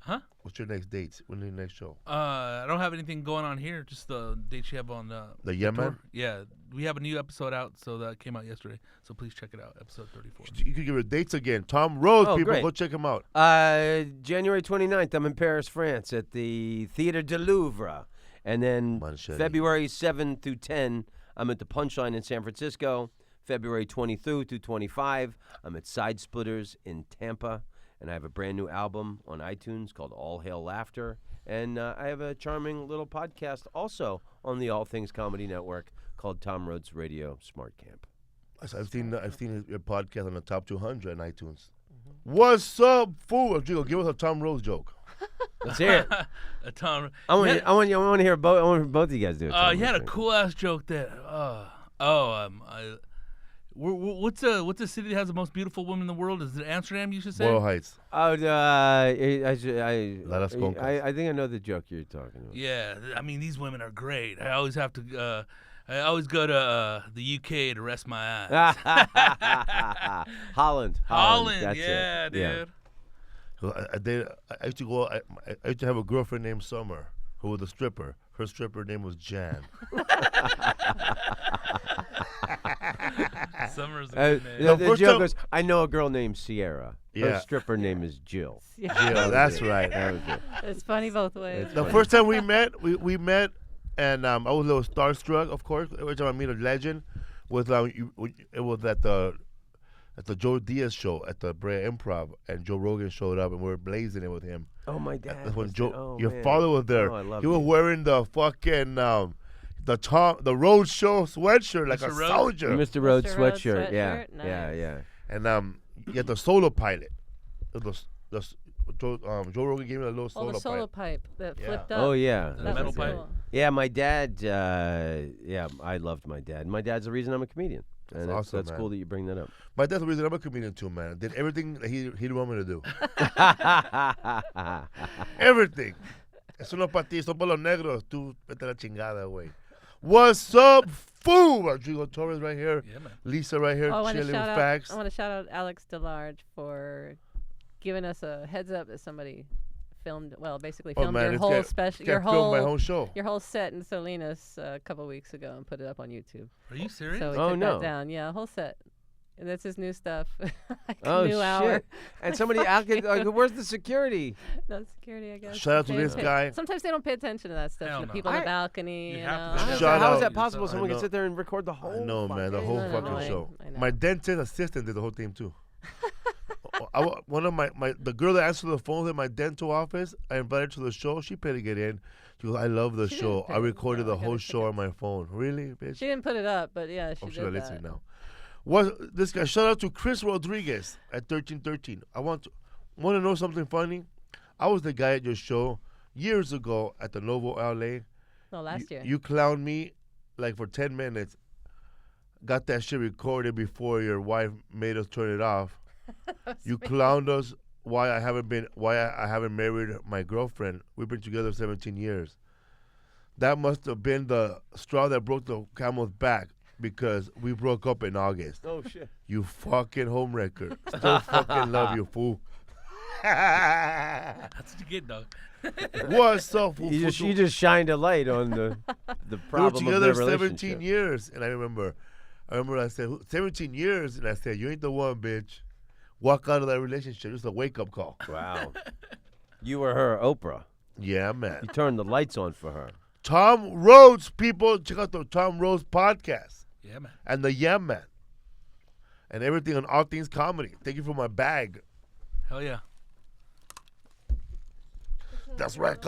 Speaker 2: Huh?
Speaker 1: What's your next dates? When's your next show?
Speaker 2: I don't have anything going on here. Just the dates you have on
Speaker 1: The Yemen?
Speaker 2: tour. Yeah, we have a new episode out, so that came out yesterday. So please check it out, episode 34.
Speaker 1: You could give her dates again. Tom Rhodes,
Speaker 4: Oh,
Speaker 1: people,
Speaker 4: great.
Speaker 1: go check him out.
Speaker 4: January 29th, I'm in Paris, France, at the Theatre de Louvre. And then
Speaker 1: Manchete.
Speaker 4: February 7 through 10, I'm at the Punchline in San Francisco. February 22 through 25, I'm at Side Splitters in Tampa. And I have a brand new album on iTunes called All Hail Laughter. And I have a charming little podcast also on the All Things Comedy Network called Tom Rhodes Radio Smart Camp.
Speaker 1: I've seen your podcast on the top 200 on iTunes. What's up, fool? Rodrigo, give us a Tom Rhodes joke.
Speaker 4: Let's hear it.
Speaker 2: Tom,
Speaker 4: I want to hear both. I want both of you guys do it.
Speaker 2: you had a cool ass joke that. What's the city that has the most beautiful women in the world? Is it Amsterdam? You should say.
Speaker 1: Boyle Heights.
Speaker 4: Oh,
Speaker 1: Las Concas.
Speaker 4: I think I know the joke you're talking about.
Speaker 2: Yeah, I mean these women are great. I always have to. I always go to the UK to rest my eyes.
Speaker 4: Holland.
Speaker 2: Holland,
Speaker 4: That's
Speaker 2: yeah,
Speaker 4: it.
Speaker 2: dude.
Speaker 1: I used to go. I used to have a girlfriend named Summer who was a stripper. Her stripper name was Jan.
Speaker 2: Summer's a good name.
Speaker 4: The
Speaker 1: first
Speaker 4: joke
Speaker 1: time-
Speaker 4: was, I know a girl named Sierra. Her
Speaker 1: Yeah.
Speaker 4: stripper name is Jill.
Speaker 1: Yeah, that's right.
Speaker 4: That was it.
Speaker 3: It's funny both ways.
Speaker 4: It's
Speaker 1: The
Speaker 4: funny.
Speaker 1: first time we met, and I was a little starstruck, of course. Every time I meet a legend, it was at the Joe Diaz show at the Brea Improv, and Joe Rogan showed up, and we were blazing it with him.
Speaker 4: Oh, my dad.
Speaker 1: That's when
Speaker 4: was
Speaker 1: Joe,
Speaker 4: there. Oh,
Speaker 1: your
Speaker 4: man.
Speaker 1: father was there.
Speaker 4: Oh, I love
Speaker 1: He was
Speaker 4: you.
Speaker 1: wearing the fucking the Rhodes show sweatshirt like
Speaker 2: Mr.
Speaker 1: a
Speaker 2: Rhodes?
Speaker 1: soldier,
Speaker 4: Mr. Rhodes
Speaker 3: Mr. Rhodes
Speaker 4: sweatshirt. Yeah.
Speaker 3: sweatshirt,
Speaker 4: Yeah,
Speaker 3: nice.
Speaker 4: yeah.
Speaker 1: and you had the solo pilot. Joe Rogan gave me a little
Speaker 3: Oh,
Speaker 1: solo
Speaker 3: the solo
Speaker 1: pilot.
Speaker 3: pipe that
Speaker 1: Yeah.
Speaker 3: flipped up.
Speaker 4: Oh, yeah.
Speaker 2: The
Speaker 3: That
Speaker 2: metal
Speaker 3: was
Speaker 2: pipe?
Speaker 3: cool.
Speaker 4: Yeah, my dad, I loved my dad. My dad's the reason I'm a comedian.
Speaker 1: That's
Speaker 4: And
Speaker 1: awesome,
Speaker 4: that's
Speaker 1: man.
Speaker 4: cool that you bring that up.
Speaker 1: But that's the reason I'm a comedian too, man. I did everything that he'd want me to do. Everything. Eso no es para ti, eso para los negros. Tú vete a la chingada, güey. What's up, fool? Rodrigo Torres right here.
Speaker 2: Yeah, man.
Speaker 1: Lisa right here,
Speaker 3: Oh, I want to
Speaker 1: chilling with
Speaker 3: shout out.
Speaker 1: facts.
Speaker 3: I want to shout out Alex DeLarge for giving us a heads up that somebody filmed. Well, basically
Speaker 1: Oh,
Speaker 3: filmed
Speaker 1: man,
Speaker 3: your
Speaker 1: it's
Speaker 3: whole
Speaker 1: got-
Speaker 3: special,
Speaker 1: Can't
Speaker 3: your
Speaker 1: film my
Speaker 3: whole,
Speaker 1: whole show.
Speaker 3: your whole set in Salinas a couple weeks ago and put it up on YouTube.
Speaker 2: Are you serious?
Speaker 3: So we
Speaker 4: Oh,
Speaker 3: took
Speaker 4: no.
Speaker 3: that down. Yeah, whole set. And that's his new stuff. Like
Speaker 4: Oh,
Speaker 3: new hour.
Speaker 4: shit. And somebody, where's the security?
Speaker 3: No security, I guess.
Speaker 1: Shout out to
Speaker 3: They
Speaker 1: this
Speaker 3: pay-
Speaker 1: guy.
Speaker 3: Sometimes they don't pay attention to that stuff.
Speaker 2: Hell
Speaker 3: The
Speaker 2: no.
Speaker 3: people on the
Speaker 4: I-
Speaker 3: balcony.
Speaker 2: You
Speaker 3: You
Speaker 2: have
Speaker 3: know.
Speaker 2: to
Speaker 4: How is
Speaker 1: Shout
Speaker 4: that, how is
Speaker 1: out.
Speaker 4: that possible?
Speaker 2: I
Speaker 4: Someone can
Speaker 1: know.
Speaker 4: sit there and record the whole
Speaker 1: I know, man. The
Speaker 4: fucking-
Speaker 1: whole
Speaker 3: Isn't that
Speaker 1: fucking
Speaker 3: annoying?
Speaker 1: show.
Speaker 3: I know.
Speaker 1: My dentist assistant did the whole thing too. One of the girl that answered the phone at my dental office, I invited her to the show. She paid to get in. She goes, I love the
Speaker 3: She
Speaker 1: show.
Speaker 3: didn't
Speaker 1: I
Speaker 3: pay.
Speaker 1: recorded
Speaker 3: No,
Speaker 1: the
Speaker 3: I
Speaker 1: whole
Speaker 3: gotta
Speaker 1: show
Speaker 3: check
Speaker 1: on my phone. Really, bitch?
Speaker 3: She didn't put it up, but yeah, she
Speaker 1: I'm
Speaker 3: did
Speaker 1: sure they're
Speaker 3: that.
Speaker 1: listening now. What this guy? Shout out to Chris Rodriguez at 1313. I want to know something funny. I was the guy at your show years ago at the Novo LA.
Speaker 3: No, last year.
Speaker 1: You clowned me like for 10 minutes. Got that shit recorded before your wife made us turn it off. You clowned us why I haven't married my girlfriend. We've been together 17 years. That must have been the straw that broke the camel's back because we broke up in August.
Speaker 4: Oh, shit.
Speaker 1: You fucking homewrecker. Still fucking love you, fool.
Speaker 2: That's what you get, dog.
Speaker 1: What's up, fool?
Speaker 4: You just shined a light on the
Speaker 1: We were
Speaker 4: problem of
Speaker 1: together
Speaker 4: their
Speaker 1: 17
Speaker 4: relationship.
Speaker 1: years, and I remember I said 17 years, and I said you ain't the one, bitch. Walk out of that relationship. It's a wake up call.
Speaker 4: Wow. You were her Oprah.
Speaker 1: Yeah, man.
Speaker 4: You turned the lights on for her.
Speaker 1: Tom Rhodes, people, check out the Tom Rhodes podcast
Speaker 2: Yeah, man.
Speaker 1: and the Yeah Man and everything on All Things Comedy. Thank you for my bag.
Speaker 2: Hell yeah.
Speaker 1: That's right.